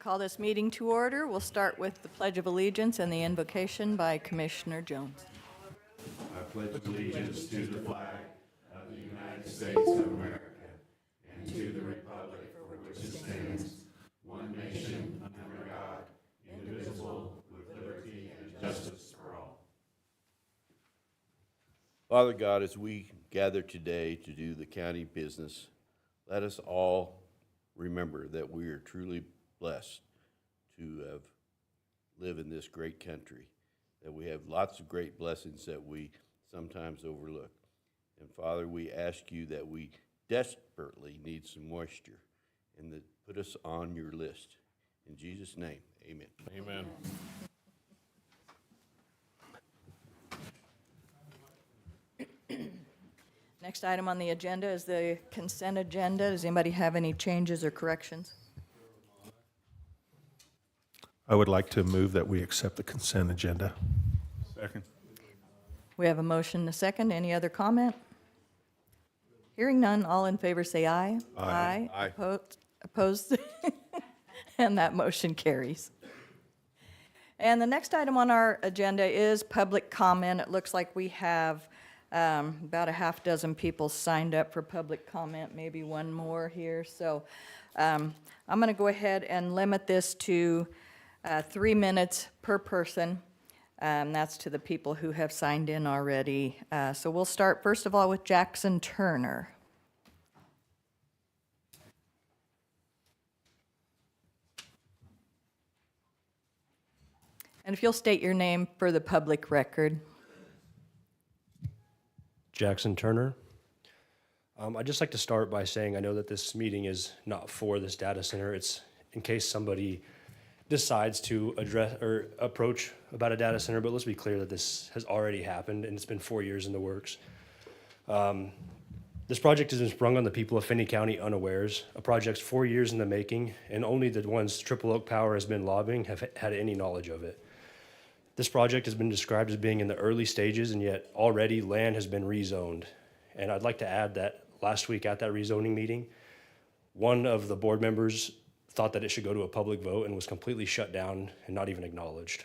Call this meeting to order. We'll start with the Pledge of Allegiance and the invocation by Commissioner Jones. I pledge allegiance to the flag of the United States of America and to the republic for which it stands, one nation, under God, indivisible, with liberty and justice for all. Father God, as we gather today to do the county business, let us all remember that we are truly blessed to live in this great country, that we have lots of great blessings that we sometimes overlook. And Father, we ask you that we desperately need some moisture and that put us on your list. In Jesus' name, amen. Amen. Next item on the agenda is the consent agenda. Does anybody have any changes or corrections? I would like to move that we accept the consent agenda. Second. We have a motion and a second. Any other comment? Hearing none, all in favor say aye. Aye. Aye. Opposed? And that motion carries. And the next item on our agenda is public comment. It looks like we have about a half dozen people signed up for public comment, maybe one more here. So I'm going to go ahead and limit this to 3 minutes per person. That's to the people who have signed in already. So we'll start first of all with Jackson Turner. And if you'll state your name for the public record. Jackson Turner. I'd just like to start by saying I know that this meeting is not for this data center. It's in case somebody decides to address or approach about a data center, but let's be clear that this has already happened and it's been 4 years in the works. This project has been sprung on the people of Finney County unawares. A project's 4 years in the making, and only the ones Triple Oak Power has been lobbying have had any knowledge of it. This project has been described as being in the early stages, and yet already land has been rezoned. And I'd like to add that last week at that rezoning meeting, one of the board members thought that it should go to a public vote and was completely shut down and not even acknowledged.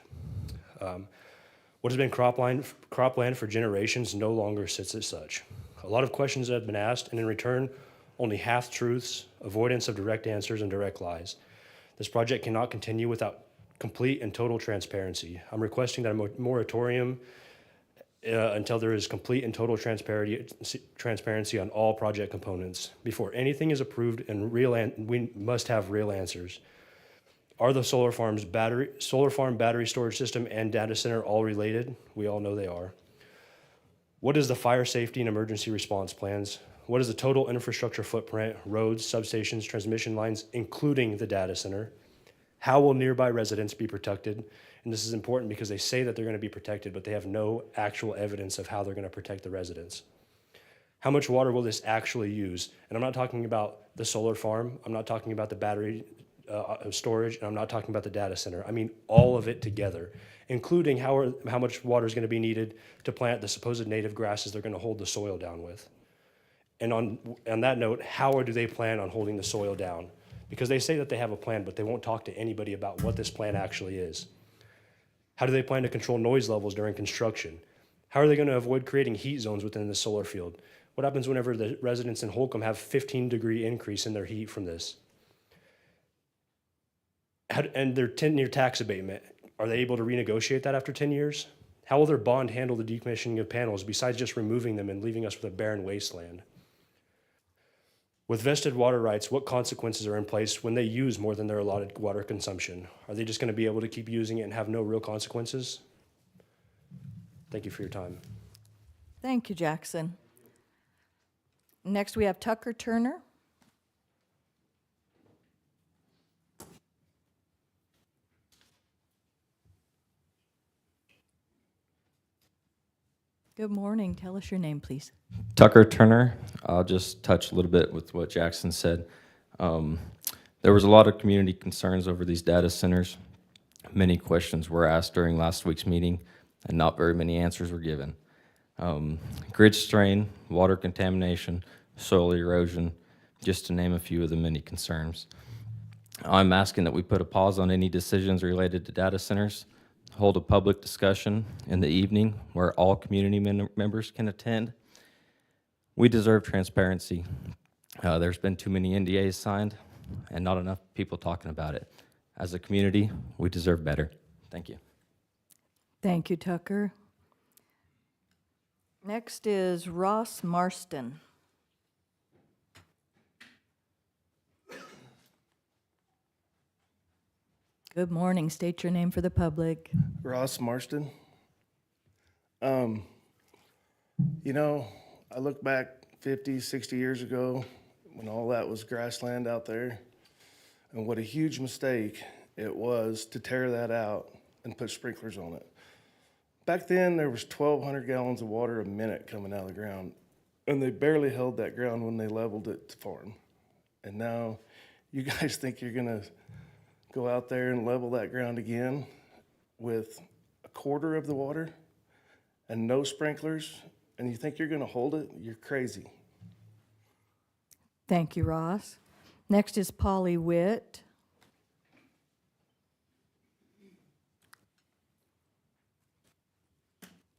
What has been cropland for generations no longer sits as such. A lot of questions have been asked, and in return, only half-truths, avoidance of direct answers, and direct lies. This project cannot continue without complete and total transparency. I'm requesting that a moratorium until there is complete and total transparency on all project components. Before anything is approved, and we must have real answers. Are the solar farm battery storage system and data center all related? We all know they are. What is the fire safety and emergency response plans? What is the total infrastructure footprint, roads, substations, transmission lines, including the data center? How will nearby residents be protected? And this is important because they say that they're going to be protected, but they have no actual evidence of how they're going to protect the residents. How much water will this actually use? And I'm not talking about the solar farm. I'm not talking about the battery storage, and I'm not talking about the data center. I mean all of it together, including how much water is going to be needed to plant the supposed native grasses they're going to hold the soil down with. And on that note, how do they plan on holding the soil down? Because they say that they have a plan, but they won't talk to anybody about what this plan actually is. How do they plan to control noise levels during construction? How are they going to avoid creating heat zones within the solar field? What happens whenever the residents in Holcomb have 15-degree increase in their heat from this? And their 10-year tax abatement, are they able to renegotiate that after 10 years? How will their bond handle the decommissioning of panels besides just removing them and leaving us with a barren wasteland? With vested water rights, what consequences are in place when they use more than their allotted water consumption? Are they just going to be able to keep using it and have no real consequences? Thank you for your time. Thank you, Jackson. Next, we have Tucker Turner. Good morning. Tell us your name, please. Tucker Turner. I'll just touch a little bit with what Jackson said. There was a lot of community concerns over these data centers. Many questions were asked during last week's meeting, and not very many answers were given. Grid strain, water contamination, soil erosion, just to name a few of the many concerns. I'm asking that we put a pause on any decisions related to data centers, hold a public discussion in the evening where all community members can attend. We deserve transparency. There's been too many NDAs signed and not enough people talking about it. As a community, we deserve better. Thank you. Thank you, Tucker. Next is Ross Marston. Good morning. State your name for the public. Ross Marston. You know, I look back 50, 60 years ago when all that was grassland out there, and what a huge mistake it was to tear that out and put sprinklers on it. Back then, there was 1,200 gallons of water a minute coming out of the ground, and they barely held that ground when they leveled it to farm. And now, you guys think you're gonna go out there and level that ground again with a quarter of the water and no sprinklers, and you think you're gonna hold it? You're crazy. Thank you, Ross. Next is Polly Witt.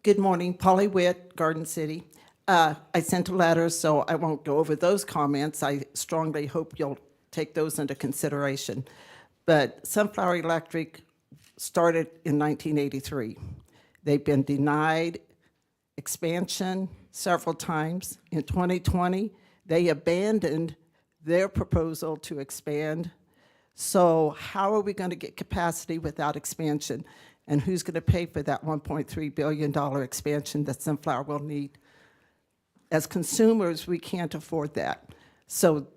Good morning, Polly Witt, Garden City. I sent a letter, so I won't go over those comments. I strongly hope you'll take those into consideration. But Sunflower Electric started in 1983. They've been denied expansion several times. In 2020, they abandoned their proposal to expand. So how are we going to get capacity without expansion? And who's going to pay for that $1.3 billion expansion that Sunflower will need? As consumers, we can't afford that. So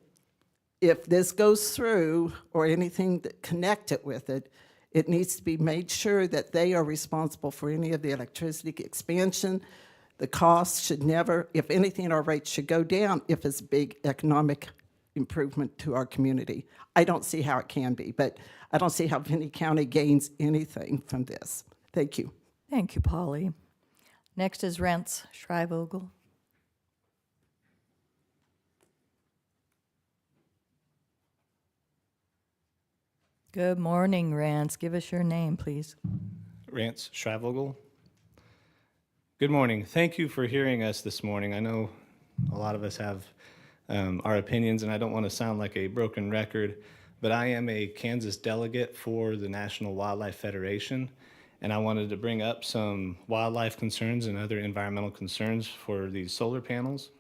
if this goes through, or anything that connected with it, it needs to be made sure that they are responsible for any of the electricity expansion. The cost should never, if anything, our rates should go down if it's a big economic improvement to our community. I don't see how it can be, but I don't see how Finney County gains anything from this. Thank you. Thank you, Polly. Next is Rance Schreivogel. Good morning, Rance. Give us your name, please. Rance Schravogel. Good morning. Thank you for hearing us this morning. I know a lot of us have our opinions, and I don't want to sound like a broken record, but I am a Kansas delegate for the National Wildlife Federation, and I wanted to bring up some wildlife concerns and other environmental concerns for these solar panels.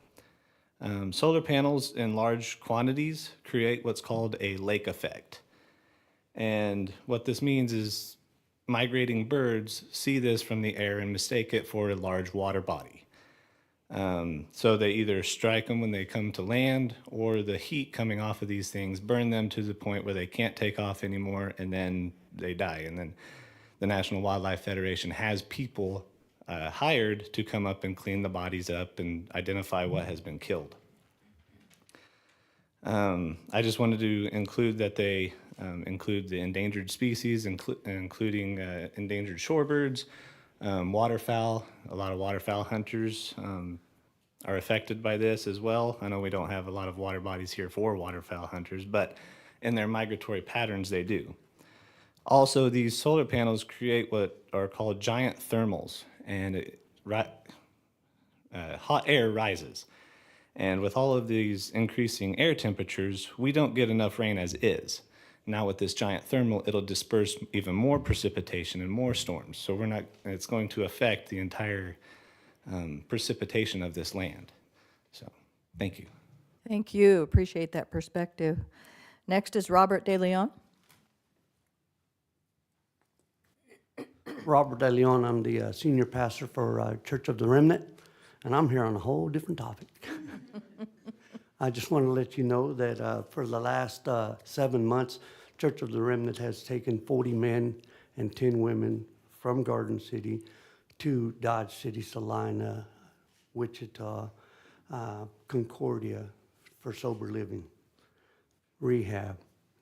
Solar panels in large quantities create what's called a lake effect. And what this means is migrating birds see this from the air and mistake it for a large water body. So they either strike them when they come to land, or the heat coming off of these things burn them to the point where they can't take off anymore, and then they die. And then the National Wildlife Federation has people hired to come up and clean the bodies up and identify what has been killed. I just wanted to include that they include the endangered species, including endangered shorebirds, waterfowl. A lot of waterfowl hunters are affected by this as well. I know we don't have a lot of water bodies here for waterfowl hunters, but in their migratory patterns, they do. Also, these solar panels create what are called giant thermals, and hot air rises. And with all of these increasing air temperatures, we don't get enough rain as is. Now with this giant thermal, it'll disperse even more precipitation and more storms. So it's going to affect the entire precipitation of this land. So, thank you. Thank you. Appreciate that perspective. Next is Robert De Leon. Robert De Leon, I'm the senior pastor for Church of the Remnant, and I'm here on a whole different topic. I just want to let you know that for the last 7 months, Church of the Remnant has taken 40 men and 10 women from Garden City to Dodge City, Salina, Wichita, Concordia for sober living, rehab,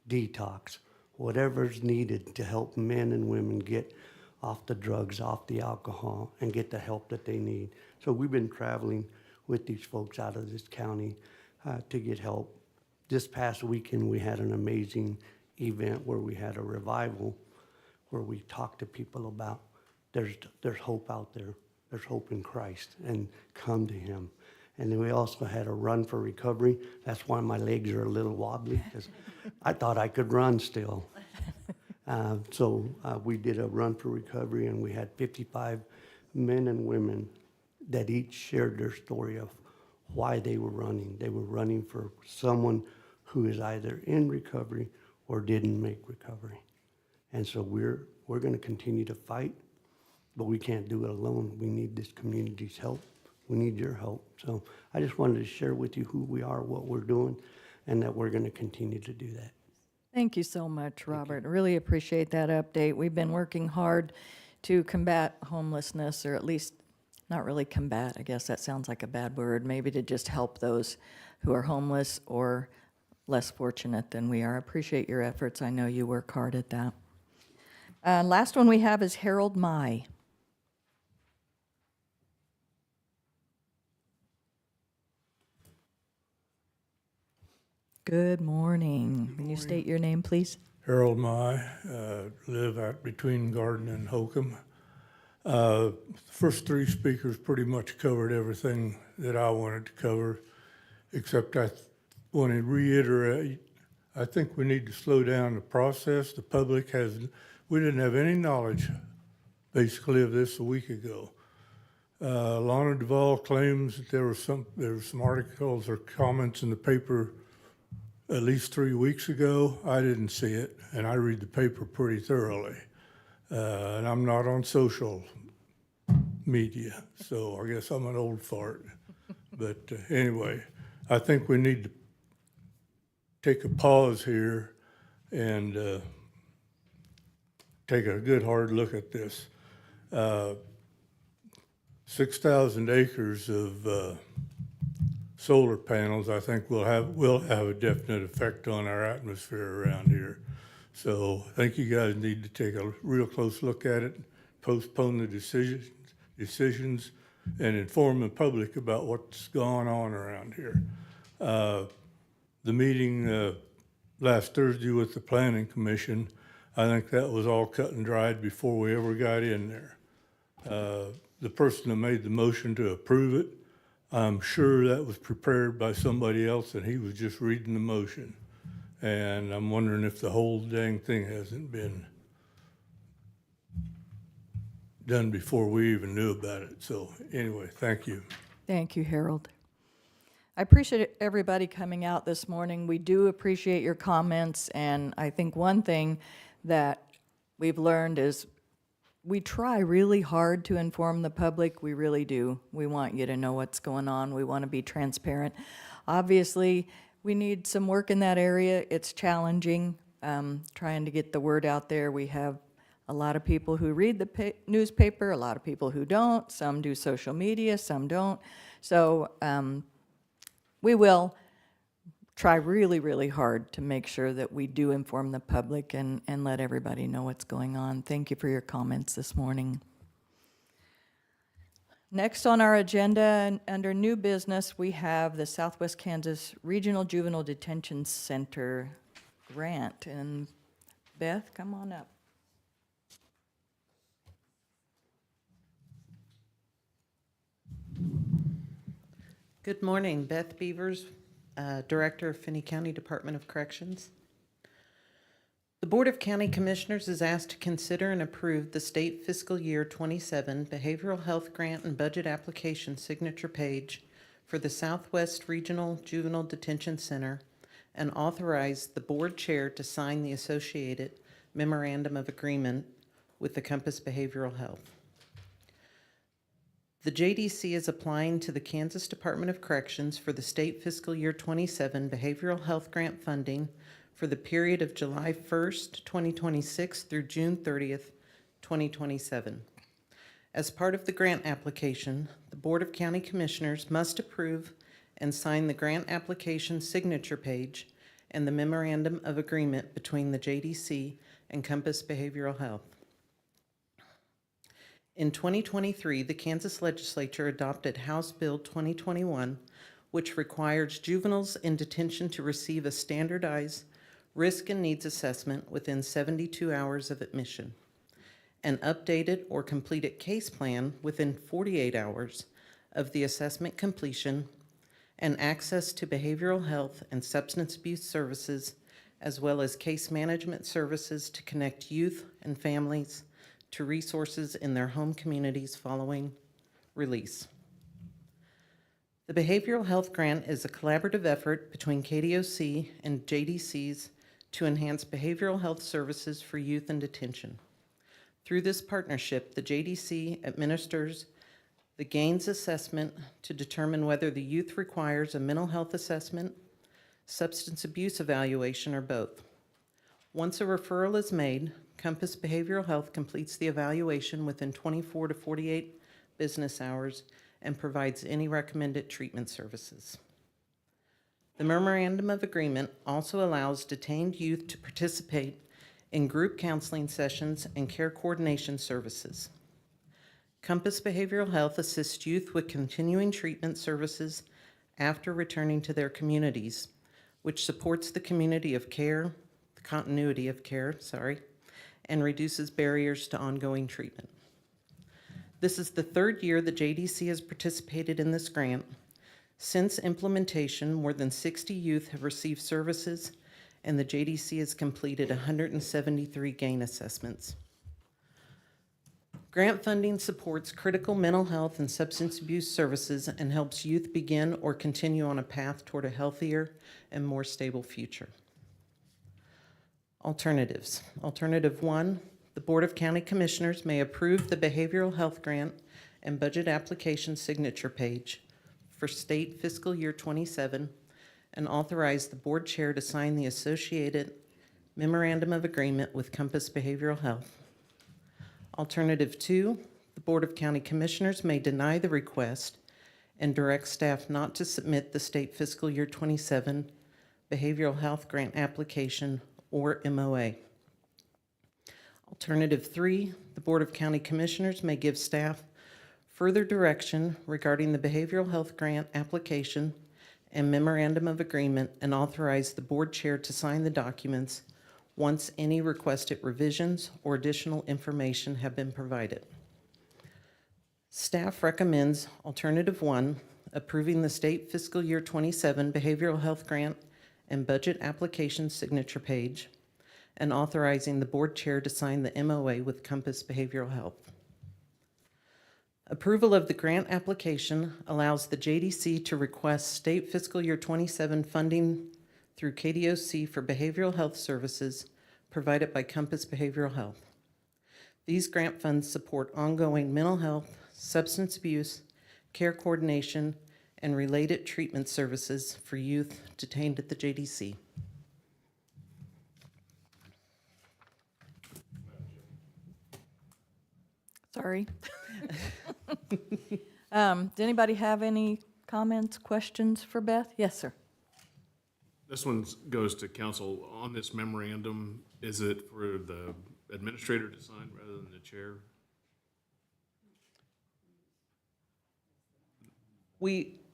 detox, whatever's needed to help men and women get off the drugs, off the alcohol, and get the help that they need. So we've been traveling with these folks out of this county to get help. This past weekend, we had an amazing event where we had a revival, where we talked to people about there's hope out there. There's hope in Christ, and come to him. And then we also had a run for recovery. That's why my legs are a little wobbly, because I thought I could run still. So we did a run for recovery, and we had 55 men and women that each shared their story of why they were running. They were running for someone who is either in recovery or didn't make recovery. And so we're going to continue to fight, but we can't do it alone. We need this community's help. We need your help. So I just wanted to share with you who we are, what we're doing, and that we're going to continue to do that. Thank you so much, Robert. Really appreciate that update. We've been working hard to combat homelessness, or at least not really combat, I guess that sounds like a bad word, maybe to just help those who are homeless or less fortunate than we are. I appreciate your efforts. I know you work hard at that. Last one we have is Harold Mai. Good morning. Can you state your name, please? Harold Mai, live out between Garden and Holcomb. First three speakers pretty much covered everything that I wanted to cover, except I want to reiterate, I think we need to slow down the process. The public we didn't have any knowledge basically of this a week ago. Lana Duvall claims that there were some articles or comments in the paper at least 3 weeks ago. I didn't see it, and I read the paper pretty thoroughly. And I'm not on social media, so I guess I'm an old fart. But anyway, I think we need to take a pause here and take a good hard look at this. 6,000 acres of solar panels, I think will have a definite effect on our atmosphere around here. So I think you guys need to take a real close look at it, postpone the decisions, and inform the public about what's going on around here. The meeting last Thursday with the Planning Commission, I think that was all cut and dried before we ever got in there. The person that made the motion to approve it, I'm sure that was prepared by somebody else and he was just reading the motion. And I'm wondering if the whole dang thing hasn't been done before we even knew about it. So anyway, thank you. Thank you, Harold. I appreciate everybody coming out this morning. We do appreciate your comments, and I think one thing that we've learned is we try really hard to inform the public. We really do. We want you to know what's going on. We want to be transparent. Obviously, we need some work in that area. It's challenging, trying to get the word out there. We have a lot of people who read the newspaper, a lot of people who don't. Some do social media, some don't. So we will try really, really hard to make sure that we do inform the public and let everybody know what's going on. Thank you for your comments this morning. Next on our agenda, under new business, we have the Southwest Kansas Regional Juvenile Detention Center grant. And Beth, come on up. Good morning, Beth Beavers, Director of Finney County Department of Corrections. The Board of County Commissioners is asked to consider and approve the state fiscal year 27 behavioral health grant and budget application signature page for the Southwest Regional Juvenile Detention Center and authorize the board chair to sign the associated memorandum of agreement with the Compass Behavioral Health. The JDC is applying to the Kansas Department of Corrections for the state fiscal year 27 behavioral health grant funding for the period of July 1st, 2026 through June 30th, 2027. As part of the grant application, the Board of County Commissioners must approve and sign the grant application signature page and the memorandum of agreement between the JDC and Compass Behavioral Health. In 2023, the Kansas Legislature adopted House Bill 2021, which requires juveniles in detention to receive a standardized risk and needs assessment within 72 hours of admission, an updated or completed case plan within 48 hours of the assessment completion, and access to behavioral health and substance abuse services, as well as case management services to connect youth and families to resources in their home communities following release. The Behavioral Health Grant is a collaborative effort between KDOC and JDCs to enhance behavioral health services for youth in detention. Through this partnership, the JDC administers the GAINS assessment to determine whether the youth requires a mental health assessment, substance abuse evaluation, or both. Once a referral is made, Compass Behavioral Health completes the evaluation within 24 to 48 business hours and provides any recommended treatment services. The Memorandum of Agreement also allows detained youth to participate in group counseling sessions and care coordination services. Compass Behavioral Health assists youth with continuing treatment services after returning to their communities, which supports the continuity of care, and reduces barriers to ongoing treatment. This is the third year the JDC has participated in this grant. Since implementation, more than 60 youth have received services, and the JDC has completed 173 GAIN assessments. Grant funding supports critical mental health and substance abuse services and helps youth begin or continue on a path toward a healthier and more stable future. Alternatives. Alternative 1, the Board of County Commissioners may approve the Behavioral Health Grant and Budget Application Signature page for state fiscal year 27 and authorize the Board Chair to sign the associated Memorandum of Agreement with Compass Behavioral Health. Alternative 2, the Board of County Commissioners may deny the request and direct staff not to submit the state fiscal year 27 Behavioral Health Grant application or MOA. Alternative 3, the Board of County Commissioners may give staff further direction regarding the Behavioral Health Grant application and Memorandum of Agreement and authorize the Board Chair to sign the documents once any requested revisions or additional information have been provided. Staff recommends Alternative 1, approving the state fiscal year 27 Behavioral Health Grant and Budget Application Signature page, and authorizing the Board Chair to sign the MOA with Compass Behavioral Health. Approval of the grant application allows the JDC to request state fiscal year 27 funding through KDOC for behavioral health services provided by Compass Behavioral Health. These grant funds support ongoing mental health, substance abuse, care coordination, and related treatment services for youth detained at the JDC. Sorry. Does anybody have any comments, questions for Beth? Yes, sir. This one goes to council. On this memorandum, is it for the administrator to sign rather than the chair?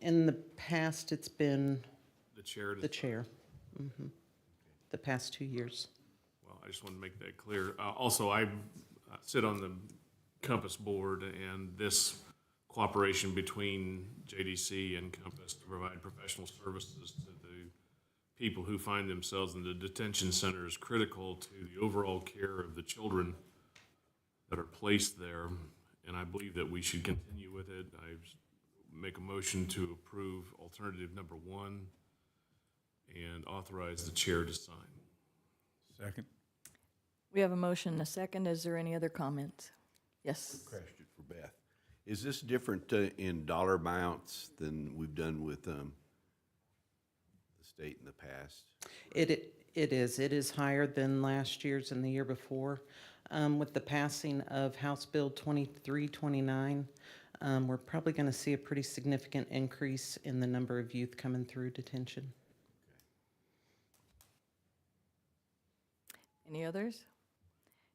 In the past, it's been The chair to the chair. The past 2 years. Well, I just want to make that clear. Also, I sit on the Compass board, and this cooperation between JDC and Compass to provide professional services to the people who find themselves in the detention center is critical to the overall care of the children that are placed there, and I believe that we should continue with it. I make a motion to approve alternative number 1 and authorize the chair to sign. Second. We have a motion and a second. Is there any other comments? Yes. Question for Beth. Is this different in dollar amounts than we've done with the state in the past? It is. It is higher than last year's and the year before. With the passing of House Bill 2329, we're probably going to see a pretty significant increase in the number of youth coming through detention. Any others?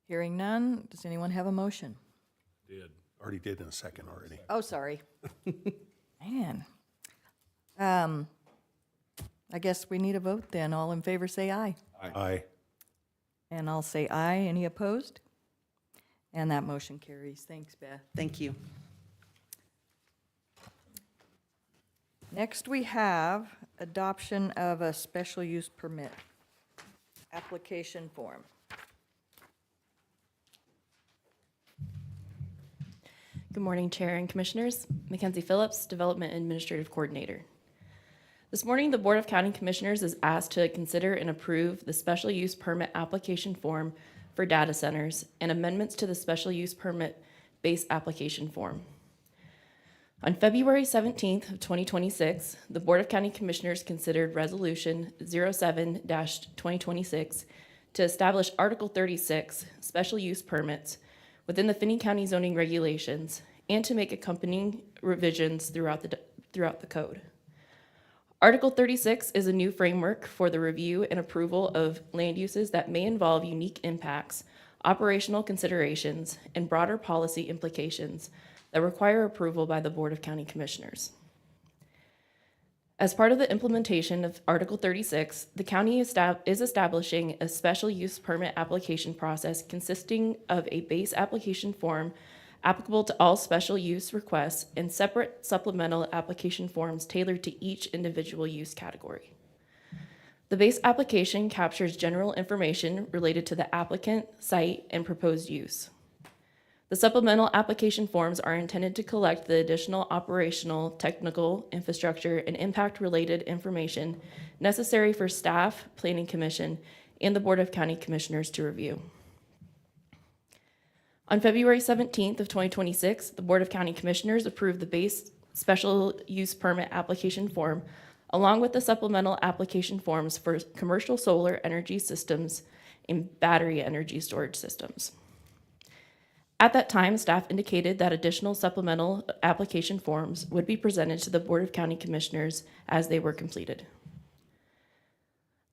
Hearing none, does anyone have a motion? Did. Already did in a second already. Oh, sorry. Man. I guess we need a vote then. All in favor, say aye. Aye. And I'll say aye. Any opposed? And that motion carries. Thanks, Beth. Thank you. Next, we have adoption of a special use permit application form. Good morning, Chair and Commissioners. Mackenzie Phillips, Development Administrative Coordinator. This morning, the Board of County Commissioners is asked to consider and approve the special use permit application form for data centers and amendments to the special use permit base application form. On February 17th of 2026, the Board of County Commissioners considered Resolution 07-2026 to establish Article 36, special use permits, within the Finney County zoning regulations and to make accompanying revisions throughout the code. Article 36 is a new framework for the review and approval of land uses that may involve unique impacts, operational considerations, and broader policy implications that require approval by the Board of County Commissioners. As part of the implementation of Article 36, the county is establishing a special use permit application process consisting of a base application form applicable to all special use requests and separate supplemental application forms tailored to each individual use category. The base application captures general information related to the applicant, site, and proposed use. The supplemental application forms are intended to collect the additional operational, technical, infrastructure, and impact-related information necessary for staff, Planning Commission, and the Board of County Commissioners to review. On February 17th of 2026, the Board of County Commissioners approved the base special use permit application form, along with the supplemental application forms for commercial solar energy systems and battery energy storage systems. At that time, staff indicated that additional supplemental application forms would be presented to the Board of County Commissioners as they were completed.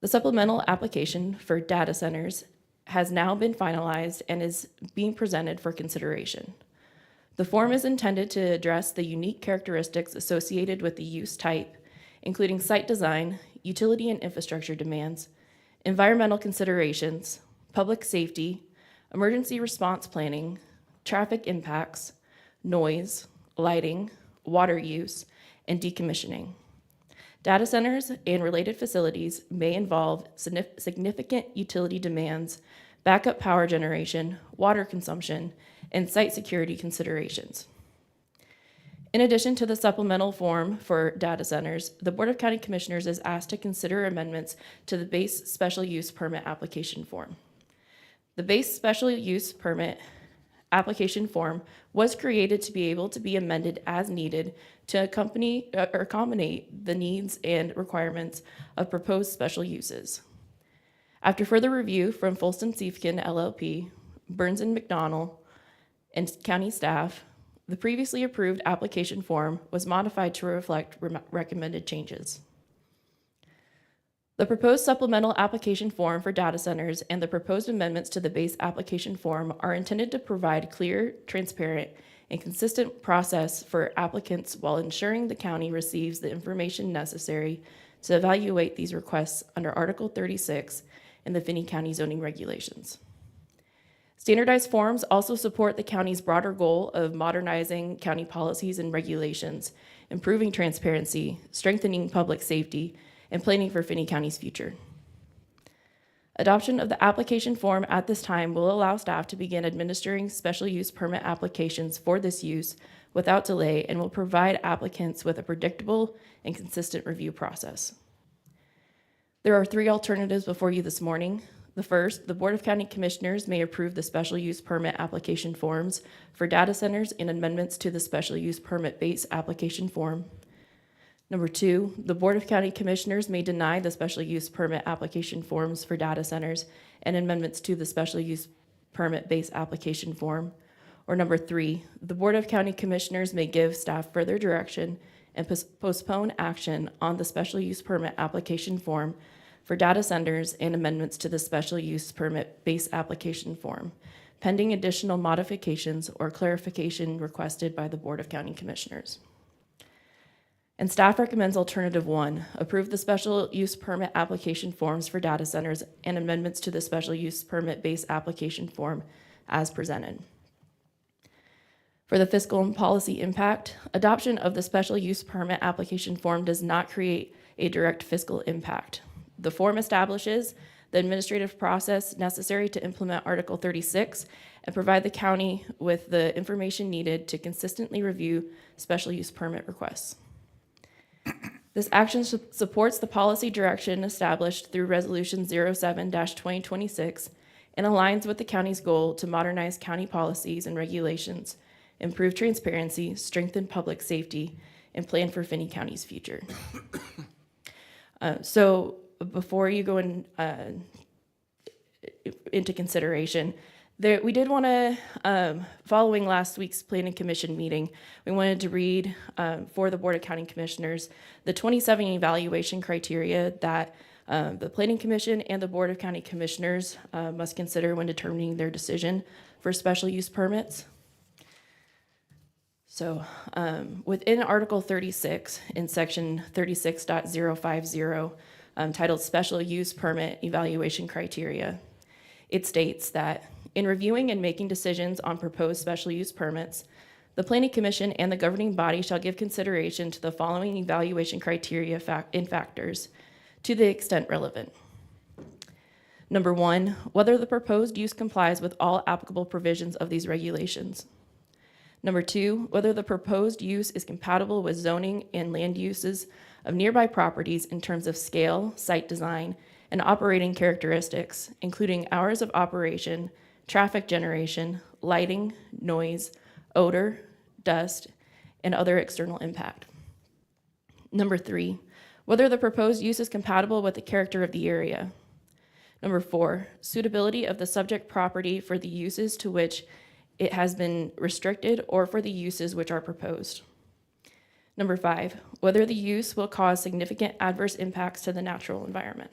The supplemental application for data centers has now been finalized and is being presented for consideration. The form is intended to address the unique characteristics associated with the use type, including site design, utility and infrastructure demands, environmental considerations, public safety, emergency response planning, traffic impacts, noise, lighting, water use, and decommissioning. Data centers and related facilities may involve significant utility demands, backup power generation, water consumption, and site security considerations. In addition to the supplemental form for data centers, the Board of County Commissioners is asked to consider amendments to the base special use permit application form. The base special use permit application form was created to be able to be amended as needed to accommodate the needs and requirements of proposed special uses. After further review from Folston Siefkin LLP, Burns and McDonnell, and county staff, the previously approved application form was modified to reflect recommended changes. The proposed supplemental application form for data centers and the proposed amendments to the base application form are intended to provide clear, transparent, and consistent process for applicants while ensuring the county receives the information necessary to evaluate these requests under Article 36 in the Finney County zoning regulations. Standardized forms also support the county's broader goal of modernizing county policies and regulations, improving transparency, strengthening public safety, and planning for Finney County's future. Adoption of the application form at this time will allow staff to begin administering special use permit applications for this use without delay and will provide applicants with a predictable and consistent review process. There are three alternatives before you this morning. The first, the Board of County Commissioners may approve the special use permit application forms for data centers and amendments to the special use permit base application form. Number two, the Board of County Commissioners may deny the special use permit application forms for data centers and amendments to the special use permit base application form. Or number three, the Board of County Commissioners may give staff further direction and postpone action on the special use permit application form for data centers and amendments to the special use permit base application form, pending additional modifications or clarification requested by the Board of County Commissioners. And staff recommends alternative 1, approve the special use permit application forms for data centers and amendments to the special use permit base application form as presented. For the fiscal and policy impact, adoption of the special use permit application form does not create a direct fiscal impact. The form establishes the administrative process necessary to implement Article 36 and provide the county with the information needed to consistently review special use permit requests. This action supports the policy direction established through Resolution 07-2026 and aligns with the county's goal to modernize county policies and regulations, improve transparency, strengthen public safety, and plan for Finney County's future. So before you go into consideration, we did want to, following last week's Planning Commission meeting, we wanted to read for the Board of County Commissioners the 27 evaluation criteria that the Planning Commission and the Board of County Commissioners must consider when determining their decision for special use permits. So within Article 36 in Section 36.050, titled Special Use Permit Evaluation Criteria, it states that in reviewing and making decisions on proposed special use permits, the Planning Commission and the governing body shall give consideration to the following evaluation criteria and factors to the extent relevant. Number 1, whether the proposed use complies with all applicable provisions of these regulations. Number 2, whether the proposed use is compatible with zoning and land uses of nearby properties in terms of scale, site design, and operating characteristics, including hours of operation, traffic generation, lighting, noise, odor, dust, and other external impact. Number 3, whether the proposed use is compatible with the character of the area. Number 4, suitability of the subject property for the uses to which it has been restricted or for the uses which are proposed. Number 5, whether the use will cause significant adverse impacts to the natural environment.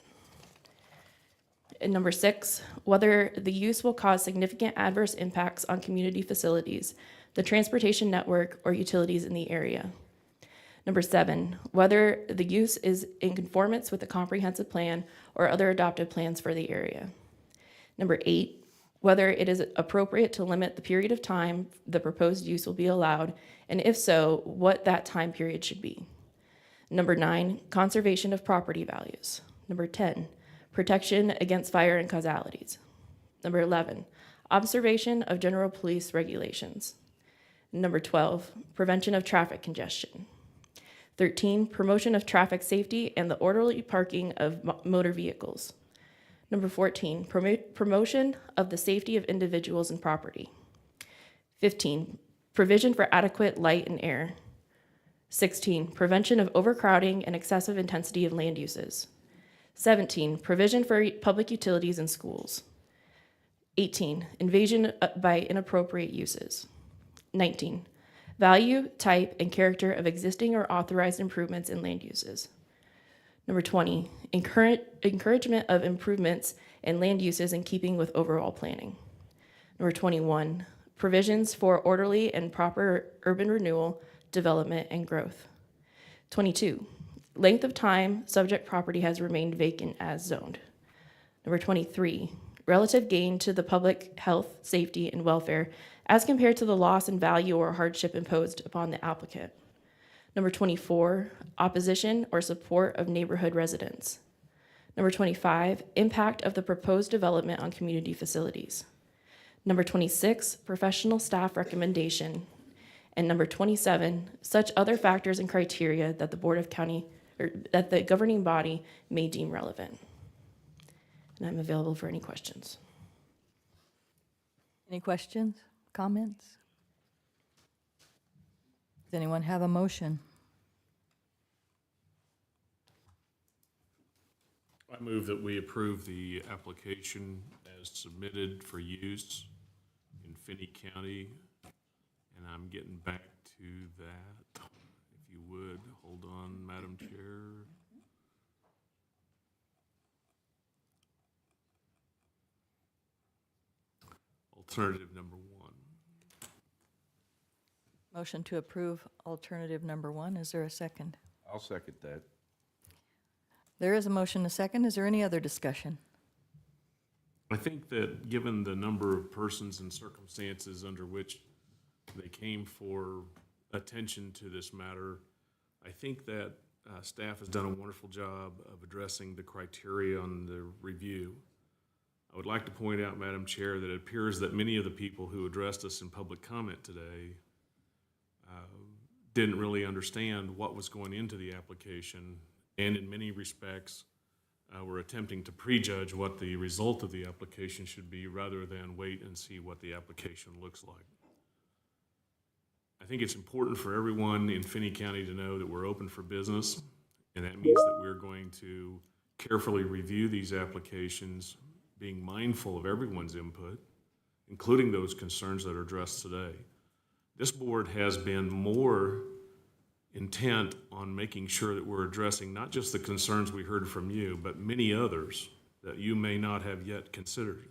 And number 6, whether the use will cause significant adverse impacts on community facilities, the transportation network, or utilities in the area. Number 7, whether the use is in conformance with the comprehensive plan or other adopted plans for the area. Number 8, whether it is appropriate to limit the period of time the proposed use will be allowed, and if so, what that time period should be. Number 9, conservation of property values. Number 10, protection against fire and causalities. Number 11, observation of general police regulations. Number 12, prevention of traffic congestion. 13, promotion of traffic safety and the orderly parking of motor vehicles. Number 14, promotion of the safety of individuals and property. 15, provision for adequate light and air. 16, prevention of overcrowding and excessive intensity of land uses. 17, provision for public utilities and schools. 18, invasion by inappropriate uses. 19, value, type, and character of existing or authorized improvements in land uses. Number 20, encouragement of improvements in land uses in keeping with overall planning. Number 21, provisions for orderly and proper urban renewal, development, and growth. 22, length of time subject property has remained vacant as zoned. Number 23, relative gain to the public health, safety, and welfare as compared to the loss in value or hardship imposed upon the applicant. Number 24, opposition or support of neighborhood residents. Number 25, impact of the proposed development on community facilities. Number 26, professional staff recommendation. And number 27, such other factors and criteria that the Board of County, or that the governing body may deem relevant. And I'm available for any questions. Any questions, comments? Does anyone have a motion? I move that we approve the application as submitted for use in Finney County. And I'm getting back to that. If you would, hold on, Madam Chair. Alternative number 1. Motion to approve alternative number 1. Is there a second? I'll second that. There is a motion, a second. Is there any other discussion? I think that given the number of persons and circumstances under which they came for attention to this matter, I think that staff has done a wonderful job of addressing the criteria on the review. I would like to point out, Madam Chair, that it appears that many of the people who addressed us in public comment today didn't really understand what was going into the application, and in many respects were attempting to prejudge what the result of the application should be rather than wait and see what the application looks like. I think it's important for everyone in Finney County to know that we're open for business, and that means that we're going to carefully review these applications, being mindful of everyone's input, including those concerns that are addressed today. This board has been more intent on making sure that we're addressing not just the concerns we heard from you, but many others that you may not have yet considered.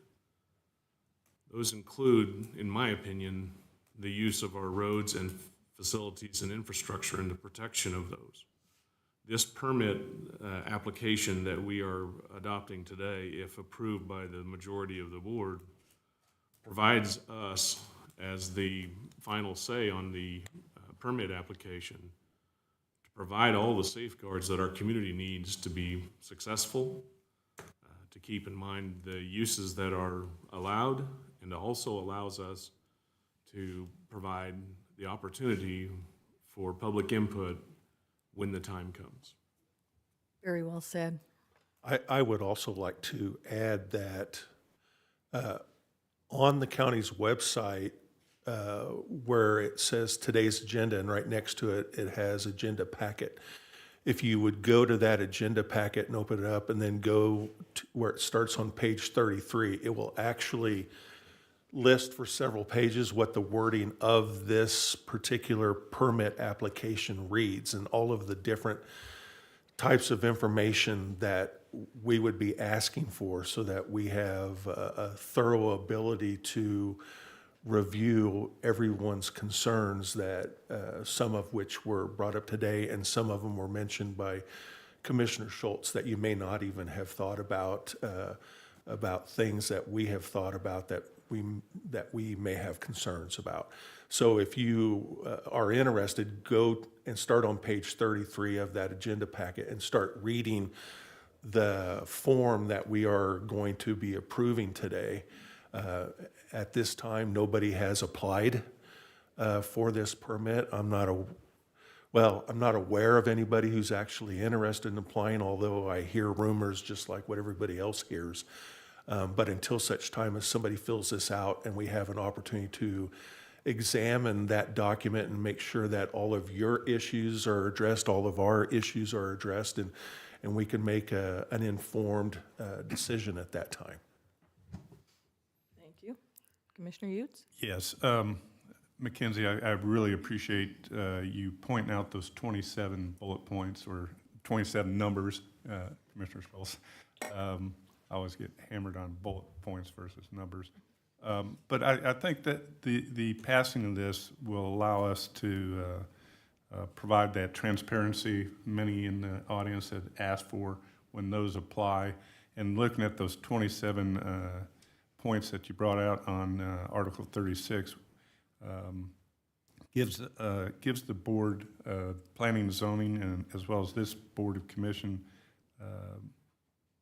Those include, in my opinion, the use of our roads and facilities and infrastructure and the protection of those. This permit application that we are adopting today, if approved by the majority of the board, provides us as the final say on the permit application to provide all the safeguards that our community needs to be successful, to keep in mind the uses that are allowed, and also allows us to provide the opportunity for public input when the time comes. Very well said. I would also like to add that on the county's website, where it says today's agenda, and right next to it, it has agenda packet. If you would go to that agenda packet and open it up and then go to where it starts on page 33, it will actually list for several pages what the wording of this particular permit application reads and all of the different types of information that we would be asking for so that we have a thorough ability to review everyone's concerns that some of which were brought up today and some of them were mentioned by Commissioner Schultz that you may not even have thought about things that we have thought about that we may have concerns about. So if you are interested, go and start on page 33 of that agenda packet and start reading the form that we are going to be approving today. At this time, nobody has applied for this permit. I'm not aware of anybody who's actually interested in applying, although I hear rumors just like what everybody else hears. But until such time as somebody fills this out and we have an opportunity to examine that document and make sure that all of your issues are addressed, all of our issues are addressed, and we can make an informed decision at that time. Thank you. Commissioner Utes? Yes. Mackenzie, I really appreciate you pointing out those 27 bullet points or 27 numbers, Commissioner Schultz. I always get hammered on bullet points versus numbers. But I think that the passing of this will allow us to provide that transparency many in the audience had asked for when those apply. And looking at those 27 points that you brought out on Article 36 gives the board, planning and zoning, and as well as this Board of Commission,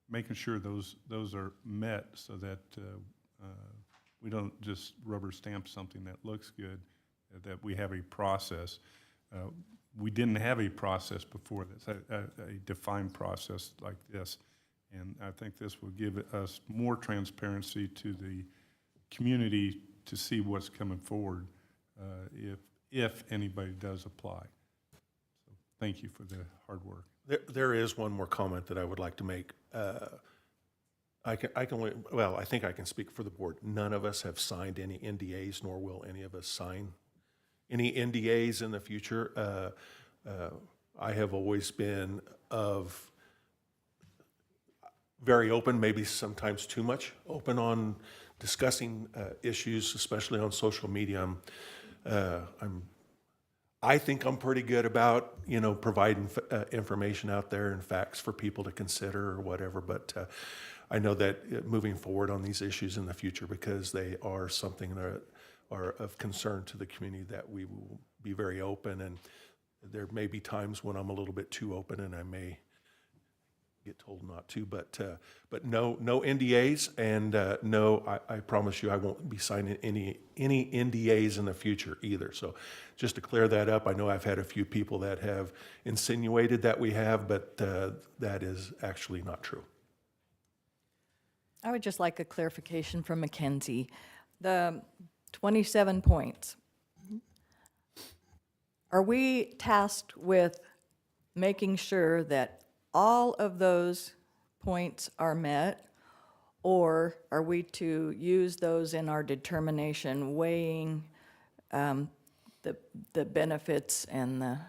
making sure those are met so that we don't just rubber stamp something that looks good, that we have a process. We didn't have a process before this, a defined process like this. And I think this will give us more transparency to the community to see what's coming forward if anybody does apply. So thank you for the hard work. There is one more comment that I would like to make. I think I can speak for the board. None of us have signed any NDAs, nor will any of us sign any NDAs in the future. I have always been very open, maybe sometimes too much open on discussing issues, especially on social media. I think I'm pretty good about, providing information out there and facts for people to consider or whatever, but I know that moving forward on these issues in the future, because they are something that are of concern to the community, that we will be very open, and there may be times when I'm a little bit too open and I may get told not to, but no NDAs, and no, I promise you I won't be signing any NDAs in the future either. So just to clear that up, I know I've had a few people that have insinuated that we have, but that is actually not true. I would just like a clarification from Mackenzie. The 27 points, are we tasked with making sure that all of those points are met, or are we to use those in our determination, weighing the benefits and the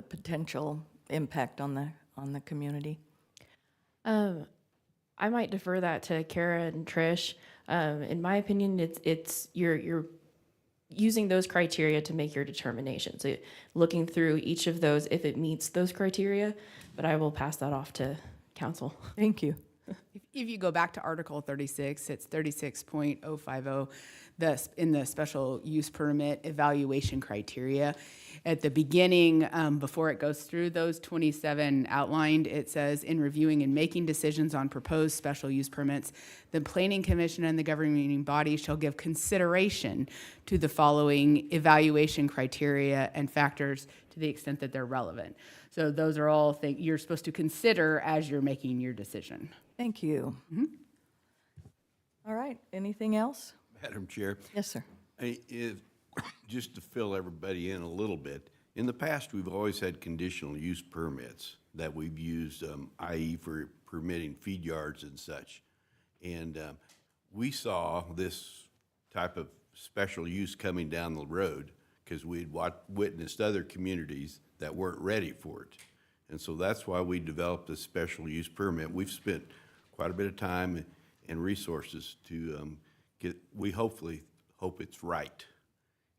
potential impact on the community? I might defer that to Kara and Trish. In my opinion, it's you're using those criteria to make your determination. So looking through each of those, if it meets those criteria, but I will pass that off to council. Thank you. If you go back to Article 36, it's 36.050, in the special use permit evaluation criteria. At the beginning, before it goes through those 27 outlined, it says, in reviewing and making decisions on proposed special use permits, the Planning Commission and the governing body shall give consideration to the following evaluation criteria and factors to the extent that they're relevant. So those are all things you're supposed to consider as you're making your decision. Thank you. All right, anything else? Madam Chair, Yes, sir. just to fill everybody in a little bit, in the past, we've always had conditional use permits that we've used, i.e. for permitting feed yards and such. And we saw this type of special use coming down the road because we'd witnessed other communities that weren't ready for it. And so that's why we developed a special use permit. We've spent quite a bit of time and resources to we hopefully hope it's right.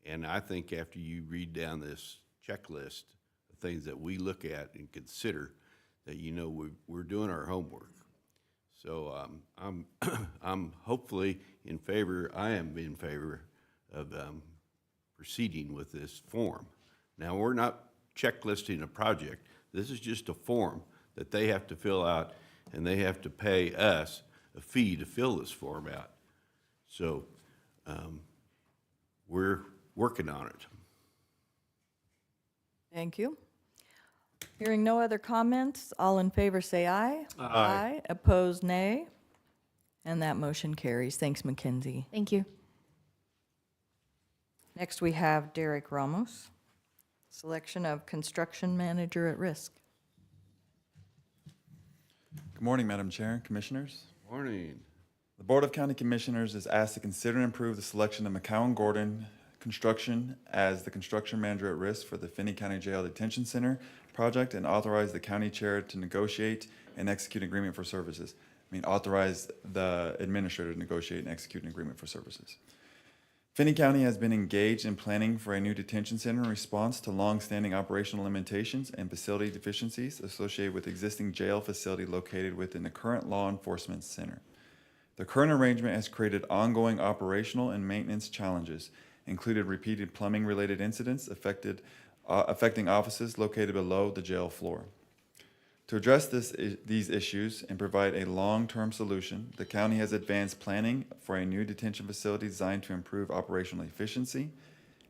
And I think after you read down this checklist of things that we look at and consider, that we're doing our homework. So I'm hopefully in favor, I am in favor of proceeding with this form. Now, we're not checklisting a project. This is just a form that they have to fill out, and they have to pay us a fee to fill this form out. So we're working on it. Thank you. Hearing no other comments, all in favor say aye. Aye. Opposed, nay. And that motion carries. Thanks, Mackenzie. Thank you. Next, we have Derek Ramos. Selection of construction manager at risk. Good morning, Madam Chair and Commissioners. Morning. The Board of County Commissioners is asked to consider and approve the selection of McCowan Gordon Construction as the construction manager at risk for the Finney County Jail Detention Center project, and authorize the county chair to negotiate and execute an agreement for services. Authorize the administrator to negotiate and execute an agreement for services. Finney County has been engaged in planning for a new detention center in response to long-standing operational limitations and facility deficiencies associated with existing jail facility located within the current law enforcement center. The current arrangement has created ongoing operational and maintenance challenges, included repeated plumbing-related incidents affecting offices located below the jail floor. To address these issues and provide a long-term solution, the county has advanced planning for a new detention facility designed to improve operational efficiency,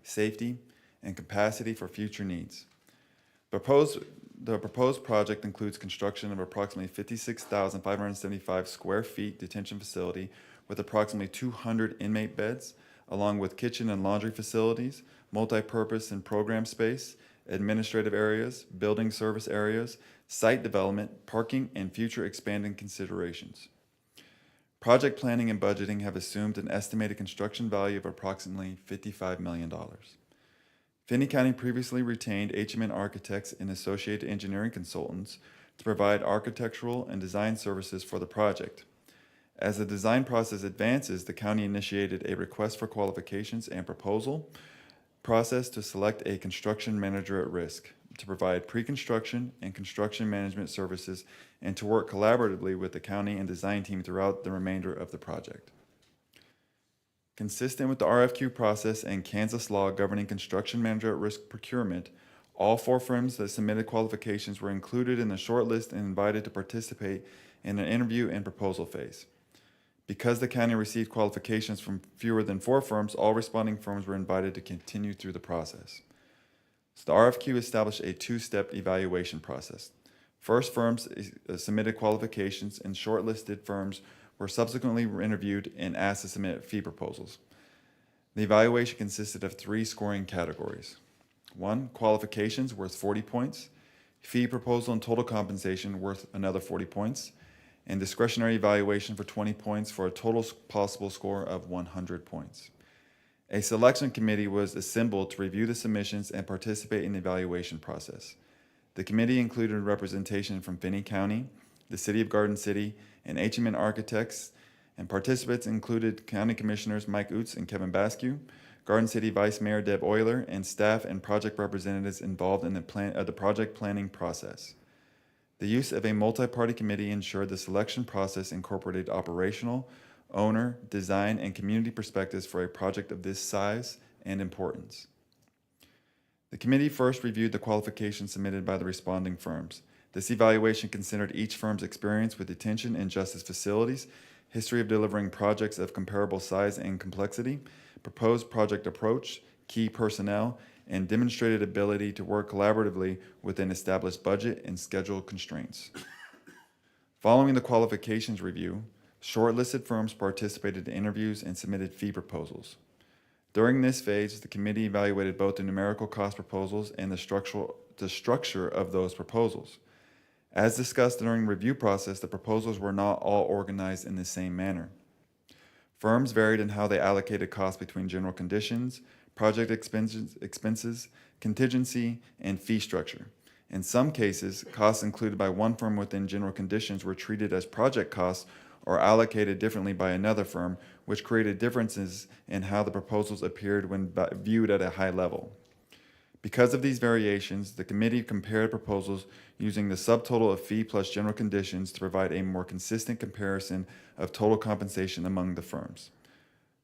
safety, and capacity for future needs. The proposed project includes construction of approximately 56,575 square feet detention facility with approximately 200 inmate beds, along with kitchen and laundry facilities, multi-purpose and program space, administrative areas, building service areas, site development, parking, and future expanding considerations. Project planning and budgeting have assumed an estimated construction value of approximately $55 million. Finney County previously retained HMN Architects and Associated Engineering Consultants to provide architectural and design services for the project. As the design process advances, the county initiated a request for qualifications and proposal process to select a construction manager at risk, to provide pre-construction and construction management services, and to work collaboratively with the county and design team throughout the remainder of the project. Consistent with the RFQ process and Kansas law governing construction manager at risk procurement, all 4 firms that submitted qualifications were included in the shortlist and invited to participate in an interview and proposal phase. Because the county received qualifications from fewer than 4 firms, all responding firms were invited to continue through the process. So the RFQ established a 2-step evaluation process. First, firms submitted qualifications, and shortlisted firms were subsequently interviewed and asked to submit fee proposals. The evaluation consisted of 3 scoring categories. 1, qualifications worth 40 points, fee proposal and total compensation worth another 40 points, and discretionary evaluation for 20 points for a total possible score of 100 points. A selection committee was assembled to review the submissions and participate in the evaluation process. The committee included representation from Finney County, the City of Garden City, and HMN Architects, and participants included County Commissioners Mike Utz and Kevin Basque, Garden City Vice Mayor Deb Euler, and staff and project representatives involved in the project planning process. The use of a multi-party committee ensured the selection process incorporated operational, owner, design, and community perspectives for a project of this size and importance. The committee first reviewed the qualifications submitted by the responding firms. This evaluation considered each firm's experience with detention and justice facilities, history of delivering projects of comparable size and complexity, proposed project approach, key personnel, and demonstrated ability to work collaboratively within established budget and schedule constraints. Following the qualifications review, shortlisted firms participated in interviews and submitted fee proposals. During this phase, the committee evaluated both the numerical cost proposals and the structure of those proposals. As discussed during the review process, the proposals were not all organized in the same manner. Firms varied in how they allocated costs between general conditions, project expenses, contingency, and fee structure. In some cases, costs included by one firm within general conditions were treated as project costs or allocated differently by another firm, which created differences in how the proposals appeared when viewed at a high level. Because of these variations, the committee compared proposals using the subtotal of fee plus general conditions to provide a more consistent comparison of total compensation among the firms.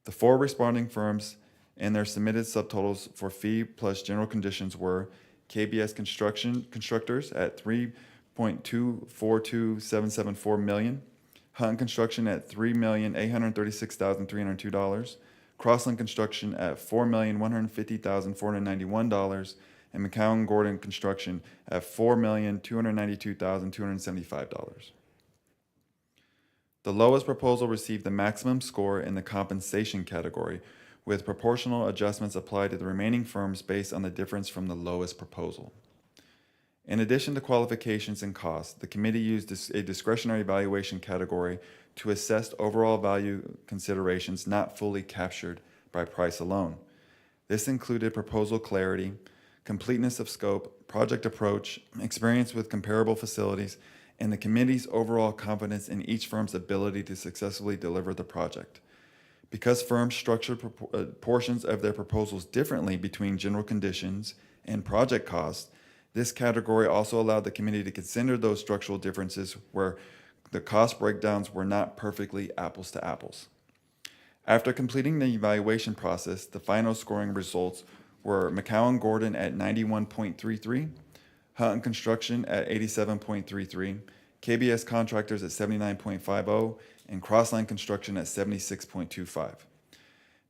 The 4 responding firms and their submitted subtotals for fee plus general conditions were KBS Constructors at $3.242774 million, Hutton Construction at $3,836,302, Crossland Construction at $4,150,491, and McCowan Gordon Construction at $4,292,275. The lowest proposal received the maximum score in the compensation category, with proportional adjustments applied to the remaining firms based on the difference from the lowest proposal. In addition to qualifications and costs, the committee used a discretionary evaluation category to assess overall value considerations not fully captured by price alone. This included proposal clarity, completeness of scope, project approach, experience with comparable facilities, and the committee's overall confidence in each firm's ability to successfully deliver the project. Because firms structured portions of their proposals differently between general conditions and project costs, this category also allowed the committee to consider those structural differences where the cost breakdowns were not perfectly apples to apples. After completing the evaluation process, the final scoring results were McCowan Gordon at 91.33, Hutton Construction at 87.33, KBS Contractors at 79.50, and Crossland Construction at 76.25.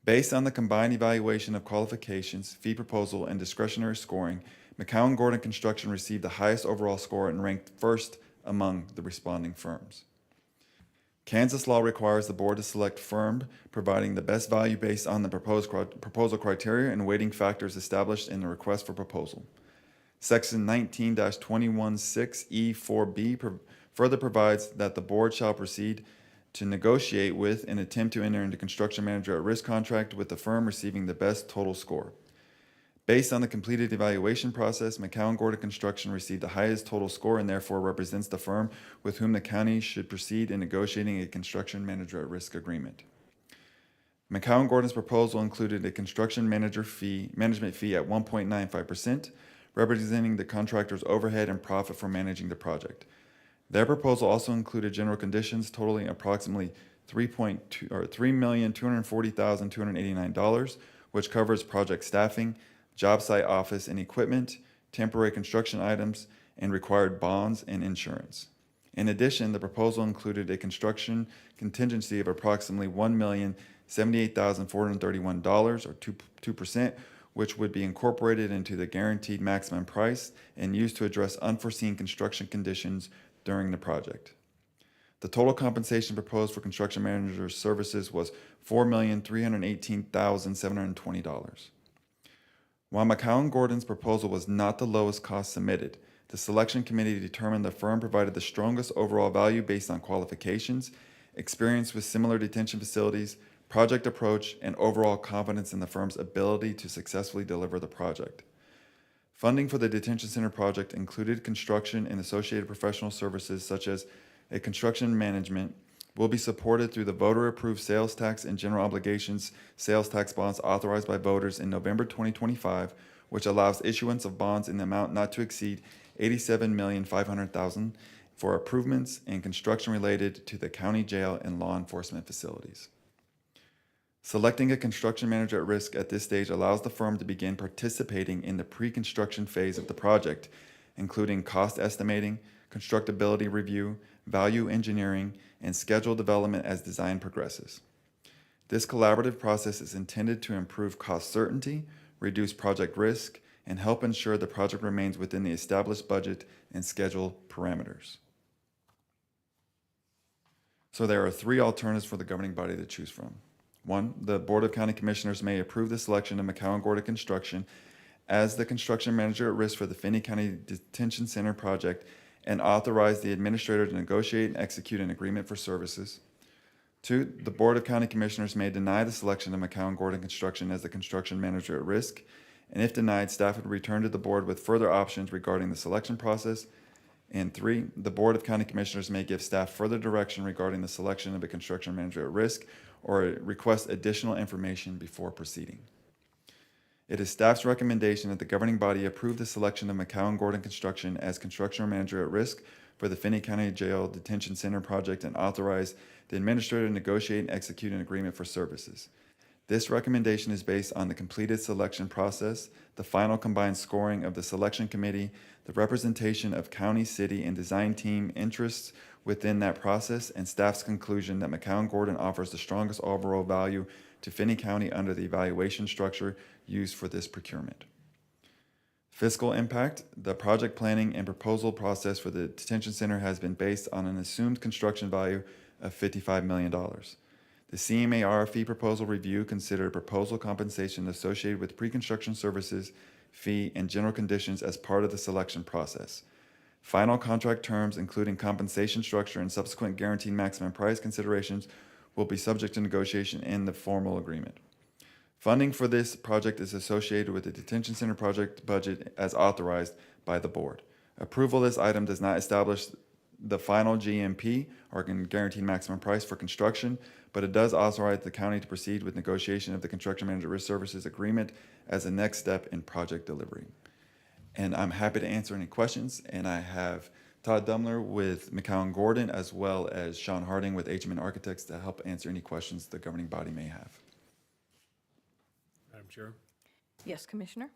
Based on the combined evaluation of qualifications, fee proposal, and discretionary scoring, McCowan Gordon Construction received the highest overall score and ranked first among the responding firms. Kansas law requires the board to select firm providing the best value based on the proposal criteria and weighting factors established in the request for proposal. Section 19-216E4B further provides that the board shall proceed to negotiate with and attempt to enter into construction manager at risk contract with the firm receiving the best total score. Based on the completed evaluation process, McCowan Gordon Construction received the highest total score and therefore represents the firm with whom the county should proceed in negotiating a construction manager at risk agreement. McCown Gordon's proposal included a construction management fee at 1.95%, representing the contractor's overhead and profit for managing the project. Their proposal also included general conditions totaling approximately $3,240,289, which covers project staffing, job site office and equipment, temporary construction items, and required bonds and insurance. In addition, the proposal included a construction contingency of approximately $1,078,431, or 2%, which would be incorporated into the guaranteed maximum price and used to address unforeseen construction conditions during the project. The total compensation proposed for construction manager services was $4,318,720. While McCown Gordon's proposal was not the lowest cost submitted, the selection committee determined the firm provided the strongest overall value based on qualifications, experience with similar detention facilities, project approach, and overall confidence in the firm's ability to successfully deliver the project. Funding for the detention center project included construction and associated professional services such as a construction management, will be supported through the voter-approved sales tax and general obligations sales tax bonds authorized by voters in November 2025, which allows issuance of bonds in the amount not to exceed $87,500,000 for improvements and construction related to the county jail and law enforcement facilities. Selecting a construction manager at risk at this stage allows the firm to begin participating in the pre-construction phase of the project, including cost estimating, constructability review, value engineering, and schedule development as design progresses. This collaborative process is intended to improve cost certainty, reduce project risk, and help ensure the project remains within the established budget and schedule parameters. So there are three alternatives for the governing body to choose from. One, the Board of County Commissioners may approve the selection of McCown Gordon Construction as the construction manager at risk for the Finney County Detention Center project and authorize the administrator to negotiate and execute an agreement for services. Two, the Board of County Commissioners may deny the selection of McCown Gordon Construction as the construction manager at risk, and if denied, staff would return to the board with further options regarding the selection process. And three, the Board of County Commissioners may give staff further direction regarding the selection of a construction manager at risk or request additional information before proceeding. It is staff's recommendation that the governing body approve the selection of McCown Gordon Construction as construction manager at risk for the Finney County Jail Detention Center project and authorize the administrator to negotiate and execute an agreement for services. This recommendation is based on the completed selection process, the final combined scoring of the selection committee, the representation of county, city, and design team interests within that process, and staff's conclusion that McCown Gordon offers the strongest overall value to Finney County under the evaluation structure used for this procurement. Fiscal impact. The project planning and proposal process for the detention center has been based on an assumed construction value of $55 million. The CMA RFE proposal review considered proposal compensation associated with pre-construction services, fee, and general conditions as part of the selection process. Final contract terms, including compensation structure and subsequent guaranteed maximum price considerations, will be subject to negotiation in the formal agreement. Funding for this project is associated with the detention center project budget as authorized by the board. Approval of this item does not establish the final GMP or guaranteed maximum price for construction, but it does authorize the county to proceed with negotiation of the construction manager risk services agreement as a next step in project delivery. And I'm happy to answer any questions, and I have Todd Dumler with McCown Gordon as well as Sean Harding with HMN Architects to help answer any questions the governing body may have. Madam Chair? Yes, Commissioner?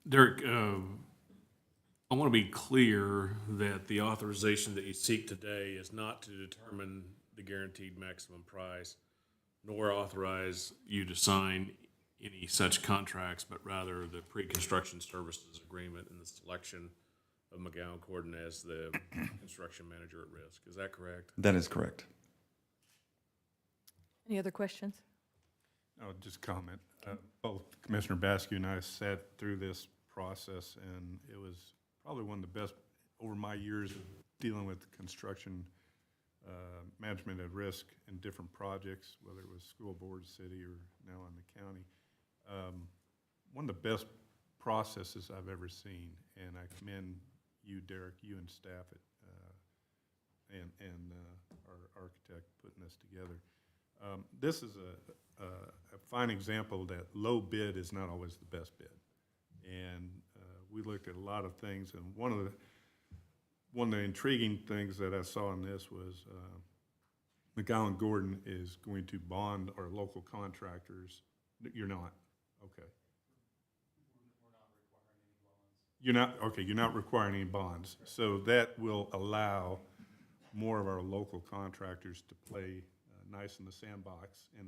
Derek, I want to be clear that the authorization that you seek today is not to determine the guaranteed maximum price, nor authorize you to sign any such contracts, but rather the pre-construction services agreement and the selection of McGowan Gordon as the construction manager at risk. Is that correct? That is correct. Any other questions? I'll just comment. Both Commissioner Basque and I sat through this process, and it was probably one of the best over my years of dealing with construction management at risk in different projects, whether it was school board, city, or now in the county. One of the best processes I've ever seen, and I commend you, Derek, you and staff at, and our architect putting this together. This is a fine example that low bid is not always the best bid. And we looked at a lot of things, and one of the intriguing things that I saw in this was McGowan Gordon is going to bond our local contractors. You're not? Okay. You're not requiring any bonds. So that will allow more of our local contractors to play nice in the sandbox and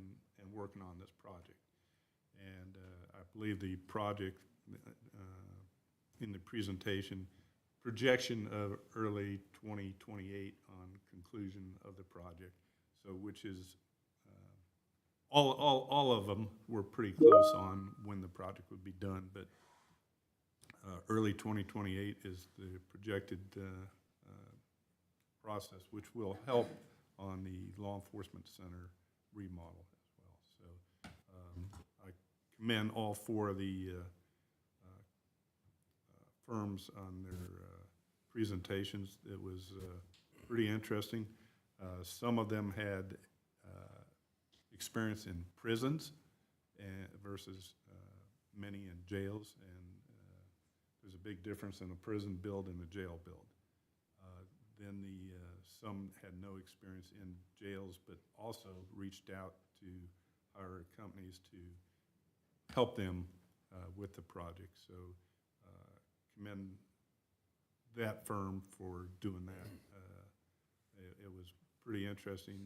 working on this project. And I believe the project in the presentation, projection of early 2028 on conclusion of the project. So which is, all of them were pretty close on when the project would be done, but early 2028 is the projected process, which will help on the law enforcement center remodel as well. So I commend all four of the firms on their presentations. It was pretty interesting. Some of them had experience in prisons versus many in jails, and there's a big difference in a prison build and a jail build. Then some had no experience in jails, but also reached out to our companies to help them with the project. So commend that firm for doing that. It was pretty interesting.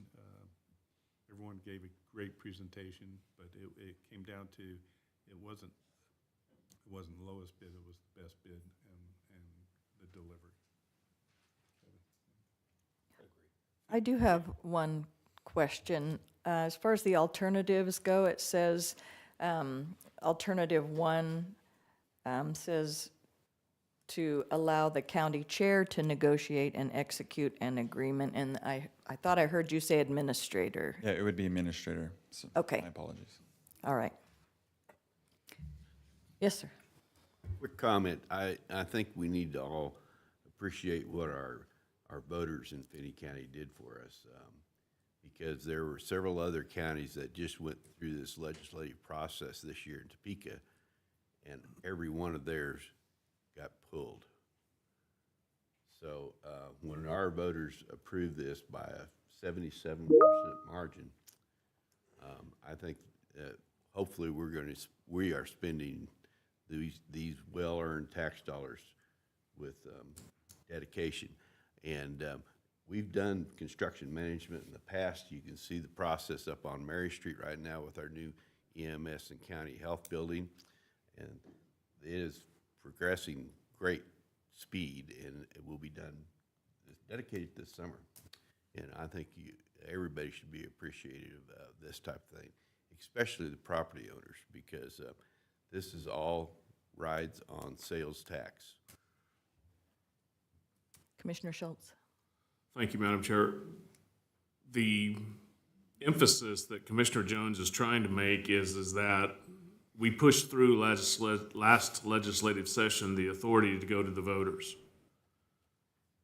Everyone gave a great presentation, but it came down to it wasn't the lowest bid, it was the best bid and the delivery. I do have one question. As far as the alternatives go, it says, alternative one says to allow the county chair to negotiate and execute an agreement, and I thought I heard you say administrator. Yeah, it would be administrator. So Okay. my apologies. All right. Yes, sir. Quick comment. I think we need to all appreciate what our voters in Finney County did for us, because there were several other counties that just went through this legislative process this year in Topeka, and every one of theirs got pulled. So when our voters approved this by a 77% margin, I think that hopefully we are spending these well-earned tax dollars with dedication. And we've done construction management in the past. You can see the process up on Mary Street right now with our new EMS and county health building. And it is progressing great speed, and it will be done, dedicated this summer. And I think everybody should be appreciative of this type of thing, especially the property owners, because this is all rides on sales tax. Commissioner Schultz. Thank you, Madam Chair. The emphasis that Commissioner Jones is trying to make is that we pushed through last legislative session the authority to go to the voters.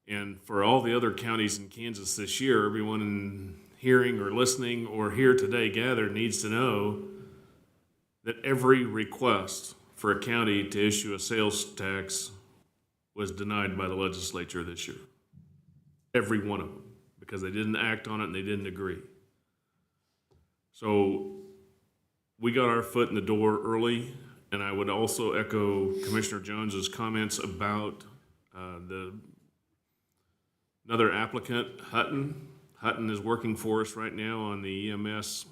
And for all the other counties in Kansas this year, everyone in hearing or listening or here today gathered needs to know that every request for a county to issue a sales tax was denied by the legislature this year. Every one of them, because they didn't act on it and they didn't agree. So we got our foot in the door early, and I would also echo Commissioner Jones's comments about another applicant, Hutton. Hutton is working for us right now on the EMS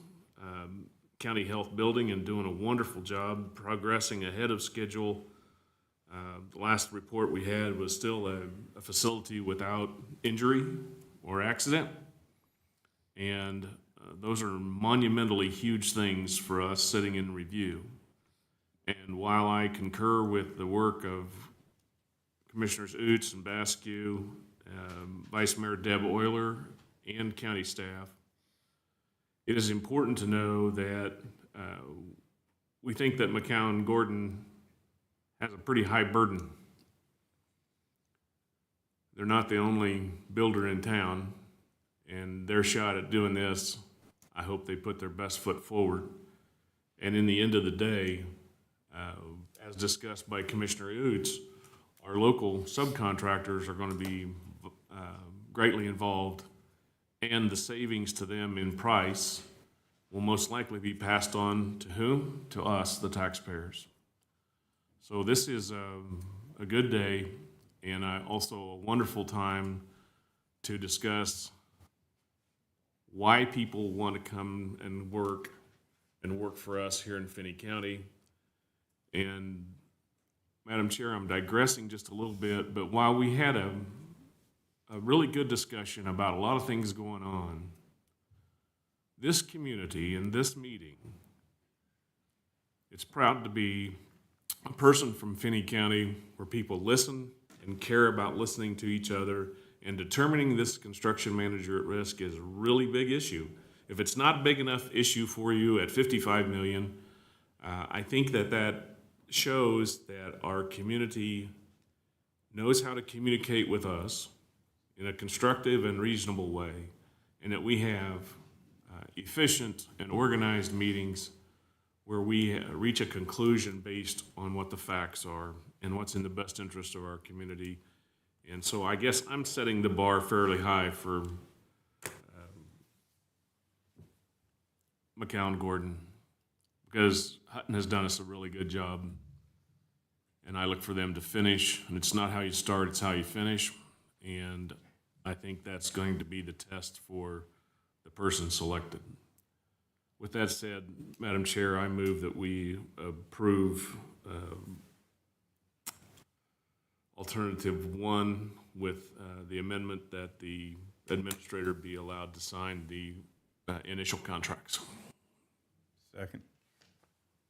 county health building and doing a wonderful job, progressing ahead of schedule. The last report we had was still a facility without injury or accident. And those are monumentally huge things for us sitting in review. And while I concur with the work of Commissioners Oots and Basque, Vice Mayor Deb Euler, and county staff, it is important to know that we think that McCown Gordon has a pretty high burden. They're not the only builder in town, and their shot at doing this I hope they put their best foot forward. And in the end of the day, as discussed by Commissioner Oots, our local subcontractors are going to be greatly involved, and the savings to them in price will most likely be passed on to whom? To us, the taxpayers. So this is a good day, and also a wonderful time to discuss why people want to come and work for us here in Finney County. And Madam Chair, I'm digressing just a little bit, but while we had a really good discussion about a lot of things going on, this community and this meeting, it's proud to be a person from Finney County where people listen and care about listening to each other, and determining this construction manager at risk is a really big issue. If it's not a big enough issue for you at 55 million, I think that shows that our community knows how to communicate with us in a constructive and reasonable way, and that we have efficient and organized meetings where we reach a conclusion based on what the facts are and what's in the best interest of our community. And so I guess I'm setting the bar fairly high for McCown Gordon, because Hutton has done us a really good job, and I look for them to finish. And it's not how you start, it's how you finish. And I think that's going to be the test for the person selected. With that said, Madam Chair, I move that we approve alternative 1 with the amendment that the administrator be allowed to sign the initial contracts. Second.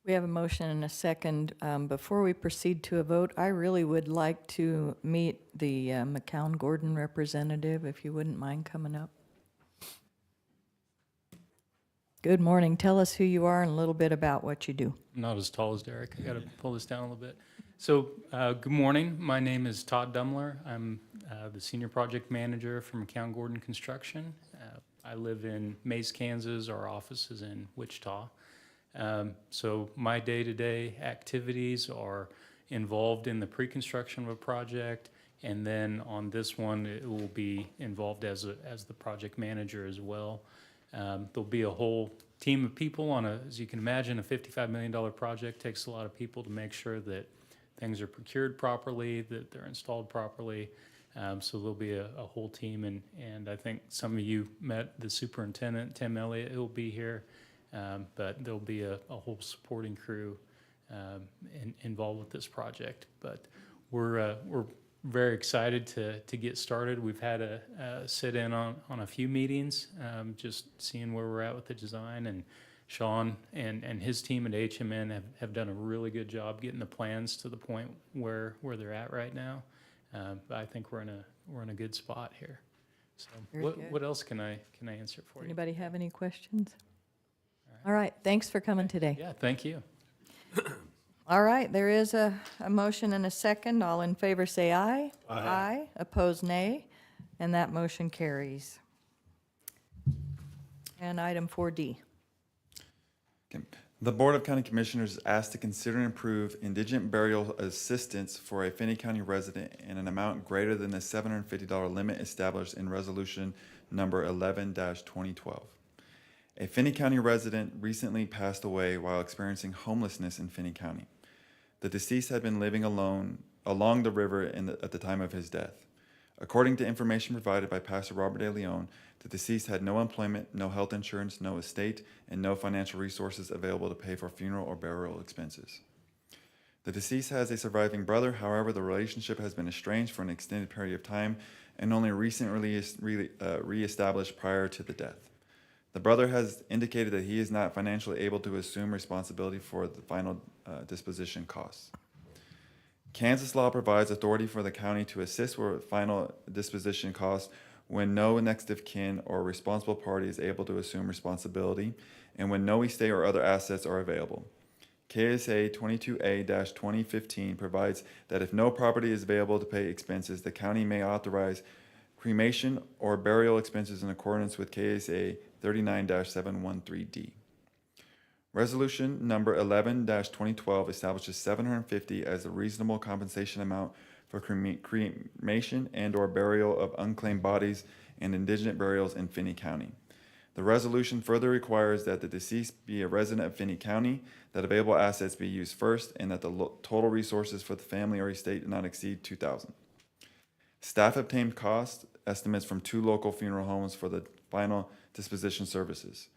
We have a motion and a second. Before we proceed to a vote, I really would like to meet the McCown Gordon representative, if you wouldn't mind coming up. Good morning. Tell us who you are and a little bit about what you do. I'm not as tall as Derek. I got to pull this down a little bit. So, good morning. My name is Todd Dumler. I'm the senior project manager for McCown Gordon Construction. I live in Mays, Kansas. Our office is in Wichita. So my day-to-day activities are involved in the pre-construction of a project, and then on this one, it will be involved as the project manager as well. There'll be a whole team of people on as you can imagine, a $55 million project takes a lot of people to make sure that things are procured properly, that they're installed properly. So there'll be a whole team, and I think some of you met the superintendent, Tim Elliott, who'll be here. But there'll be a whole supporting crew involved with this project. But we're very excited to get started. We've had a sit-in on a few meetings, just seeing where we're at with the design. And Sean and his team at HMN have done a really good job getting the plans to the point where they're at right now. But I think we're in a good spot here. So what else can I answer for you? Anybody have any questions? All right, thanks for coming today. Yeah, thank you. All right, there is a motion and a second. All in favor say aye. Aye. Opposed, nay. And that motion carries. And item 4D. Okay. The Board of County Commissioners is asked to consider and approve indigent burial assistance for a Finney County resident in an amount greater than the $750 limit established in Resolution Number 11-2012. A Finney County resident recently passed away while experiencing homelessness in Finney County. The deceased had been living alone along the river at the time of his death. According to information provided by Pastor Robert De Leon, the deceased had no employment, no health insurance, no estate, and no financial resources available to pay for funeral or burial expenses. The deceased has a surviving brother. However, the relationship has been estranged for an extended period of time and only recently reestablished prior to the death. The brother has indicated that he is not financially able to assume responsibility for the final disposition costs. Kansas law provides authority for the county to assist with final disposition costs when no next of kin or responsible party is able to assume responsibility and when no estate or other assets are available. KSA 22A-2015 provides that if no property is available to pay expenses, the county may authorize cremation or burial expenses in accordance with KSA 39-713D. Resolution number 11-2012 establishes $750 as a reasonable compensation amount for cremation and/or burial of unclaimed bodies and indigent burials in Finney County. The resolution further requires that the deceased be a resident of Finney County, that available assets be used first, and that the total resources for the family or estate not exceed $2,000. Staff obtained cost estimates from 2 local funeral homes for the final disposition services.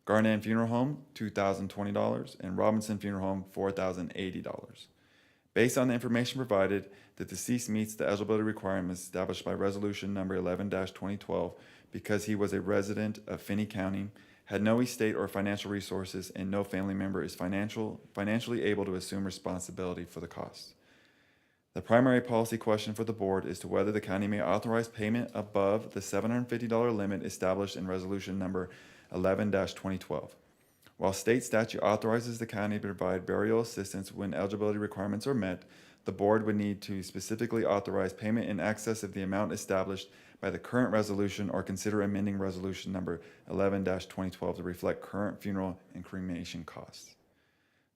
Garnan Funeral Home, $2,020, and Robinson Funeral Home, $4,080. Based on the information provided, the deceased meets the eligibility requirements established by Resolution number 11-2012 because he was a resident of Finney County, had no estate or financial resources, and no family member is financially able to assume responsibility for the costs. The primary policy question for the board is to whether the county may authorize payment above the $750 limit established in Resolution number 11-2012. While state statute authorizes the county to provide burial assistance when eligibility requirements are met, the board would need to specifically authorize payment in excess of the amount established by the current resolution or consider amending Resolution number 11-2012 to reflect current funeral and cremation costs.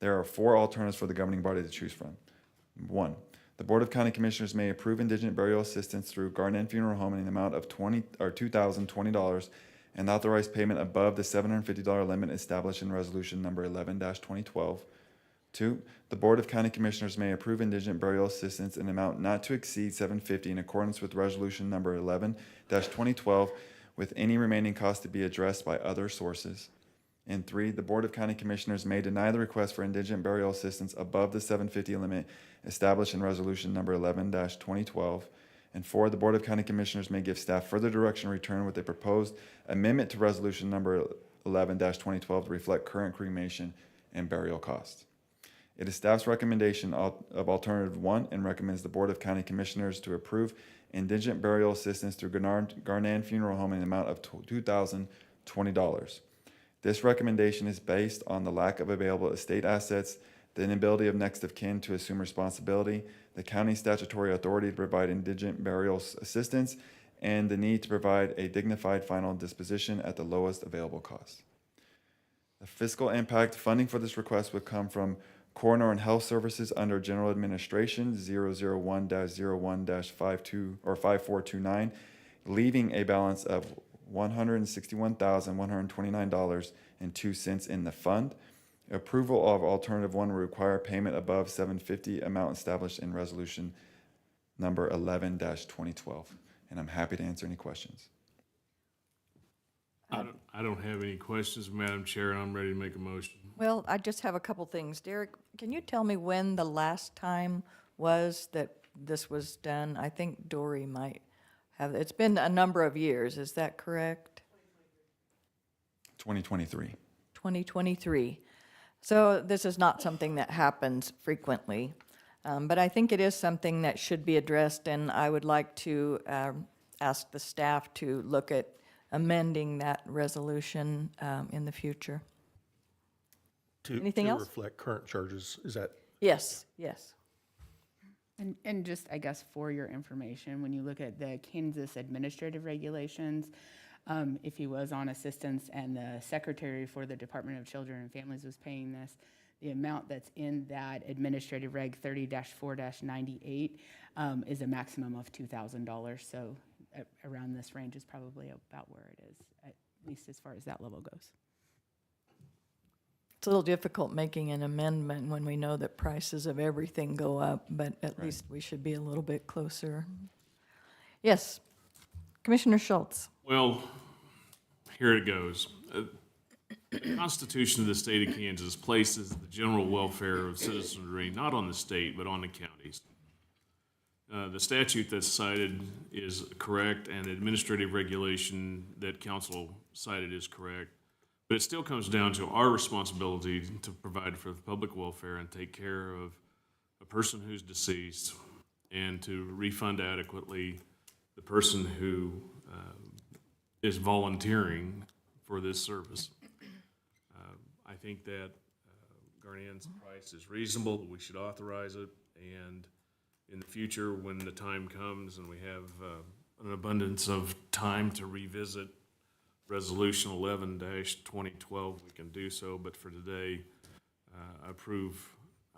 There are 4 alternatives for the governing body to choose from. 1. The Board of County Commissioners may approve indigent burial assistance through Garnan Funeral Home in the amount of $2,020 and authorize payment above the $750 limit established in Resolution number 11-2012. 2. The Board of County Commissioners may approve indigent burial assistance in an amount not to exceed $750 in accordance with Resolution number 11-2012, with any remaining costs to be addressed by other sources. And 3. The Board of County Commissioners may deny the request for indigent burial assistance above the $750 limit established in Resolution number 11-2012. And 4, the Board of County Commissioners may give staff further direction and return with a proposed amendment to Resolution number 11-2012 to reflect current cremation and burial costs. It is staff's recommendation of alternative 1 and recommends the Board of County Commissioners to approve indigent burial assistance through Garnan Funeral Home in the amount of $2,020. This recommendation is based on the lack of available estate assets, the inability of next of kin to assume responsibility, the county's statutory authority to provide indigent burial assistance, and the need to provide a dignified final disposition at the lowest available cost. The fiscal impact funding for this request would come from Coroner and Health Services under General Administration 001-01-52 or 5429, leaving a balance of $161,129.02 in the fund. Approval of alternative 1 will require payment above $750 amount established in Resolution number 11-2012. And I'm happy to answer any questions. I don't have any questions, Madam Chair, and I'm ready to make a motion. Well, I just have a couple things. Derek, can you tell me when the last time was that this was done? I think Dory might have. It's been a number of years. Is that correct? 2023. 2023. So this is not something that happens frequently, but I think it is something that should be addressed, and I would like to ask the staff to look at amending that resolution in the future. Anything else? To reflect current charges, is that? Yes, yes. And just, I guess, for your information, when you look at the Kansas administrative regulations, if he was on assistance and the secretary for the Department of Children and Families was paying this, the amount that's in that administrative reg 30-4-98 is a maximum of $2,000. So around this range is probably about where it is, at least as far as that level goes. It's a little difficult making an amendment when we know that prices of everything go up, but at least we should be a little bit closer. Yes, Commissioner Schultz. Well, here it goes. The Constitution of the state of Kansas places the general welfare of citizenry not on the state, but on the counties. The statute that's cited is correct, and the administrative regulation that council cited is correct. But it still comes down to our responsibility to provide for the public welfare and take care of a person who's deceased and to refund adequately the person who is volunteering for this service. I think that Garnan's price is reasonable, that we should authorize it, and in the future, when the time comes and we have an abundance of time to revisit Resolution 11-2012, we can do so, but for today,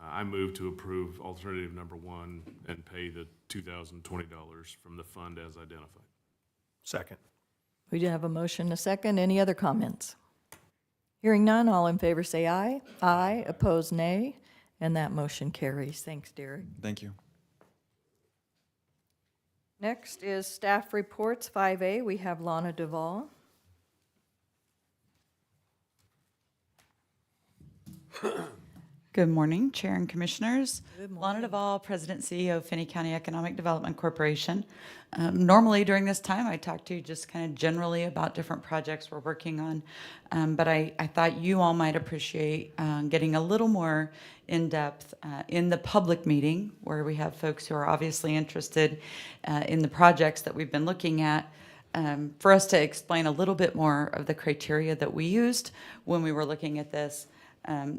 I move to approve alternative number 1 and pay the $2,020 from the fund as identified. Second. We do have a motion, a second. Any other comments? Hearing none, all in favor say aye. Aye, opposed nay, and that motion carries. Thanks, Derek. Thank you. Next is staff reports, 5A. We have Lana Duvall. Good morning, Chair and Commissioners. Good morning. Lana Duvall, President CEO of Finney County Economic Development Corporation. Normally during this time, I talk to you just kind of generally about different projects we're working on, but I thought you all might appreciate getting a little more in-depth in the public meeting where we have folks who are obviously interested in the projects that we've been looking at. For us to explain a little bit more of the criteria that we used when we were looking at this.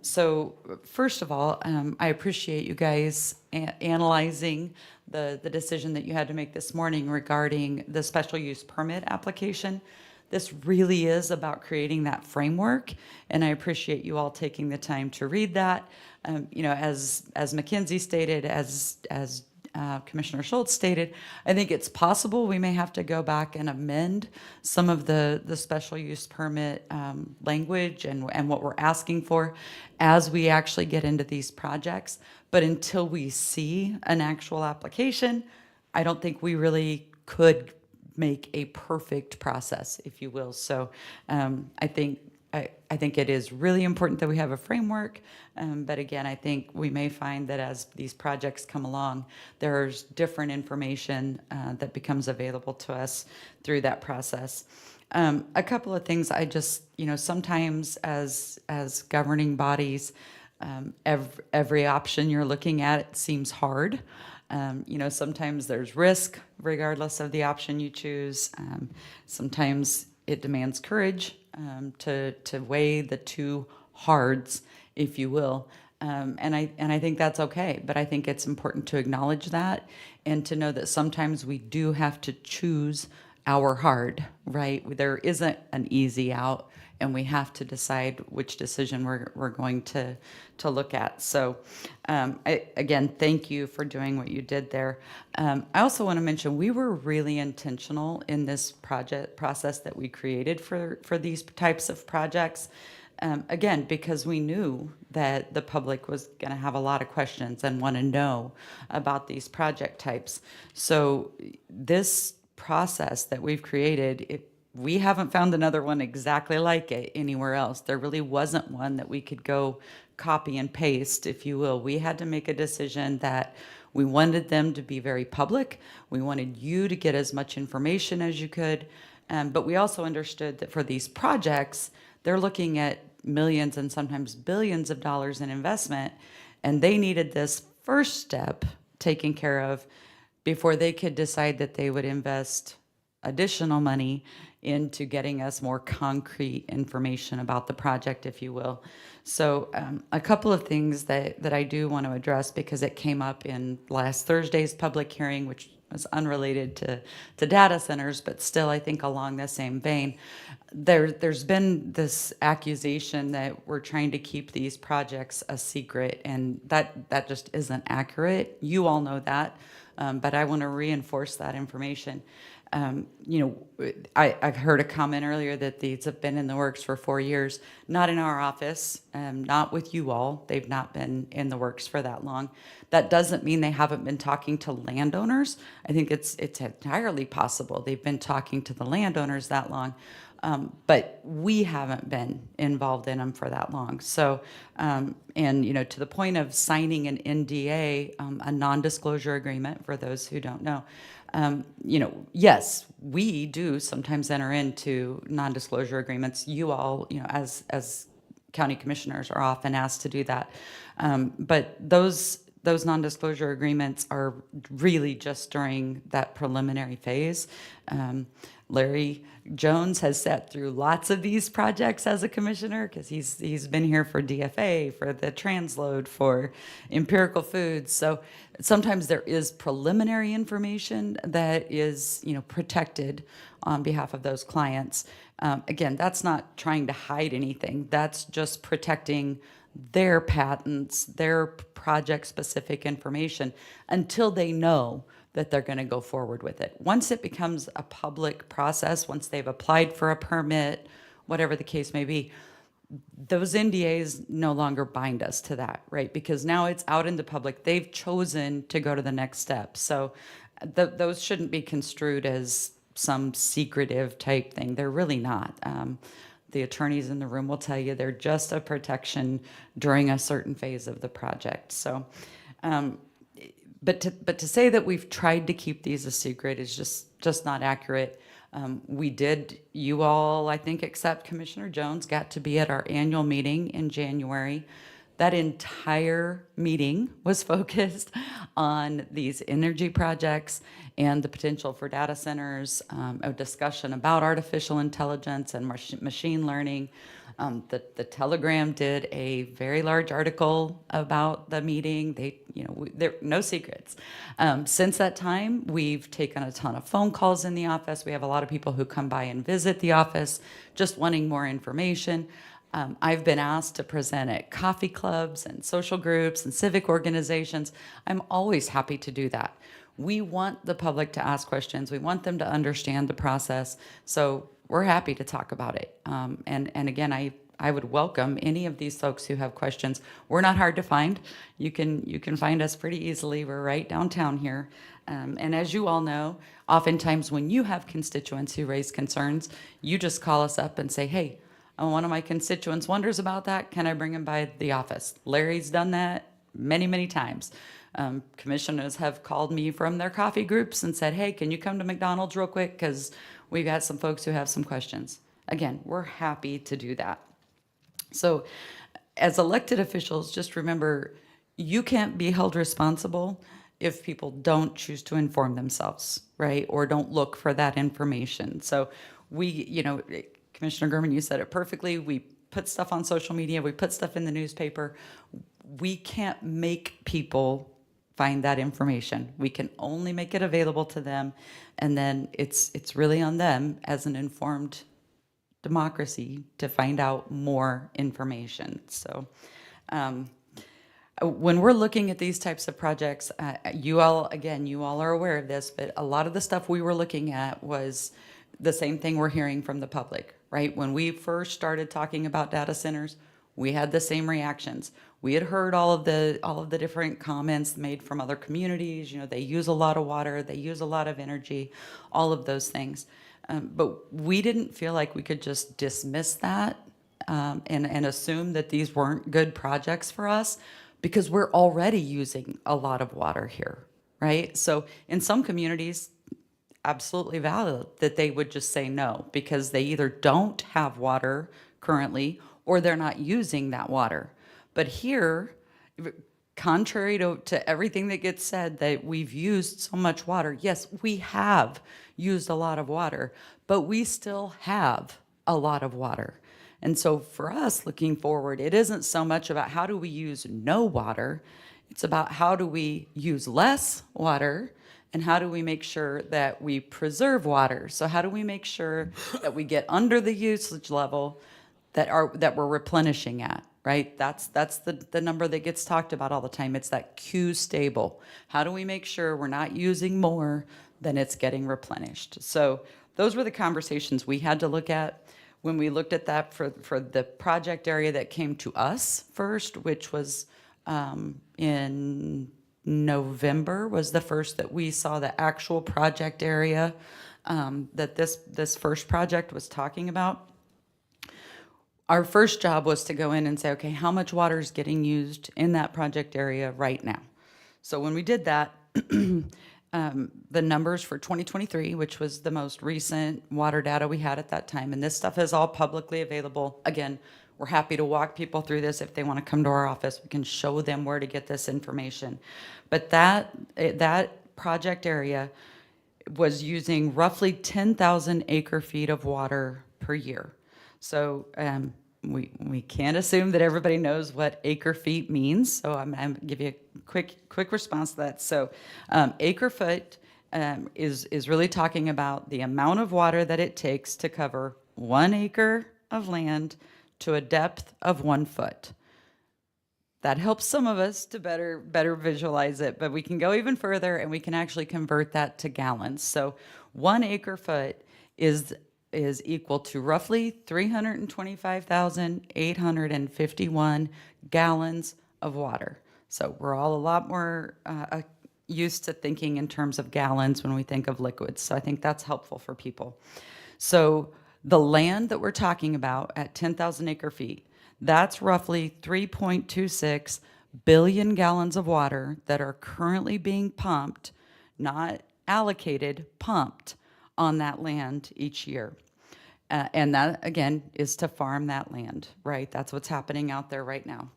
So first of all, I appreciate you guys analyzing the decision that you had to make this morning regarding the special use permit application. This really is about creating that framework, and I appreciate you all taking the time to read that. You know, as Mackenzie stated, as Commissioner Schultz stated, I think it's possible we may have to go back and amend some of the special use permit language and what we're asking for as we actually get into these projects. But until we see an actual application, I don't think we really could make a perfect process, if you will. So I think it is really important that we have a framework, but again, I think we may find that as these projects come along, there's different information that becomes available to us through that process. A couple of things I just, you know, sometimes as governing bodies, every option you're looking at seems hard. You know, sometimes there's risk regardless of the option you choose. Sometimes it demands courage to weigh the two hards, if you will. And I think that's okay, but I think it's important to acknowledge that and to know that sometimes we do have to choose our hard, right? There isn't an easy out, and we have to decide which decision we're going to look at. So again, thank you for doing what you did there. I also want to mention we were really intentional in this project process that we created for these types of projects. Again, because we knew that the public was going to have a lot of questions and want to know about these project types. So this process that we've created, we haven't found another one exactly like it anywhere else. There really wasn't one that we could go copy and paste, if you will. We had to make a decision that we wanted them to be very public. We wanted you to get as much information as you could. But we also understood that for these projects, they're looking at millions and sometimes billions of dollars in investment, and they needed this first step taken care of before they could decide that they would invest additional money into getting us more concrete information about the project, if you will. So a couple of things that I do want to address because it came up in last Thursday's public hearing, which was unrelated to data centers, but still I think along the same vein. There's been this accusation that we're trying to keep these projects a secret, and that just isn't accurate. You all know that, but I want to reinforce that information. You know, I've heard a comment earlier that these have been in the works for 4 years. Not in our office, not with you all. They've not been in the works for that long. That doesn't mean they haven't been talking to landowners. I think it's entirely possible they've been talking to the landowners that long. But we haven't been involved in them for that long. So, and you know, to the point of signing an NDA, a non-disclosure agreement, for those who don't know, you know, yes, we do sometimes enter into non-disclosure agreements. You all, you know, as county commissioners are often asked to do that. But those those non-disclosure agreements are really just during that preliminary phase. Larry Jones has sat through lots of these projects as a commissioner because he's been here for DFA, for the transload, for empirical foods. So sometimes there is preliminary information that is, protected on behalf of those clients. Again, that's not trying to hide anything. That's just protecting their patents, their project-specific information until they know that they're going to go forward with it. Once it becomes a public process, once they've applied for a permit, whatever the case may be, those NDAs no longer bind us to that, right? Because now it's out in the public. They've chosen to go to the next step. So those shouldn't be construed as some secretive type thing. They're really not. The attorneys in the room will tell you they're just a protection during a certain phase of the project. So, but to say that we've tried to keep these a secret is just not accurate. We did, you all, I think, except Commissioner Jones, got to be at our annual meeting in January. That entire meeting was focused on these energy projects and the potential for data centers, a discussion about artificial intelligence and machine learning. The Telegram did a very large article about the meeting. There no secrets. Since that time, we've taken a ton of phone calls in the office. We have a lot of people who come by and visit the office just wanting more information. I've been asked to present at coffee clubs and social groups and civic organizations. I'm always happy to do that. We want the public to ask questions. We want them to understand the process. So we're happy to talk about it. And again, I would welcome any of these folks who have questions. We're not hard to find. You can find us pretty easily. We're right downtown here. And as you all know, oftentimes when you have constituents who raise concerns, you just call us up and say, hey, one of my constituents wonders about that. Can I bring him by the office? Larry's done that many, many times. Commissioners have called me from their coffee groups and said, hey, can you come to McDonald's real quick? Because we've got some folks who have some questions. Again, we're happy to do that. So as elected officials, just remember, you can't be held responsible if people don't choose to inform themselves, right? Or don't look for that information. So Commissioner Gurman, you said it perfectly. We put stuff on social media. We put stuff in the newspaper. We can't make people find that information. We can only make it available to them. And then it's really on them as an informed democracy to find out more information. So when we're looking at these types of projects, you all are aware of this, but a lot of the stuff we were looking at was the same thing we're hearing from the public, right? When we first started talking about data centers, we had the same reactions. We had heard all of the different comments made from other communities. They use a lot of water, they use a lot of energy, all of those things. But we didn't feel like we could just dismiss that and assume that these weren't good projects for us because we're already using a lot of water here, right? So in some communities, absolutely valid that they would just say no because they either don't have water currently or they're not using that water. But here, contrary to everything that gets said that we've used so much water, yes, we have used a lot of water, but we still have a lot of water. And so for us looking forward, it isn't so much about how do we use no water, it's about how do we use less water and how do we make sure that we preserve water? So how do we make sure that we get under the usage level that we're replenishing at, right? That's the number that gets talked about all the time. It's that Q stable. How do we make sure we're not using more than it's getting replenished? So those were the conversations we had to look at when we looked at that for the project area that came to us first, which was in November was the first that we saw the actual project area that this first project was talking about. Our first job was to go in and say, okay, how much water is getting used in that project area right now? So when we did that, the numbers for 2023, which was the most recent water data we had at that time, and this stuff is all publicly available. Again, We're happy to walk people through this. If they want to come to our office, we can show them where to get this information. But that project area was using roughly 10,000 acre feet of water per year. So we can't assume that everybody knows what acre feet means. So I'm going to give you a quick response to that. So acre foot is really talking about the amount of water that it takes to cover 1 acre of land to a depth of 1 foot. That helps some of us to better visualize it, but we can go even further and we can actually convert that to gallons. So 1 acre foot is equal to roughly 325,851 gallons of water. So we're all a lot more used to thinking in terms of gallons when we think of liquids. So I think that's helpful for people. So the land that we're talking about at 10,000 acre feet, that's roughly 3.26 billion gallons of water that are currently being pumped, not allocated, pumped on that land each year. And that, again, is to farm that land, right? That's what's happening out there right now.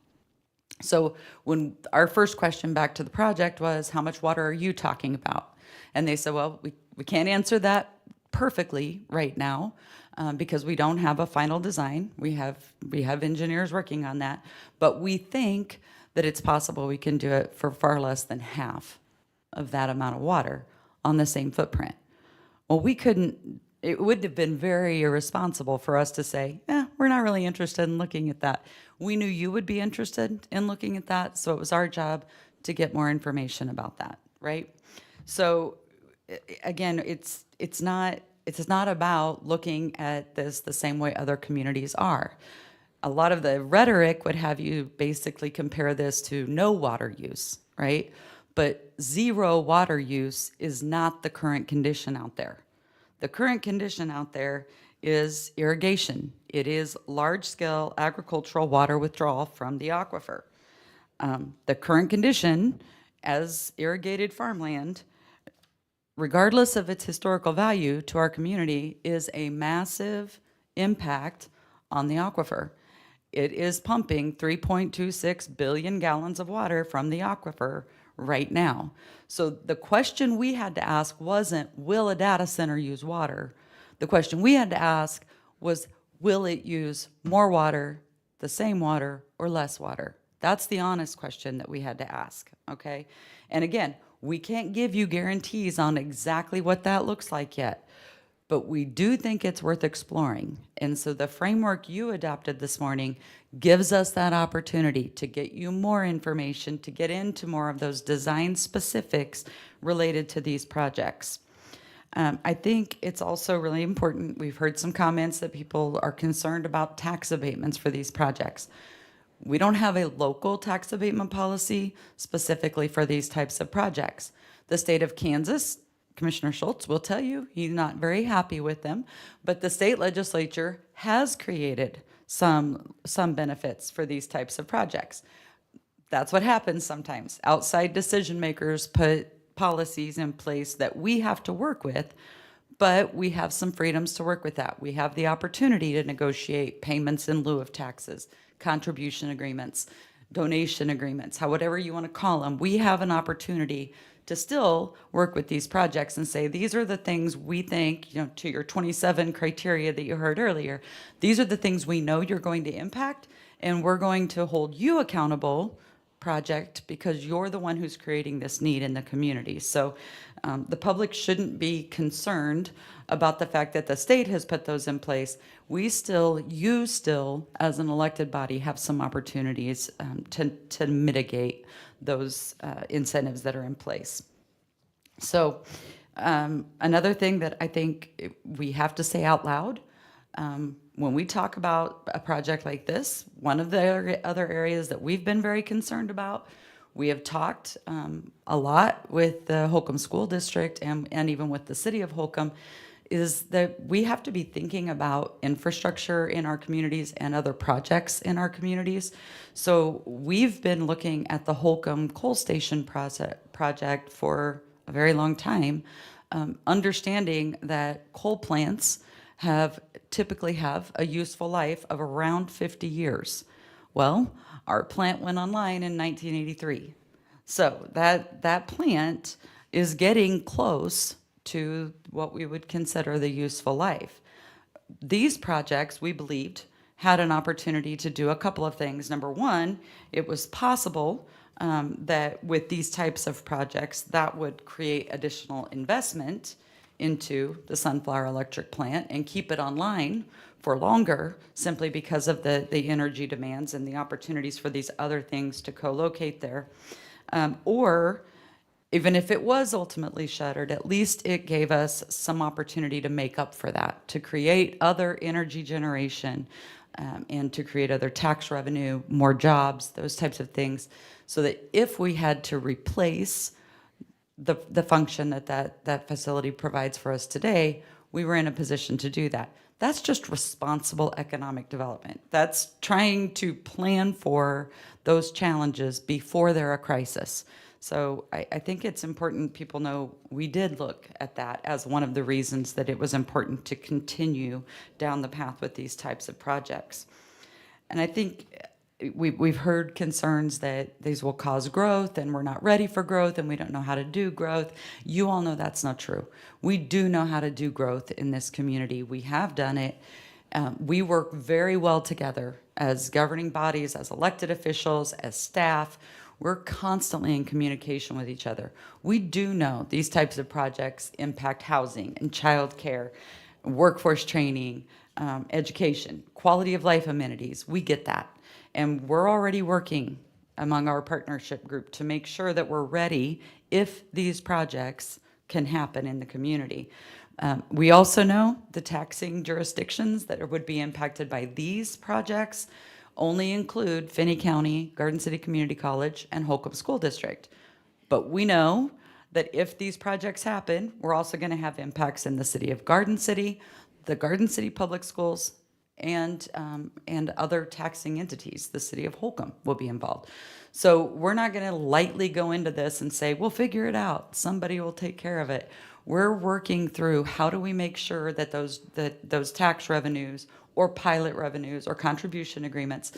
So when our first question back to the project was, how much water are you talking about? And they said, well, we can't answer that perfectly right now because we don't have a final design. We have engineers working on that, but we think that it's possible we can do it for far less than half of that amount of water on the same footprint. Well, we couldn't, it would have been very irresponsible for us to say, we're not really interested in looking at that. We knew you would be interested in looking at that, so it was our job to get more information about that, right? So again, it's not about looking at this the same way other communities are. A lot of the rhetoric would have you basically compare this to no water use, right? But zero water use is not the current condition out there. The current condition out there is irrigation. It is large-scale agricultural water withdrawal from the aquifer. The current condition as irrigated farmland, regardless of its historical value to our community, is a massive impact on the aquifer. It is pumping 3.26 billion gallons of water from the aquifer right now. So the question we had to ask wasn't, will a data center use water? The question we had to ask was, will it use more water, the same water, or less water? That's the honest question that we had to ask, okay? And again, we can't give you guarantees on exactly what that looks like yet, but we do think it's worth exploring. And so the framework you adopted this morning gives us that opportunity to get you more information, to get into more of those design specifics related to these projects. I think it's also really important, we've heard some comments that people are concerned about tax abatements for these projects. We don't have a local tax abatement policy specifically for these types of projects. The state of Kansas, Commissioner Schultz will tell you he's not very happy with them, but the state legislature has created some benefits for these types of projects. That's what happens sometimes. Outside decision makers put policies in place that we have to work with, but we have some freedoms to work with that. We have the opportunity to negotiate payments in lieu of taxes, contribution agreements, donation agreements, whatever you want to call them. We have an opportunity to still work with these projects and say, these are the things we think, to your 27 criteria that you heard earlier, these are the things we know you're going to impact, and we're going to hold you accountable, project, because you're the one who's creating this need in the community. So the public shouldn't be concerned about the fact that the state has put those in place. You still, as an elected body, have some opportunities to mitigate those incentives that are in place. So another thing that I think we have to say out loud, when we talk about a project like this, one of the other areas that we've been very concerned about, we have talked a lot with the Holcomb School District and even with the City of Holcomb, is that we have to be thinking about infrastructure in our communities and other projects in our communities. So we've been looking at the Holcomb Coal Station project for a very long time, understanding that coal plants typically have a useful life of around 50 years. Well, our plant went online in 1983. So that plant is getting close to what we would consider the useful life. These projects, we believed, had an opportunity to do a couple of things. Number one, it was possible that with these types of projects, that would create additional investment into the Sunflower Electric plant and keep it online for longer, simply because of the energy demands and the opportunities for these other things to co-locate there. Or even if it was ultimately shuttered, at least it gave us some opportunity to make up for that, to create other energy generation, and to create other tax revenue, more jobs, those types of things, so that if we had to replace the function that facility provides for us today, we were in a position to do that. That's just responsible economic development. That's trying to plan for those challenges before they're a crisis. So I think it's important people know we did look at that as one of the reasons that it was important to continue down the path with these types of projects. And I think we've heard concerns that these will cause growth and we're not ready for growth and we don't know how to do growth. You all know that's not true. We do know how to do growth in this community. We have done it. We work very well together as governing bodies, as elected officials, as staff. We're constantly in communication with each other. We do know these types of projects impact housing and childcare, workforce training, education, quality of life amenities. We get that. And we're already working among our partnership group to make sure that we're ready if these projects can happen in the community. We also know the taxing jurisdictions that would be impacted by these projects only include Finney County, Garden City Community College, and Holcomb School District. But we know that if these projects happen, we're also going to have impacts in the city of Garden City, the Garden City Public Schools, and other taxing entities. The city of Holcomb will be involved. So we're not going to lightly go into this and say, we'll figure it out. Somebody will take care of it. We're working through how do we make sure that those tax revenues or pilot revenues or contribution agreements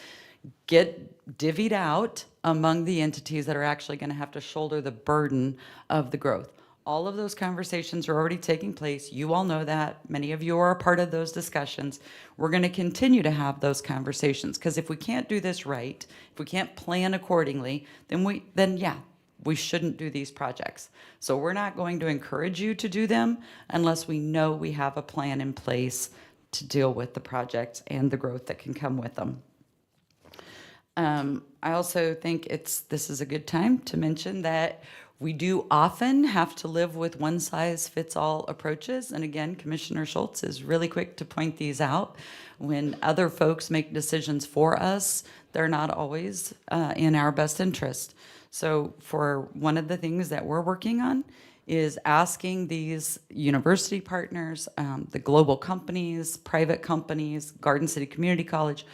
get divvied out among the entities that are actually going to have to shoulder the burden of the growth. All of those conversations are already taking place. You all know that. Many of you are a part of those discussions. We're going to continue to have those conversations, because if we can't do this right, if we can't plan accordingly, then we shouldn't do these projects. So we're not going to encourage you to do them unless we know we have a plan in place to deal with the project and the growth that can come with them. I also think this is a good time to mention that we do often have to live with one-size-fits-all approaches. And again, Commissioner Schultz is really quick to point these out. When other folks make decisions for us, they're not always in our best interest. So for one of the things that we're working on is asking these university partners, the global companies, private companies, Garden City Community College,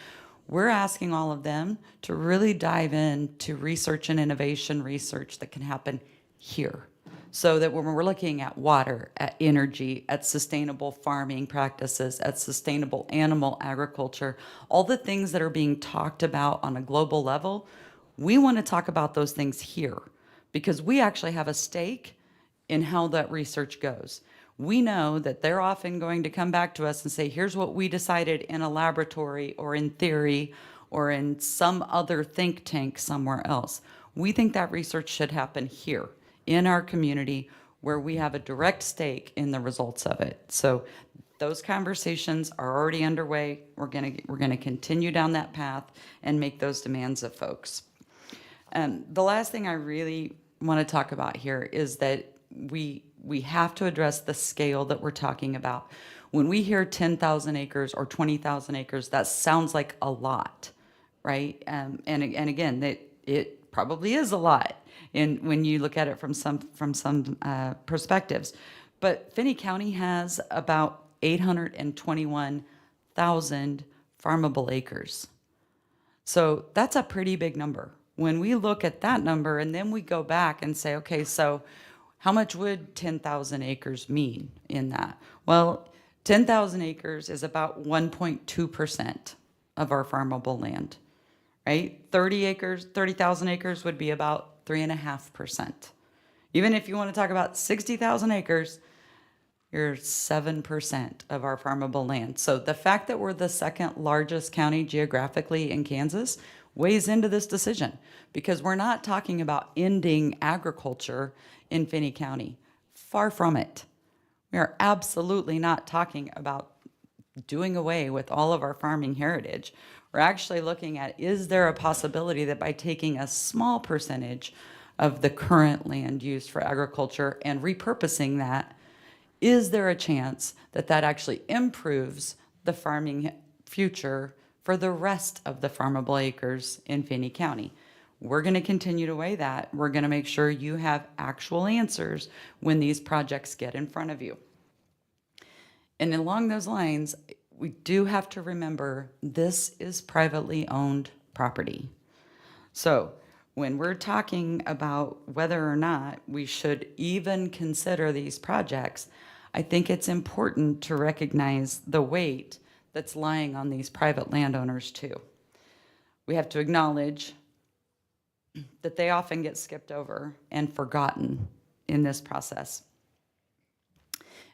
we're asking all of them to really dive into research and innovation research that can happen here. So that when we're looking at water, at energy, at sustainable farming practices, at sustainable animal agriculture, all the things that are being talked about on a global level, we want to talk about those things here, because we actually have a stake in how that research goes. We know that they're often going to come back to us and say, here's what we decided in a laboratory or in theory or in some other think tank somewhere else. We think that research should happen here in our community, where we have a direct stake in the results of it. So those conversations are already underway. We're gonna continue down that path and make those demands of folks. The last thing I really want to talk about here is that we have to address the scale that we're talking about. When we hear 10,000 acres or 20,000 acres, that sounds like a lot, right? And again, it probably is a lot when you look at it from some perspectives. But Finney County has about 821,000 farmable acres. So that's a pretty big number. When we look at that number and then we go back and say, okay, so how much would 10,000 acres mean in that? Well, 10,000 acres is about 1.2% of our farmable land, right? 30,000 acres would be about 3.5%. Even if you want to talk about 60,000 acres, you're 7% of our farmable land. So the fact that we're the second largest county geographically in Kansas weighs into this decision, because we're not talking about ending agriculture in Finney County. Far from it. We are absolutely not talking about doing away with all of our farming heritage. We're actually looking at, is there a possibility that by taking a small percentage of the current land used for agriculture and repurposing that, is there a chance that that actually improves the farming future for the rest of the farmable acres in Finney County? We're going to continue to weigh that. We're going to make sure you have actual answers when these projects get in front of you. And along those lines, we do have to remember this is privately owned property. So when we're talking about whether or not we should even consider these projects, I think it's important to recognize the weight that's lying on these private landowners too. We have to acknowledge that they often get skipped over and forgotten in this process.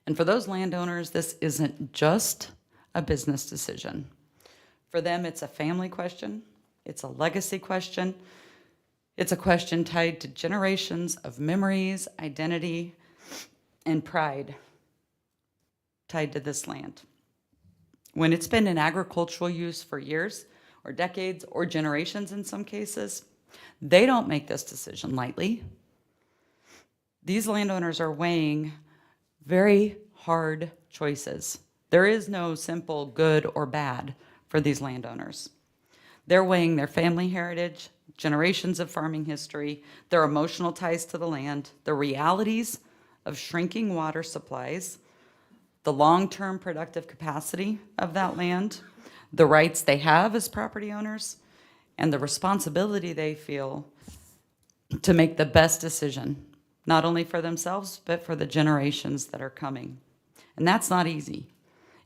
And for those landowners, this isn't just a business decision. For them, it's a family question, it's a legacy question, it's a question tied to generations of memories, identity, and pride tied to this land. When it's been in agricultural use for years or decades or generations in some cases, they don't make this decision lightly. These landowners are weighing very hard choices. There is no simple good or bad for these landowners. They're weighing their family heritage, generations of farming history, their emotional ties to the land, the realities of shrinking water supplies, the long-term productive capacity of that land, the rights they have as property owners, and the responsibility they feel to make the best decision, not only for themselves, but for the generations that are coming. And that's not easy.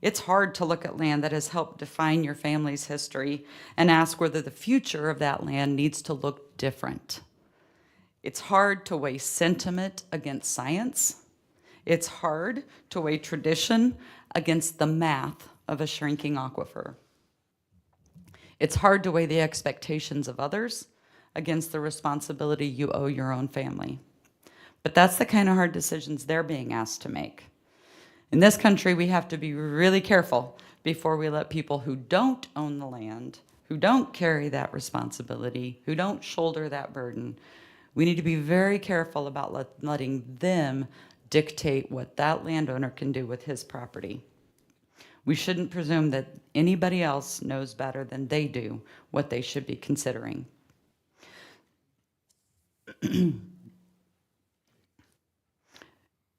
It's hard to look at land that has helped define your family's history and ask whether the future of that land needs to look different. It's hard to weigh sentiment against science. It's hard to weigh tradition against the math of a shrinking aquifer. It's hard to weigh the expectations of others against the responsibility you owe your own family. But that's the kind of hard decisions they're being asked to make. In this country, we have to be really careful before we let people who don't own the land, who don't carry that responsibility, who don't shoulder that burden, we need to be very careful about letting them dictate what that landowner can do with his property. We shouldn't presume that anybody else knows better than they do what they should be considering.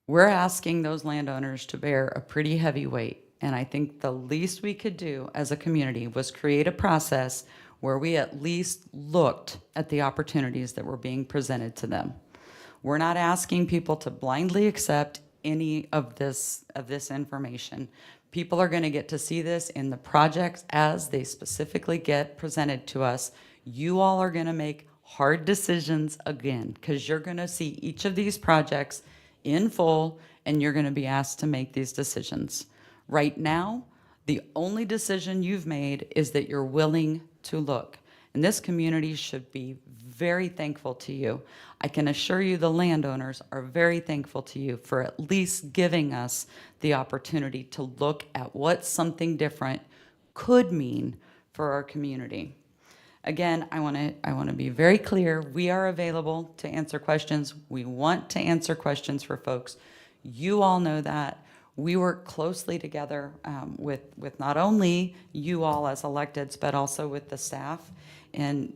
We're asking those landowners to bear a pretty heavy weight, and I think the least we could do as a community was create a process where we at least looked at the opportunities that were being presented to them. We're not asking people to blindly accept any of this information. People are going to get to see this in the projects as they specifically get presented to us. You all are going to make hard decisions again, because you're going to see each of these projects in full, and you're going to be asked to make these decisions. Right now, the only decision you've made is that you're willing to look. And this community should be very thankful to you. I can assure you the landowners are very thankful to you for at least giving us the opportunity to look at what something different could mean for our community. Again, I want to be very clear. We are available to answer questions. We want to answer questions for folks. You all know that. We work closely together with not only you all as electeds, but also with the staff. And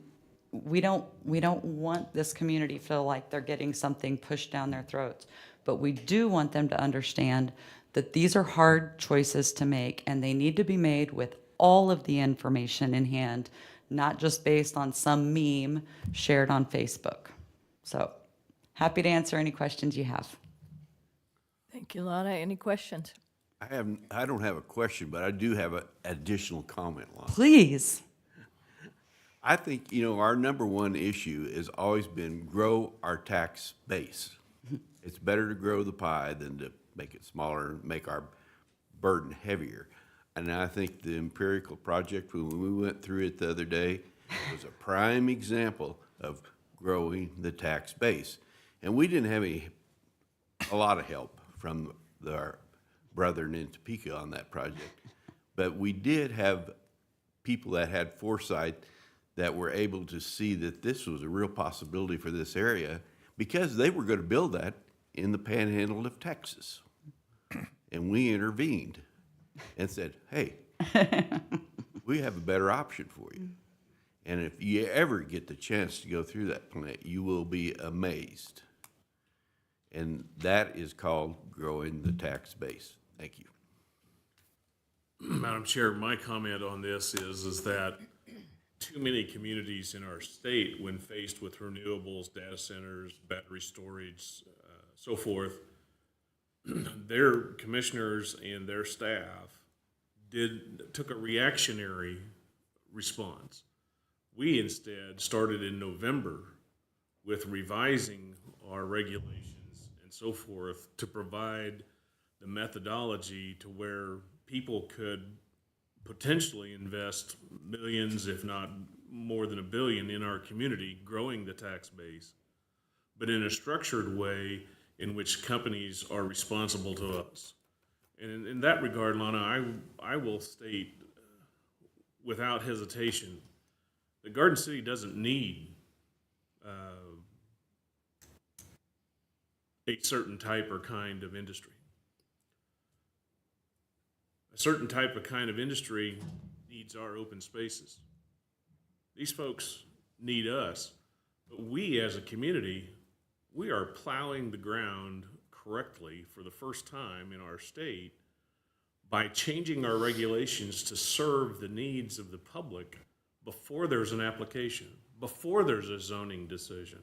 we don't want this community to feel like they're getting something pushed down their throats. But we do want them to understand that these are hard choices to make, and they need to be made with all of the information in hand, not just based on some meme shared on Facebook. So happy to answer any questions you have. Thank you, Lana. Any questions? I don't have a question, but I do have an additional comment, Lon. Please. I think, you know, our number one issue has always been grow our tax base. It's better to grow the pie than to make it smaller and make our burden heavier. And I think the empirical project, when we went through it the other day, was a prime example of growing the tax base. And we didn't have a lot of help from our brethren in Topeka on that project. But we did have people that had foresight that were able to see that this was a real possibility for this area because they were going to build that in the panhandle of Texas. And we intervened and said, hey, we have a better option for you. And if you ever get the chance to go through that plant, you will be amazed. And that is called growing the tax base. Thank you. Madam Chair, my comment on this is that too many communities in our state, when faced with renewables, data centers, battery storage, so forth, their commissioners and their staff took a reactionary response. We instead started in November with revising our regulations and so forth to provide the methodology to where people could potentially invest millions, if not more than $1 billion, in our community, growing the tax base, but in a structured way in which companies are responsible to us. And in that regard, Lana, I will state without hesitation that Garden City doesn't need a certain type or kind of industry. A certain type of kind of industry needs our open spaces. These folks need us, but we as a community, we are plowing the ground correctly for the first time in our state by changing our regulations to serve the needs of the public before there's an application, before there's a zoning decision.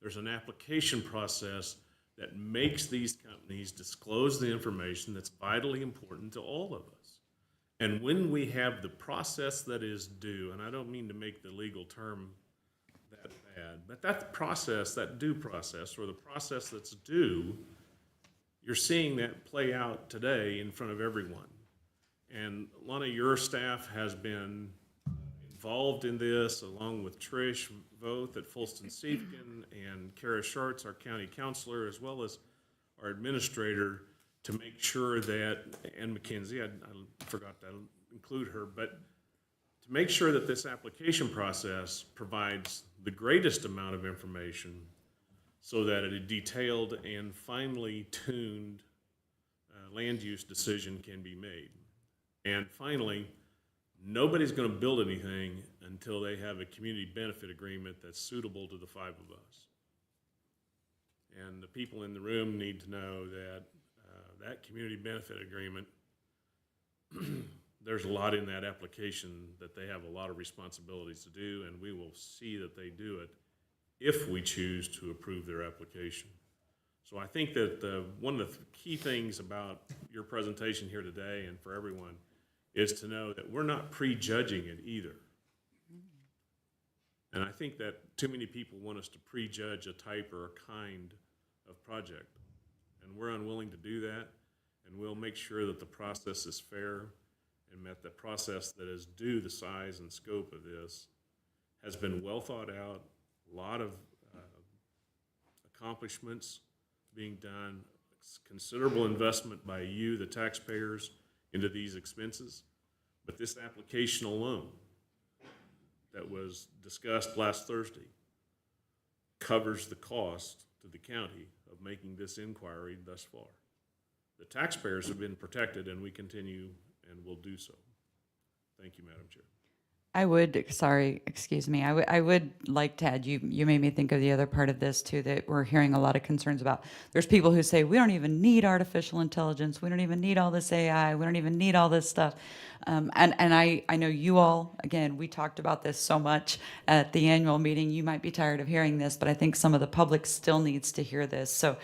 There's an application process that makes these companies disclose the information that's vitally important to all of us. And when we have the process that is due, and I don't mean to make the legal term that bad, but that process, that due process, or the process that's due, you're seeing that play out today in front of everyone. And Lana, your staff has been involved in this, along with Trish Voth at Fulton Siefken and Kara Schartz, our county counselor, as well as our administrator, to make sure that, and Mackenzie, I forgot to include her, but to make sure that this application process provides the greatest amount of information so that a detailed and finely tuned land use decision can be made. And finally, nobody's going to build anything until they have a community benefit agreement that's suitable to the five of us. And the people in the room need to know that that community benefit agreement, there's a lot in that application that they have a lot of responsibilities to do, and we will see that they do it if we choose to approve their application. So I think that one of the key things about your presentation here today and for everyone is to know that we're not prejudging it either. And I think that too many people want us to prejudge a type or a kind of project. And we're unwilling to do that, and we'll make sure that the process is fair and that the process that is due the size and scope of this has been well thought out, a lot of accomplishments being done, considerable investment by you, the taxpayers, into these expenses. But this application alone that was discussed last Thursday covers the cost to the county of making this inquiry thus far. The taxpayers have been protected, and we continue and will do so. Thank you, Madam Chair. I would, sorry, excuse me. I would like to add, you made me think of the other part of this too, that we're hearing a lot of concerns about. There's people who say, we don't even need artificial intelligence. We don't even need all this AI. We don't even need all this stuff. And I know you all, again, we talked about this so much at the annual meeting. You might be tired of hearing this, but I think some of the public still needs to hear this. So,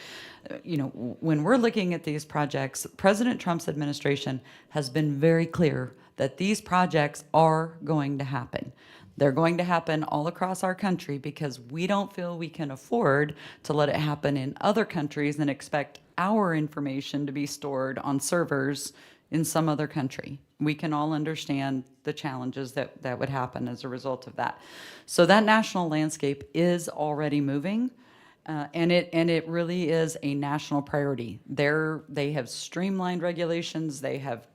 when we're looking at these projects, President Trump's administration has been very clear that these projects are going to happen. They're going to happen all across our country because we don't feel we can afford to let it happen in other countries and expect our information to be stored on servers in some other country. We can all understand the challenges that would happen as a result of that. So that national landscape is already moving. And it really is a national priority. They have streamlined regulations. They have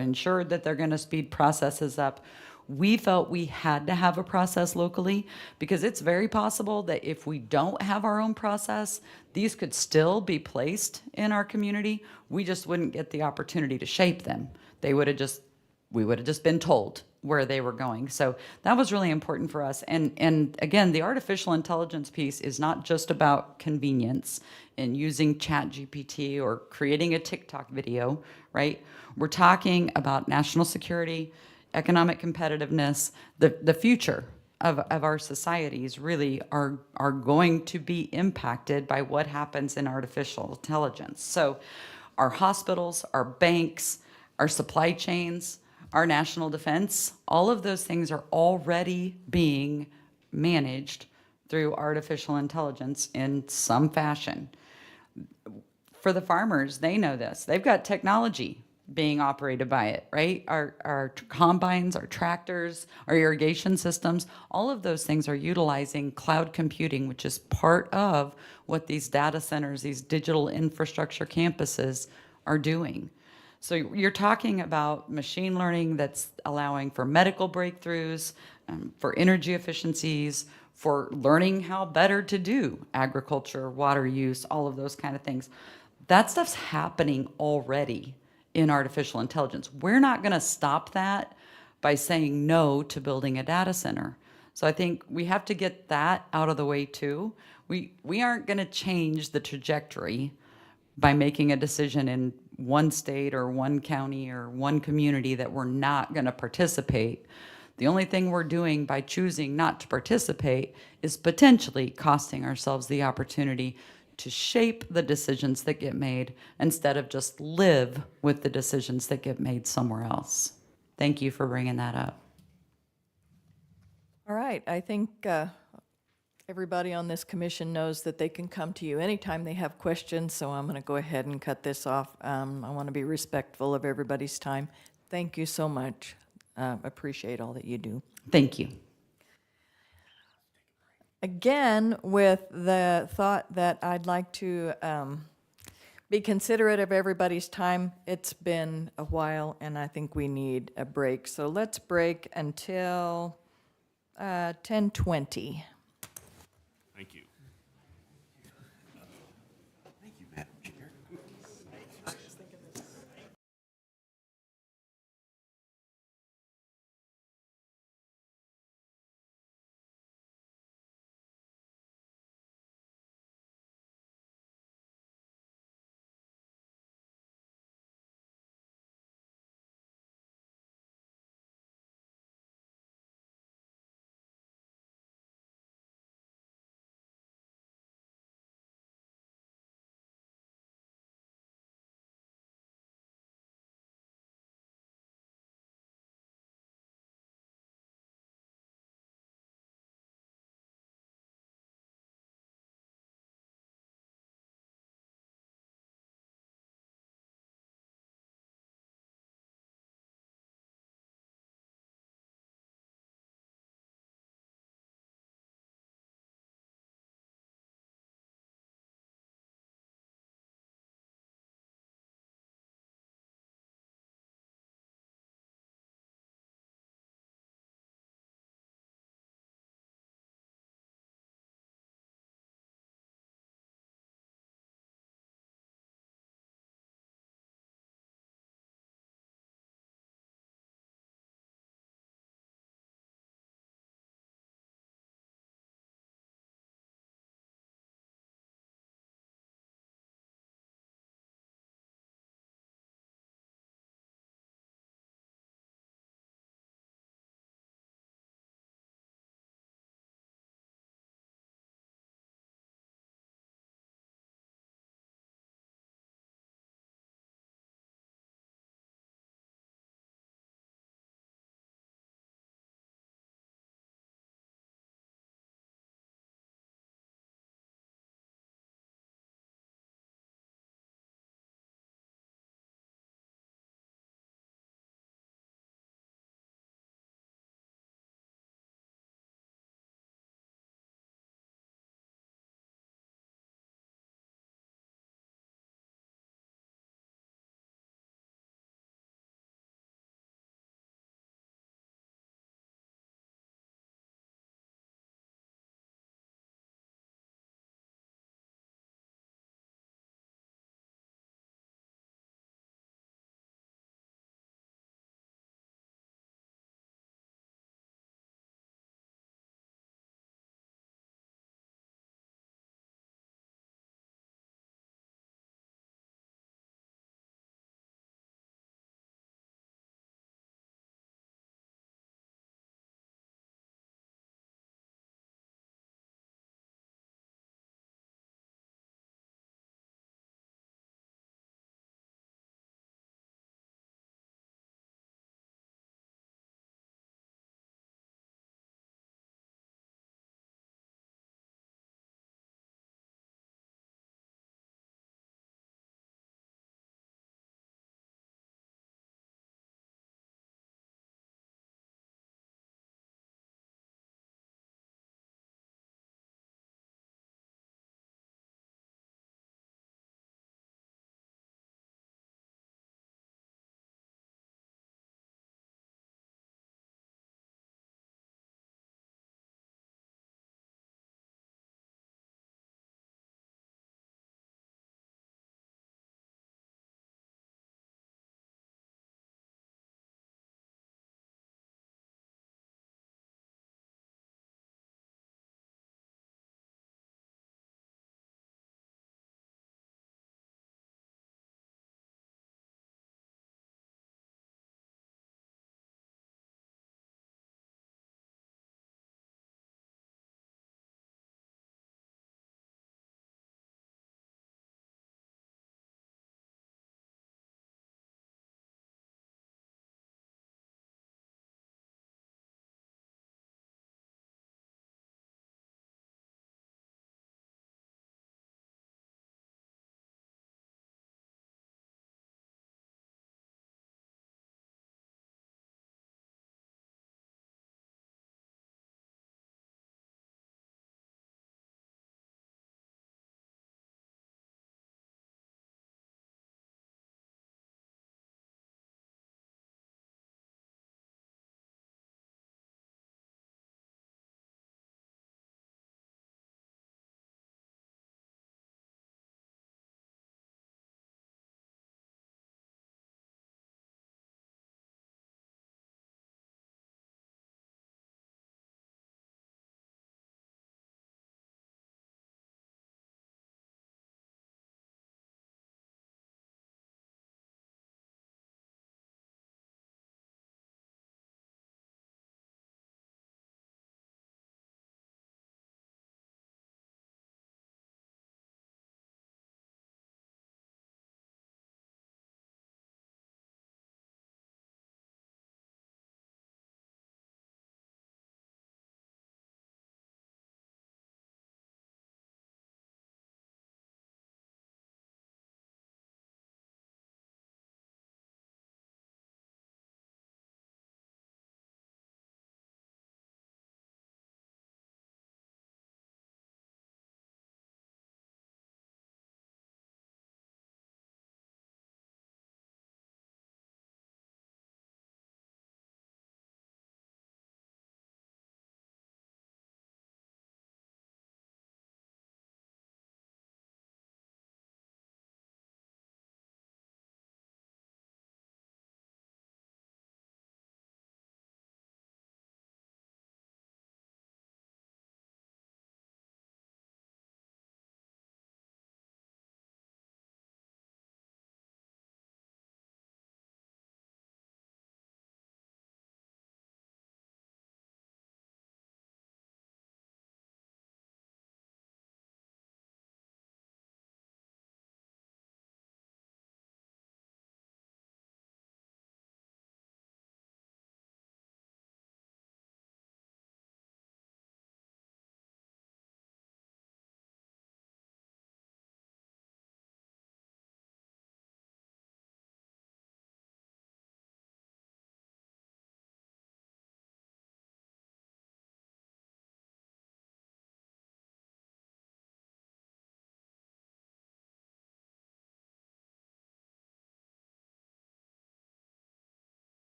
ensured that they're going to speed processes up. We felt we had to have a process locally because it's very possible that if we don't have our own process, these could still be placed in our community. We just wouldn't get the opportunity to shape them. We would have just been told where they were going. So that was really important for us. And again, the artificial intelligence piece is not just about convenience and using ChatGPT or creating a TikTok video, right? We're talking about national security, economic competitiveness, the future of our societies really are going to be impacted by what happens in artificial intelligence. So our hospitals, our banks, our supply chains, our national defense, all of those things are already being managed through artificial intelligence in some fashion. For the farmers, they know this. They've got technology being operated by it, right? Our combines, our tractors, our irrigation systems, all of those things are utilizing cloud computing, which is part of what these data centers, these digital infrastructure campuses are doing. So you're talking about machine learning that's allowing for medical breakthroughs, for energy efficiencies, for learning how better to do agriculture, water use, all of those kind of things. That stuff's happening already in artificial intelligence. We're not going to stop that by saying no to building a data center. So I think we have to get that out of the way too. We aren't going to change the trajectory by making a decision in one state or one county or one community that we're not going to participate. The only thing we're doing by choosing not to participate is potentially costing ourselves the opportunity to shape the decisions that get made instead of just live with the decisions that get made somewhere else. Thank you for bringing that up. All right, I think everybody on this commission knows that they can come to you anytime they have questions, so I'm going to go ahead and cut this off. I want to be respectful of everybody's time. Thank you so much. Appreciate all that you do. Thank you. Again, with the thought that I'd like to be considerate of everybody's time. It's been a while, and I think we need a break. So let's break until 10:20.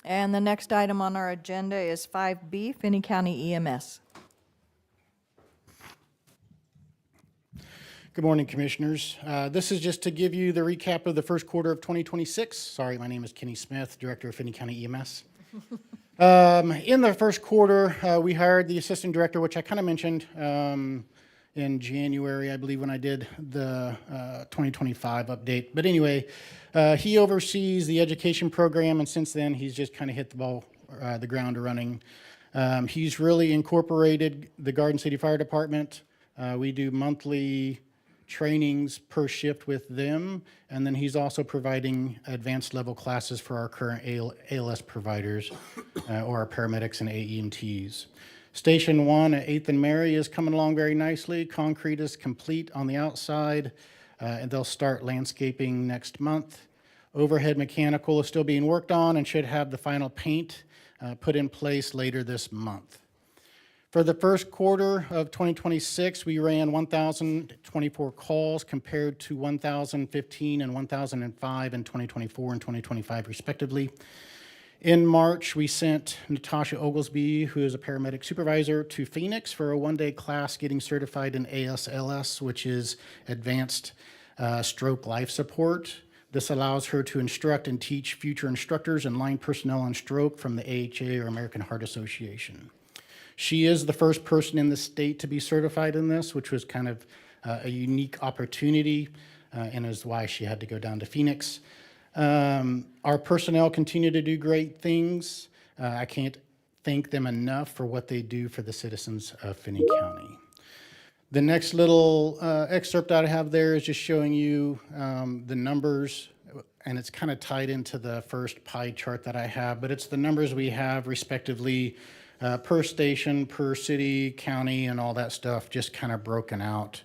And the next item on our agenda is 5B, Finney County EMS. Good morning, Commissioners. This is just to give you the recap of the first quarter of 2026. Sorry, my name is Kenny Smith, Director of Finney County EMS. In the first quarter, we hired the Assistant Director, which I kind of mentioned in January, I believe, when I did the 2025 update. But anyway, he oversees the education program, and since then, he's just kind of hit the ground running. He's really incorporated the Garden City Fire Department. We do monthly trainings per shift with them, and then he's also providing advanced level classes for our current ALS providers or our paramedics and AEMTs. Station 1 at 8th and Mary is coming along very nicely. Concrete is complete on the outside, and they'll start landscaping next month. Overhead mechanical is still being worked on and should have the final paint put in place later this month. For the first quarter of 2026, we ran 1,024 calls compared to 1,015 and 1,005 in 2024 and 2025 respectively. In March, we sent Natasha Oglesby, who is a paramedic supervisor, to Phoenix for a one-day class getting certified in ASLS, which is Advanced Stroke Life Support. This allows her to instruct and teach future instructors and line personnel on stroke from the AHA or American Heart Association. She is the first person in the state to be certified in this, which was kind of a unique opportunity and is why she had to go down to Phoenix. Our personnel continue to do great things. I can't thank them enough for what they do for the citizens of Finney County. The next little excerpt I have there is just showing you the numbers, and it's kind of tied into the first pie chart that I have, but it's the numbers we have respectively per station, per city, county, and all that stuff, just kind of broken out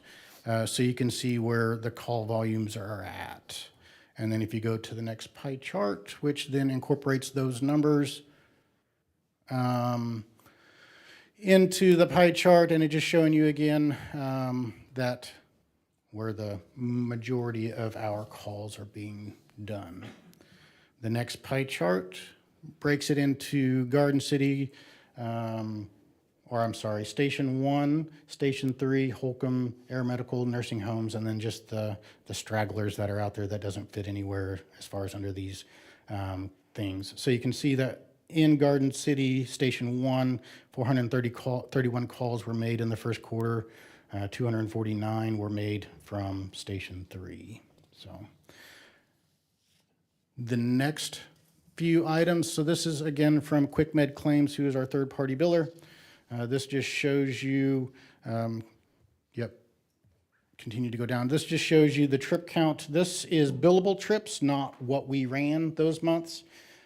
so you can see where the call volumes are at. And then if you go to the next pie chart, which then incorporates those numbers into the pie chart, and it's just showing you again that where the majority of our calls are being done. The next pie chart breaks it into Garden City, Station 1, Station 3, Holcomb, Air Medical, nursing homes, and then just the stragglers that are out there that doesn't fit anywhere as far as under these things. So you can see that in Garden City, Station 1, 431 calls were made in the first quarter. 249 were made from Station 3. So the next few items. So this is again from Quick Med Claims, who is our third-party biller. This just shows you, continue to go down. This just shows you the trip count. This is billable trips, not what we ran those months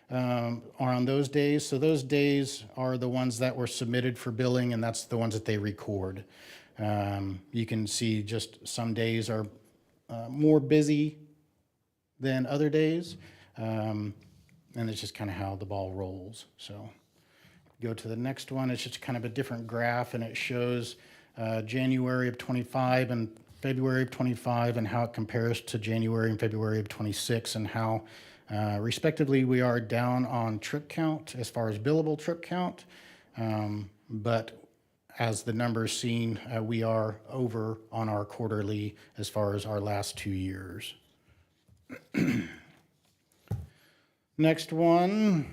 or on those days. So those days are the ones that were submitted for billing, and that's the ones that they record. You can see just some days are more busy than other days. And it's just kind of how the ball rolls. So go to the next one. It's just kind of a different graph, and it shows January of 25 and February of 25 and how it compares to January and February of 26 and how respectively we are down on trip count as far as billable trip count. But as the numbers seen, we are over on our quarterly as far as our last 2 years. Next one,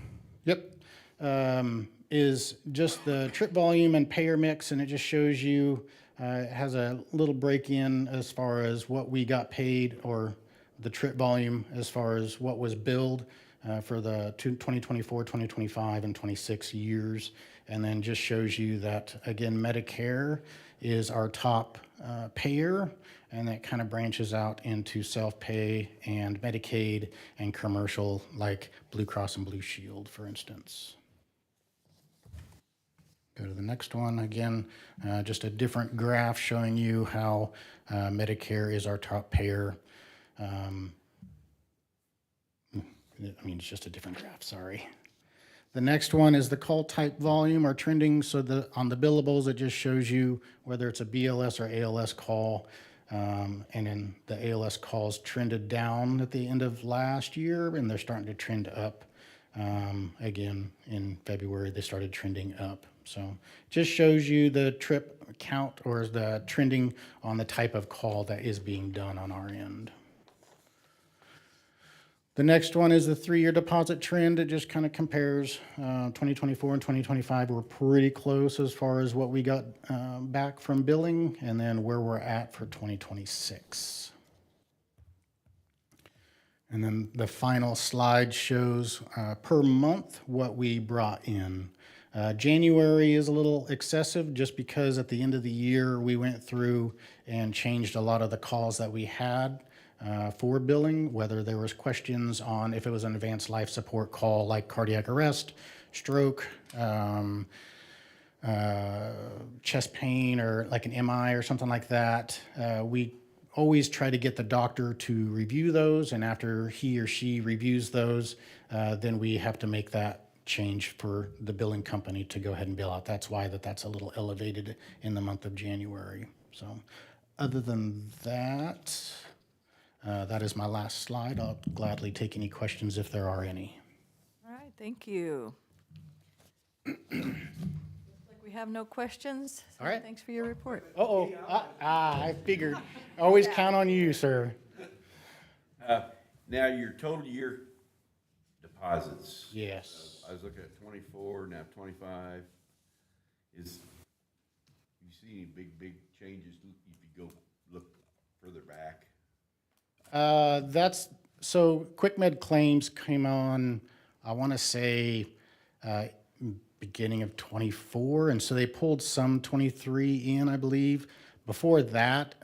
is just the trip volume and payer mix, and it just shows you, it has a little break in as far as what we got paid or the trip volume as far as what was billed for the 2024, 2025, and 26 years. And then just shows you that, again, Medicare is our top payer, and that kind of branches out into self-pay and Medicaid and commercial, like Blue Cross and Blue Shield, for instance. Go to the next one. Again, just a different graph showing you how Medicare is our top payer. It's just a different graph, sorry. The next one is the call type volume or trending. So on the billables, it just shows you whether it's a BLS or ALS call. And then the ALS calls trended down at the end of last year, and they're starting to trend up Again, in February, they started trending up. So just shows you the trip count or the trending on the type of call that is being done on our end. The next one is the 3-year deposit trend. It just kind of compares 2024 and 2025. We're pretty close as far as what we got back from billing and then where we're at for 2026. And then the final slide shows per month what we brought in. January is a little excessive just because at the end of the year we went through and changed a lot of the calls that we had for billing, whether there was questions on if it was an advanced life support call like cardiac arrest, stroke, chest pain, or like an MI or something like that. We always try to get the doctor to review those, and after he or she reviews those, then we have to make that change for the billing company to go ahead and bill out. That's why that's a little elevated in the month of January. So other than that, that is my last slide. I'll gladly take any questions if there are any. All right, thank you. Looks like we have no questions. So All right. Thanks for your report. Uh-oh. I figured. Always count on you, sir. Now, your total year deposits. Yes. I was looking at 24, now 25. You see any big changes if you go look further back? So QuickMed claims came on, I want to say, beginning of 24, and so they pulled some 23 in, I believe. Before that,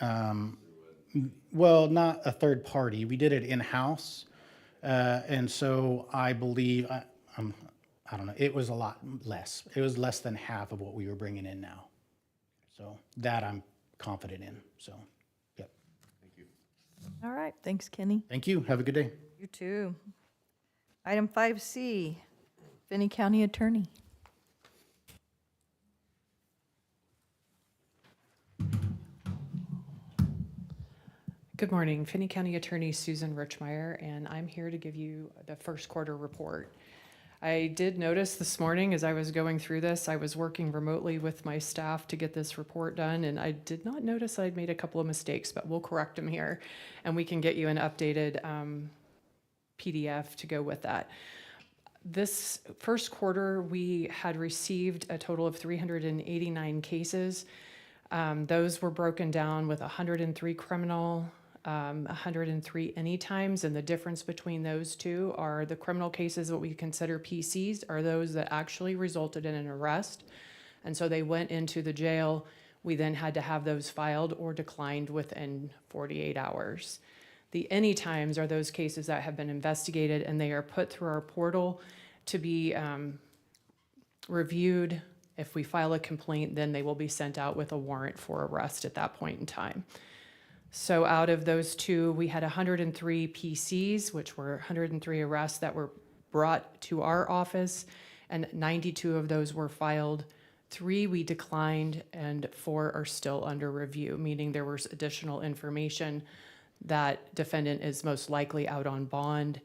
well, not a third party. We did it in-house, and so I believe, I don't know, it was a lot less. It was less than half of what we were bringing in now. So that I'm confident in, so, yep. All right, thanks, Kenny. Thank you. Have a good day. You too. Item 5C, Finney County Attorney. Good morning, Finney County Attorney Susan Richmeyer, and I'm here to give you the first quarter report. I did notice this morning as I was going through this, I was working remotely with my staff to get this report done, and I did not notice I'd made a couple of mistakes, but we'll correct them here, and we can get you an updated PDF to go with that. This first quarter, we had received a total of 389 cases. Those were broken down with 103 criminal, 103 anytimes, and the difference between those two are the criminal cases, what we consider PCs, are those that actually resulted in an arrest, and so they went into the jail. We then had to have those filed or declined within 48 hours. The anytimes are those cases that have been investigated and they are put through our portal to be reviewed. If we file a complaint, then they will be sent out with a warrant for arrest at that point in time. So out of those two, we had 103 PCs, which were 103 arrests that were brought to our office, and 92 of those were filed. 3 we declined, and 4 are still under review, meaning there was additional information that defendant is most likely out on bond,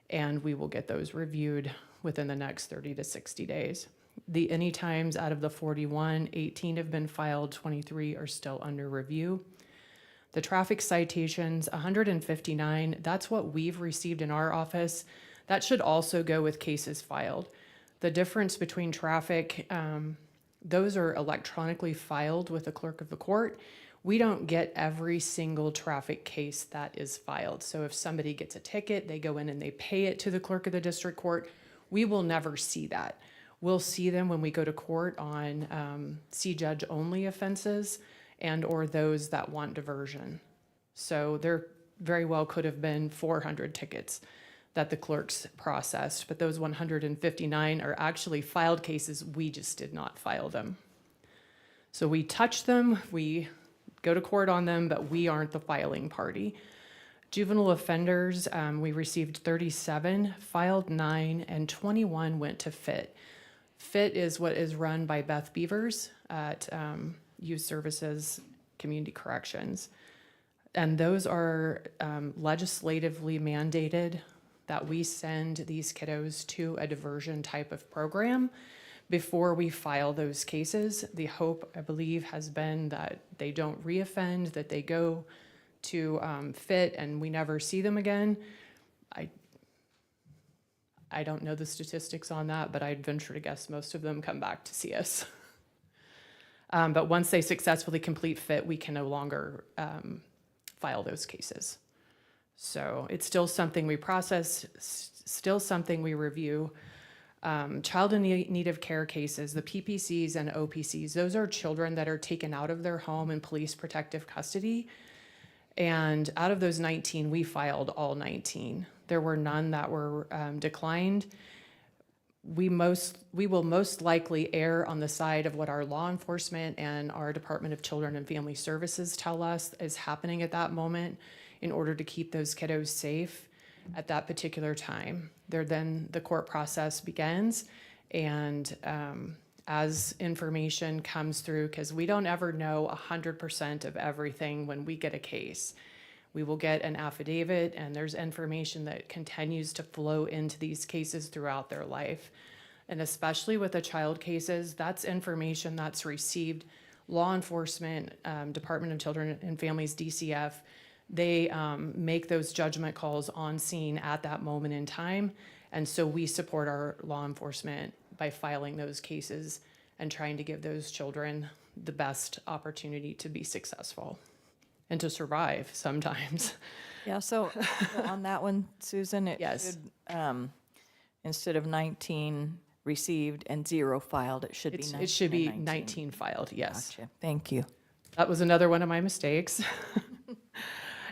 and we will get those reviewed within the next 30 to 60 days. The anytimes out of the 41, 18 have been filed, 23 are still under review. The traffic citations, 159, that's what we've received in our office. That should also go with cases filed. The difference between traffic, those are electronically filed with the clerk of the court. We don't get every single traffic case that is filed. So if somebody gets a ticket, they go in and they pay it to the clerk of the district court. We will never see that. We'll see them when we go to court on see judge only offenses and or those that want diversion. So there very well could have been 400 tickets that the clerks processed, but those 159 are actually filed cases. We just did not file them. So we touch them, we go to court on them, but we aren't the filing party. Juvenile offenders, we received 37, filed 9, and 21 went to FIT. FIT is what is run by Beth Beavers at Youth Services Community Corrections. And those are legislatively mandated that we send these kiddos to a diversion type of program before we file those cases. The hope, I believe, has been that they don't reoffend, that they go to fit and we never see them again. I don't know the statistics on that, but I'd venture to guess most of them come back to see us. But once they successfully complete fit, we can no longer file those cases. So it's still something we process, still something we review. Child in need of care cases, the PPCs and OPCs, those are children that are taken out of their home in police protective custody. And out of those 19, we filed all 19. There were none that were declined. We will most likely err on the side of what our law enforcement and our Department of Children and Family Services tell us is happening at that moment in order to keep those kiddos safe at that particular time. Then the court process begins, and as information comes through, because we don't ever know 100% of everything when we get a case. We will get an affidavit, and there's information that continues to flow into these cases throughout their life. And especially with the child cases, that's information that's received. Law enforcement, Department of Children and Families, DCF, they make those judgment calls on scene at that moment in time. And so we support our law enforcement by filing those cases and trying to give those children the best opportunity to be successful and to survive sometimes. Yeah, so on that one, Susan, it Yes. should, instead of 19 received and 0 filed, it should be 19 It should be and 19 filed, yes. Gotcha. Thank you. That was another one of my mistakes.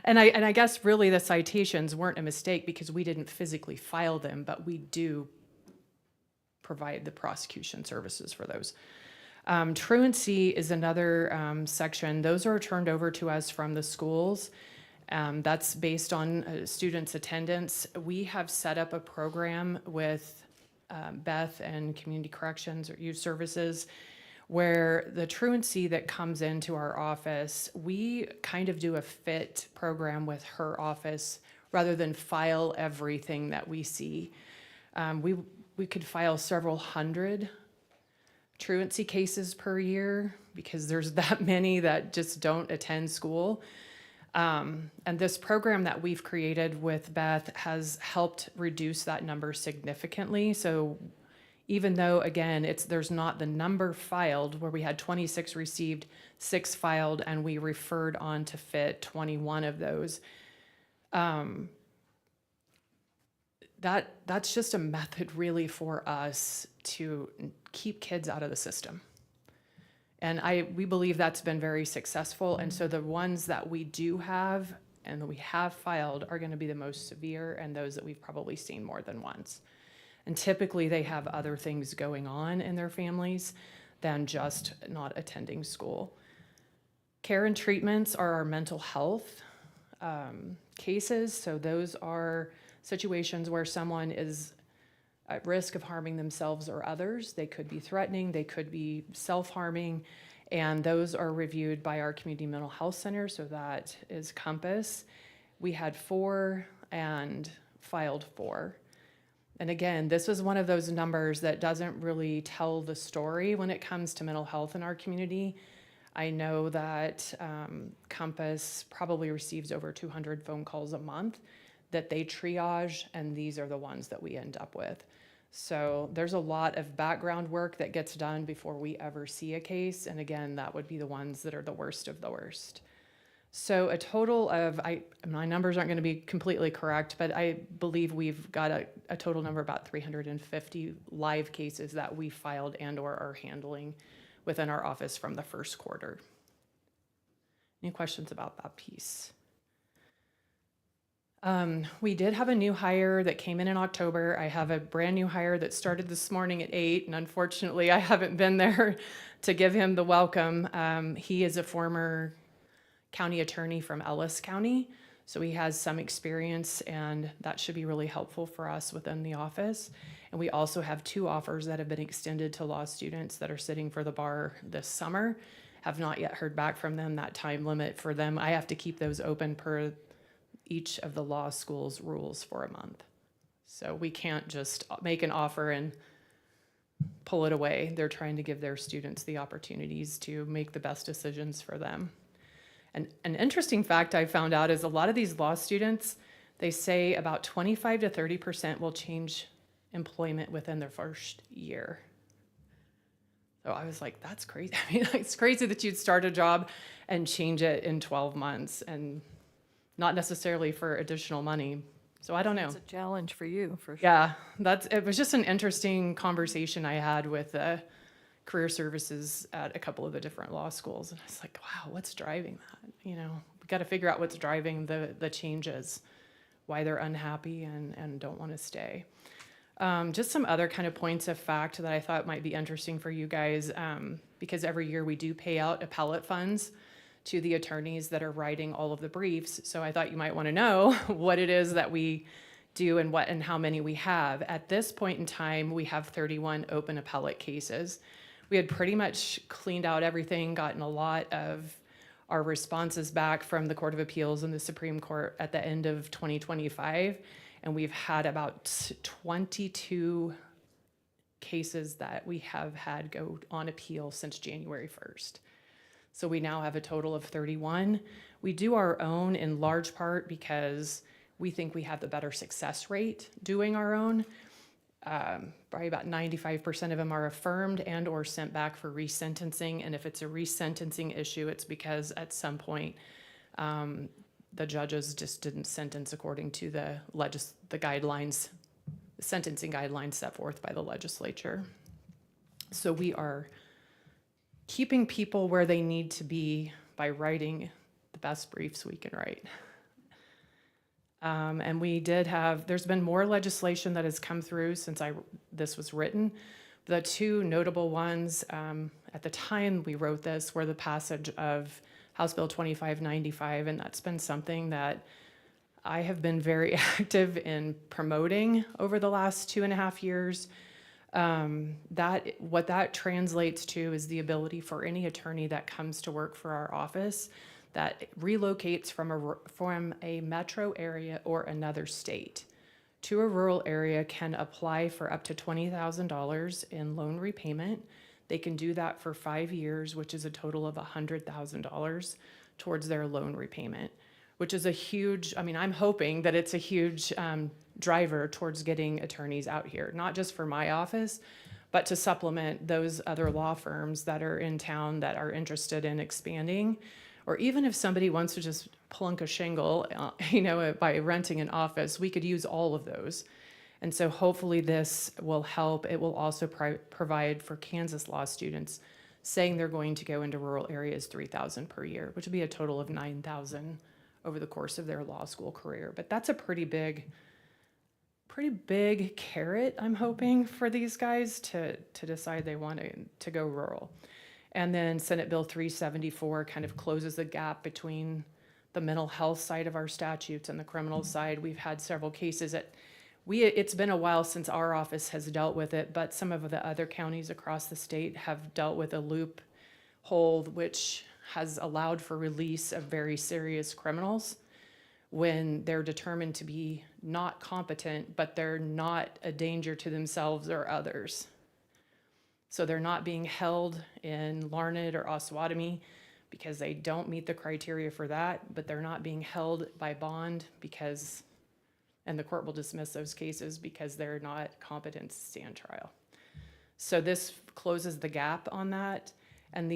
And I guess really the citations weren't a mistake because we didn't physically file them, but we do provide the prosecution services for those. Truancy is another section. Those are turned over to us from the schools. That's based on students' attendance. We have set up a program with Beth and Community Corrections or Youth Services where the truancy that comes into our office, we kind of do a fit program with her office rather than file everything that we see. We could file several hundred truancy cases per year because there's that many that just don't attend school. And this program that we've created with Beth has helped reduce that number significantly. So even though, again, there's not the number filed where we had 26 received, 6 filed, and we referred on to fit 21 of those. That's just a method really for us to keep kids out of the system. And we believe that's been very successful. And so the ones that we do have and that we have filed are going to be the most severe and those that we've probably seen more than once. And typically they have other things going on in their families than just not attending school. Care and treatments are our mental health cases. So those are situations where someone is at risk of harming themselves or others. They could be threatening, they could be self-harming, and those are reviewed by our community mental health center, so that is Compass. We had 4 and filed 4. And again, this is one of those numbers that doesn't really tell the story when it comes to mental health in our community. I know that Compass probably receives over 200 phone calls a month that they triage, and these are the ones that we end up with. So there's a lot of background work that gets done before we ever see a case. And again, that would be the ones that are the worst of the worst. So a total of, my numbers aren't going to be completely correct, but I believe we've got a total number about 350 live cases that we filed and or are handling within our office from the first quarter. Any questions about that piece? We did have a new hire that came in October. I have a brand new hire that started this morning at 8, and unfortunately I haven't been there to give him the welcome. He is a former county attorney from Ellis County, so he has some experience, and that should be really helpful for us within the office. And we also have 2 offers that have been extended to law students that are sitting for the bar this summer. Have not yet heard back from them. That time limit for them, I have to keep those open per each of the law school's rules for a month. So we can't just make an offer and pull it away. They're trying to give their students the opportunities to make the best decisions for them. And an interesting fact I found out is a lot of these law students, they say about 25 to 30% will change employment within their first year. So I was like, that's crazy. I mean, it's crazy that you'd start a job and change it in 12 months and not necessarily for additional money. So I don't know. It's a challenge for you, for sure. Yeah, it was just an interesting conversation I had with career services at a couple of the different law schools. And I was like, wow, what's driving that? You know, we got to figure out what's driving the changes, why they're unhappy and don't want to stay. Just some other kind of points of fact that I thought might be interesting for you guys, because every year we do pay out appellate funds to the attorneys that are writing all of the briefs. So I thought you might want to know what it is that we do and what and how many we have. At this point in time, we have 31 open appellate cases. We had pretty much cleaned out everything, gotten a lot of our responses back from the Court of Appeals and the Supreme Court at the end of 2025. And we've had about 22 cases that we have had go on appeal since January 1st. So we now have a total of 31. We do our own in large part because we think we have the better success rate doing our own. Probably about 95% of them are affirmed and or sent back for resentencing. And if it's a resentencing issue, it's because at some point the judges just didn't sentence according to the guidelines, the sentencing guidelines set forth by the legislature. So we are keeping people where they need to be by writing the best briefs we can write. And we did have, there's been more legislation that has come through since this was written. The two notable ones at the time we wrote this were the passage of House Bill 2595, and that's been something that I have been very active in promoting over the last 2.5 years. What that translates to is the ability for any attorney that comes to work for our office that relocates from a metro area or another state to a rural area can apply for up to $20,000 in loan repayment. They can do that for 5 years, which is a total of $100,000 towards their loan repayment, which is a huge, I mean, I'm hoping that it's a huge driver towards getting attorneys out here, not just for my office, but to supplement those other law firms that are in town that are interested in expanding. Or even if somebody wants to just plunk a shingle, by renting an office, we could use all of those. And so hopefully this will help. It will also provide for Kansas law students saying they're going to go into rural areas $3,000 per year, which would be a total of $9,000 over the course of their law school career. But that's a pretty big carrot, I'm hoping, for these guys to decide they want to go rural. And then Senate Bill 374 kind of closes the gap between the mental health side of our statutes and the criminal side. We've had several cases it's been a while since our office has dealt with it, but some of the other counties across the state have dealt with a loophole which has allowed for release of very serious criminals when they're determined to be not competent, but they're not a danger to themselves or others. So they're not being held in Larned or Osawatomie because they don't meet the criteria for that, but they're not being held by bond and the court will dismiss those cases because they're not competent to stand trial. So this closes the gap on that. And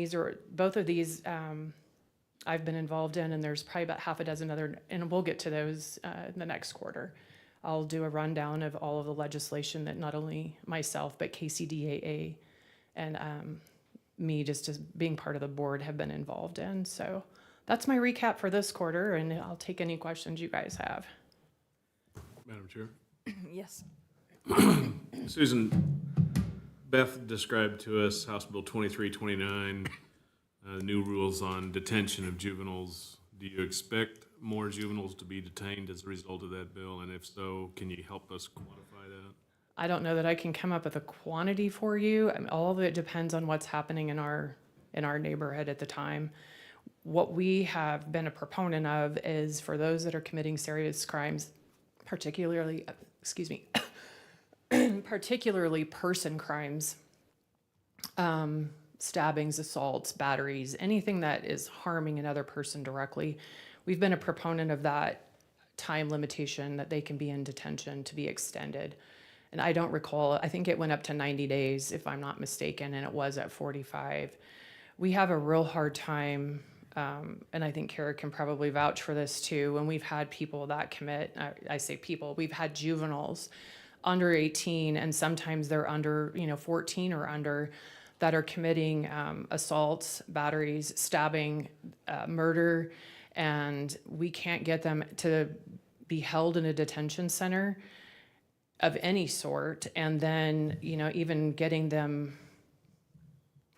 both of these I've been involved in, and there's probably about half a dozen other, and we'll get to those in the next quarter. I'll do a rundown of all of the legislation that not only myself, but KCDAA and me, just as being part of the board, have been involved in. So that's my recap for this quarter, and I'll take any questions you guys have. Madam Chair. Yes. Susan, Beth described to us House Bill 2329, new rules on detention of juveniles. Do you expect more juveniles to be detained as a result of that bill? And if so, can you help us quantify that? I don't know that I can come up with a quantity for you. I mean, all of it depends on what's happening in our neighborhood at the time. What we have been a proponent of is for those that are committing serious crimes, particularly excuse me, particularly person crimes, stabbings, assaults, batteries, anything that is harming another person directly. We've been a proponent of that time limitation that they can be in detention to be extended. And I don't recall, I think it went up to 90 days, if I'm not mistaken, and it was at 45. We have a real hard time, and I think Kara can probably vouch for this too, when we've had people that commit, I say people, we've had juveniles under 18, and sometimes they're under, 14 or under, that are committing assaults, batteries, stabbing, murder, and we can't get them to be held in a detention center of any sort. And then, even getting them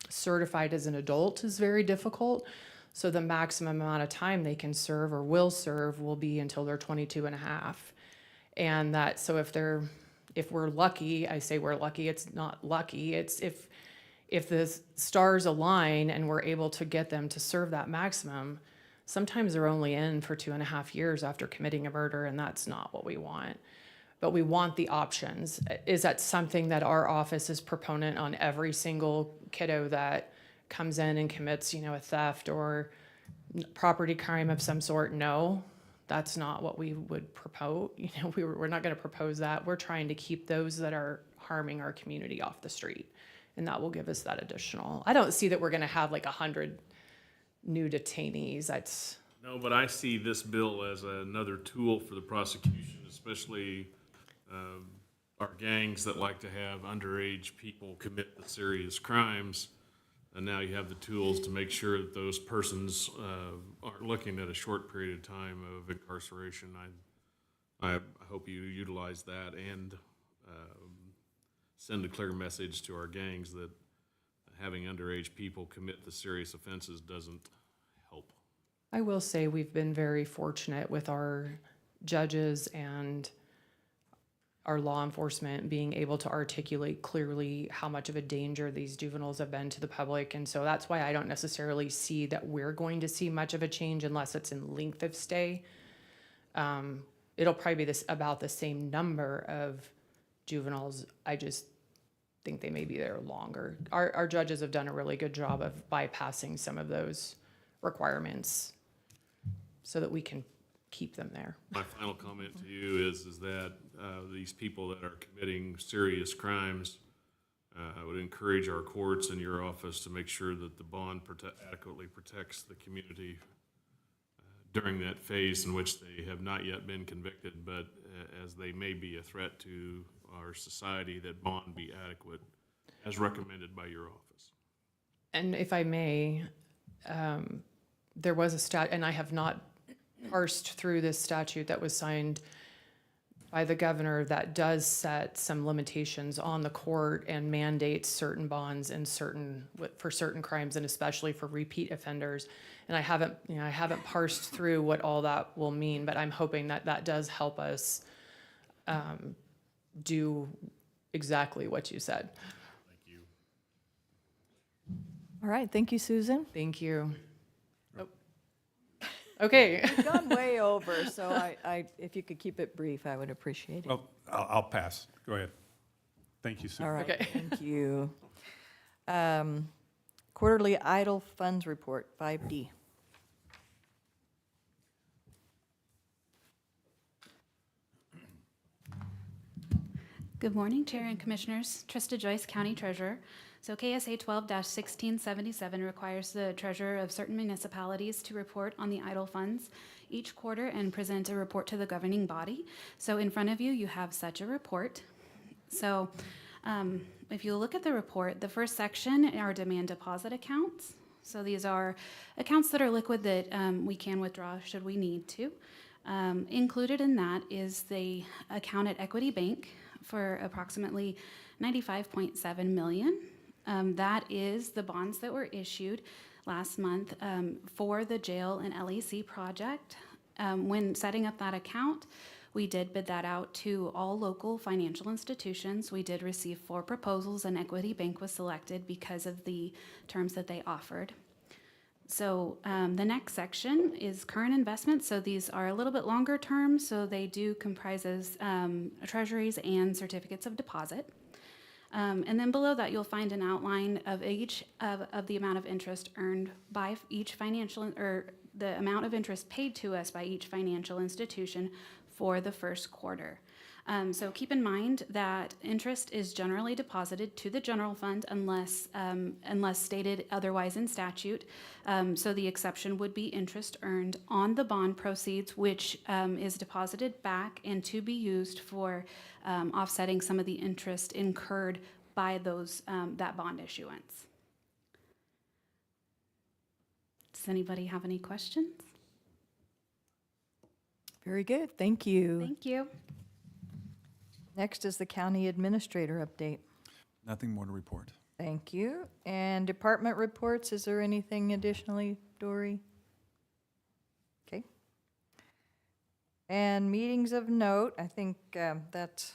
certified as an adult is very difficult. So the maximum amount of time they can serve or will serve will be until they're 22 and a half. And that, so if we're lucky, I say we're lucky, it's not lucky, it's if the stars align and we're able to get them to serve that maximum, sometimes they're only in for 2.5 years after committing a murder, and that's not what we want. But we want the options. Is that something that our office is proponent on every single kiddo that comes in and commits, a theft or property crime of some sort? No, that's not what we would propose. We're not going to propose that. We're trying to keep those that are harming our community off the street, and that will give us that additional. I don't see that we're going to have like 100 new detainees. That's No, but I see this bill as another tool for the prosecution, especially our gangs that like to have underage people commit the serious crimes. And now you have the tools to make sure that those persons aren't looking at a short period of time of incarceration. I hope you utilize that and send a clear message to our gangs that having underage people commit the serious offenses doesn't help. I will say we've been very fortunate with our judges and our law enforcement being able to articulate clearly how much of a danger these juveniles have been to the public. And so that's why I don't necessarily see that we're going to see much of a change unless it's in length of stay. It'll probably be about the same number of juveniles. I just think they may be there longer. Our judges have done a really good job of bypassing some of those requirements so that we can keep them there. My final comment to you is that these people that are committing serious crimes, I would encourage our courts and your office to make sure that the bond adequately protects the community during that phase in which they have not yet been convicted, but as they may be a threat to our society, that bond be adequate as recommended by your office. And if I may, there was a statute, and I have not parsed through this statute that was signed by the governor that does set some limitations on the court and mandates certain bonds and for certain crimes, and especially for repeat offenders. And I haven't parsed through what all that will mean, but I'm hoping that that does help us do exactly what you said. Thank you. All right, thank you, Susan. Thank you. Okay. We've gone way over, so I if you could keep it brief, I would appreciate it. Well, I'll pass. Go ahead. Thank you, Sue. All right, Okay. thank you. Quarterly idle funds report, 5D. Good morning, Chair and Commissioners. Trista Joyce, County Treasurer. So KSA 12-1677 requires the treasurer of certain municipalities to report on the idle funds each quarter and present a report to the governing body. So in front of you, you have such a report. So if you look at the report, the first section are demand deposit accounts. So these are accounts that are liquid that we can withdraw should we need to. Included in that is the account at Equity Bank for approximately $95.7 million. That is the bonds that were issued last month for the jail and LEC project. When setting up that account, we did bid that out to all local financial institutions. We did receive 4 proposals, and Equity Bank was selected because of the terms that they offered. So the next section is current investments. So these are a little bit longer term, so they do comprises treasuries and certificates of deposit. And then below that, you'll find an outline of each of the amount of interest earned by each financial, or the amount of interest paid to us by each financial institution for the first quarter. So keep in mind that interest is generally deposited to the general fund unless stated otherwise in statute. So the exception would be interest earned on the bond proceeds, which is deposited back and to be used for offsetting some of the interest incurred by those that bond issuance. Does anybody have any questions? Very good, thank you. Thank you. Next is the county administrator update. Nothing more to report. Thank you. And department reports, is there anything additionally, Dory? Okay. And meetings of note, I think that's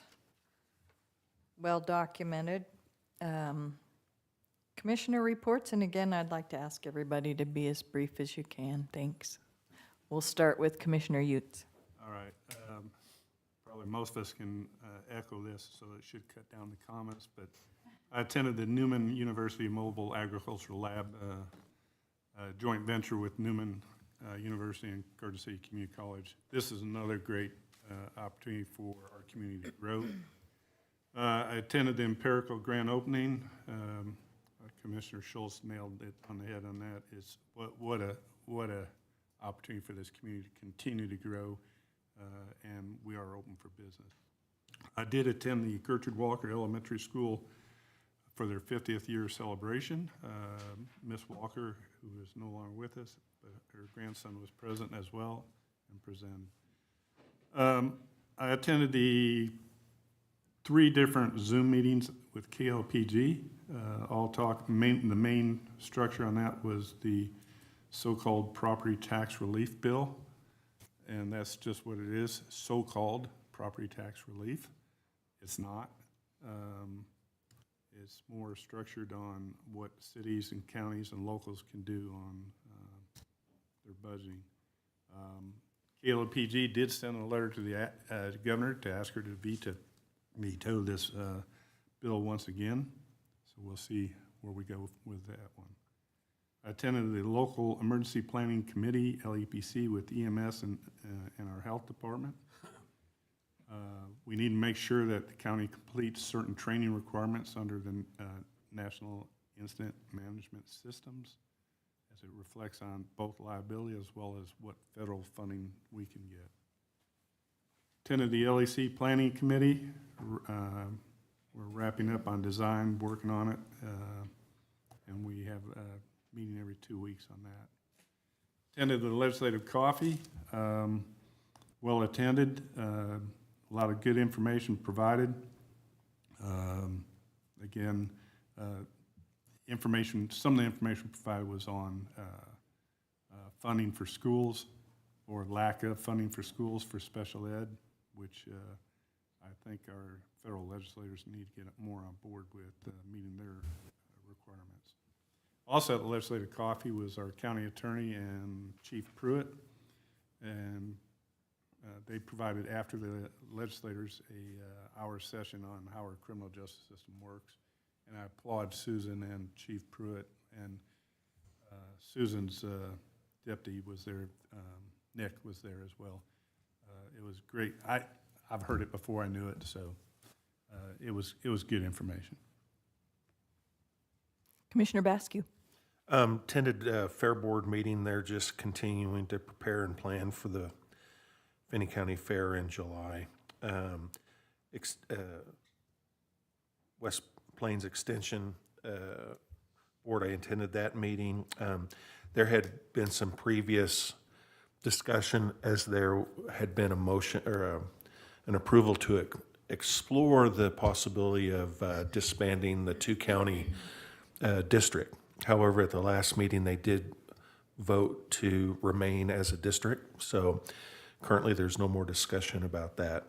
well documented. Commissioner reports, and again, I'd like to ask everybody to be as brief as you can. Thanks. We'll start with Commissioner Utes. All right. Probably most of us can echo this, so it should cut down the comments, but I attended the Newman University Mobile Agricultural Lab joint venture with Newman University and Garden City Community College. This is another great opportunity for our community to grow. I attended the Empirical grand opening. Commissioner Schultz nailed it on the head on that. It's what a opportunity for this community to continue to grow, and we are open for business. I did attend the Gertrude Walker Elementary School for their 50th year celebration. Miss Walker, who is no longer with us, but her grandson was present as well and presented. I attended the 3 different Zoom meetings with KLPG. The main structure on that was the so-called property tax relief bill, and that's just what it is, so-called property tax relief. It's not. It's more structured on what cities and counties and locals can do on their budgeting. KLPG did send a letter to the governor to ask her to veto this bill once again, so we'll see where we go with that one. I attended the local emergency planning committee, LEPC, with EMS and our health department. We need to make sure that the county completes certain training requirements under the National Incident Management Systems, as it reflects on both liability as well as what federal funding we can get. Attended the LEC Planning Committee. We're wrapping up on design, working on it, and we have a meeting every 2 weeks on that. Attended the legislative coffee, well attended, a lot of good information provided. Again, some of the information provided was on funding for schools, or lack of funding for schools for special ed, which I think our federal legislators need to get more on board with meeting their requirements. Also at the legislative coffee was our county attorney and Chief Pruitt, and they provided, after the legislators, a hour session on how our criminal justice system works. And I applaud Susan and Chief Pruitt, and Susan's deputy was there, Nick was there as well. It was great. I've heard it before I knew it, so it was good information. Commissioner Basque. Attended a Fair Board meeting. They're just continuing to prepare and plan for the Finney County Fair in July. West Plains Extension Board, I attended that meeting. There had been some previous discussion, as there had been a motion or an approval to explore the possibility of disbanding the 2-county district. However, at the last meeting, they did vote to remain as a district, so currently there's no more discussion about that.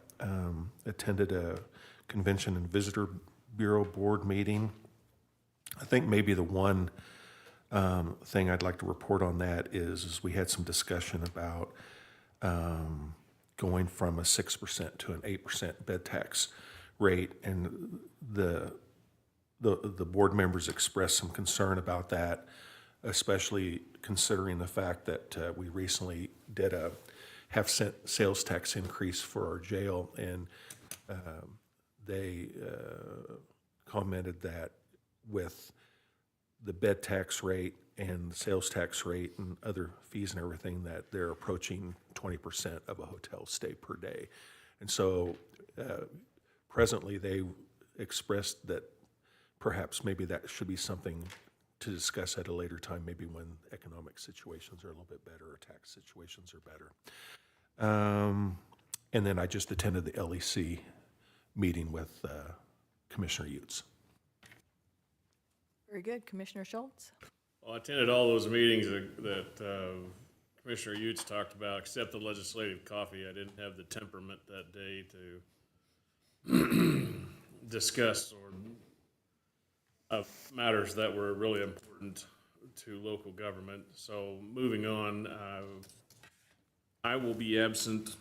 Attended a Convention and Visitor Bureau Board meeting. I think maybe the one thing I'd like to report on that is we had some discussion about going from a 6% to an 8% bed tax rate, and the board members expressed some concern about that, especially considering the fact that we recently did a half-cent sales tax increase for our jail, and they commented that with the bed tax rate and the sales tax rate and other fees and everything, that they're approaching 20% of a hotel stay per day. And so presently they expressed that perhaps maybe that should be something to discuss at a later time, maybe when economic situations are a little bit better or tax situations are better. And then I just attended the LEC meeting with Commissioner Utes. Very good. Commissioner Schultz? Well, I attended all those meetings that Commissioner Utes talked about, except the legislative coffee. I didn't have the temperament that day to discuss matters that were really important to local government. So moving on, I will be absent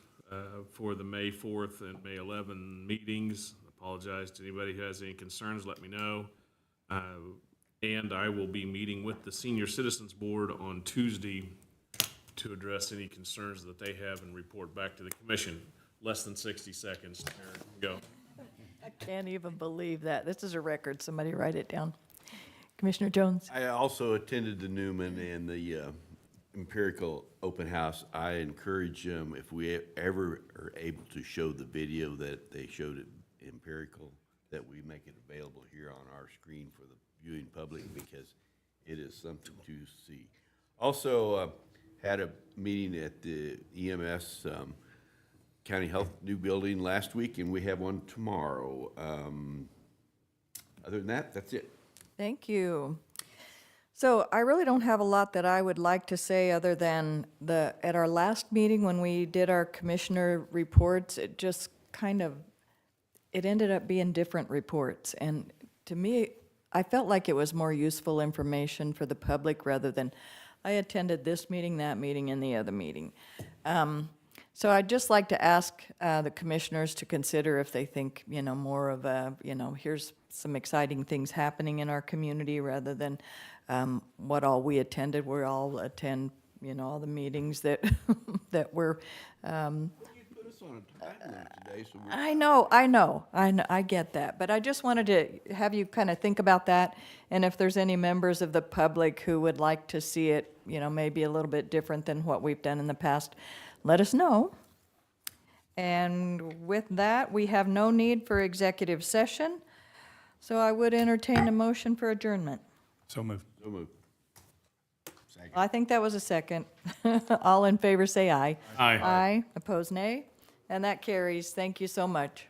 for the May 4th and May 11 meetings. Apologize to anybody who has any concerns, let me know. And I will be meeting with the Senior Citizens Board on Tuesday to address any concerns that they have and report back to the commission. Less than 60 seconds. Go. I can't even believe that. This is a record. Somebody write it down. Commissioner Jones? I also attended the Newman and the Empirical Open House. I encourage if we ever are able to show the video that they showed at Empirical, that we make it available here on our screen for the viewing public, because it is something to see. Also had a meeting at the EMS County Health new building last week, and we have one tomorrow. Other than that, that's it. Thank you. So I really don't have a lot that I would like to say other than at our last meeting when we did our commissioner reports, it just it ended up being different reports. And to me, I felt like it was more useful information for the public rather than I attended this meeting, that meeting, and the other meeting. So I'd just like to ask the commissioners to consider if they think, more of here's some exciting things happening in our community rather than what all we attended. We all attend, all the meetings that that we're. I know, I get that, but I just wanted to have you kind of think about that, and if there's any members of the public who would like to see it, maybe a little bit different than what we've done in the past, let us know. And with that, we have no need for executive session, so I would entertain a motion for adjournment. So moved. So moved. Second. I think that was a second. All in favor say aye. Aye. Aye. Opposed, nay. And that carries. Thank you so much.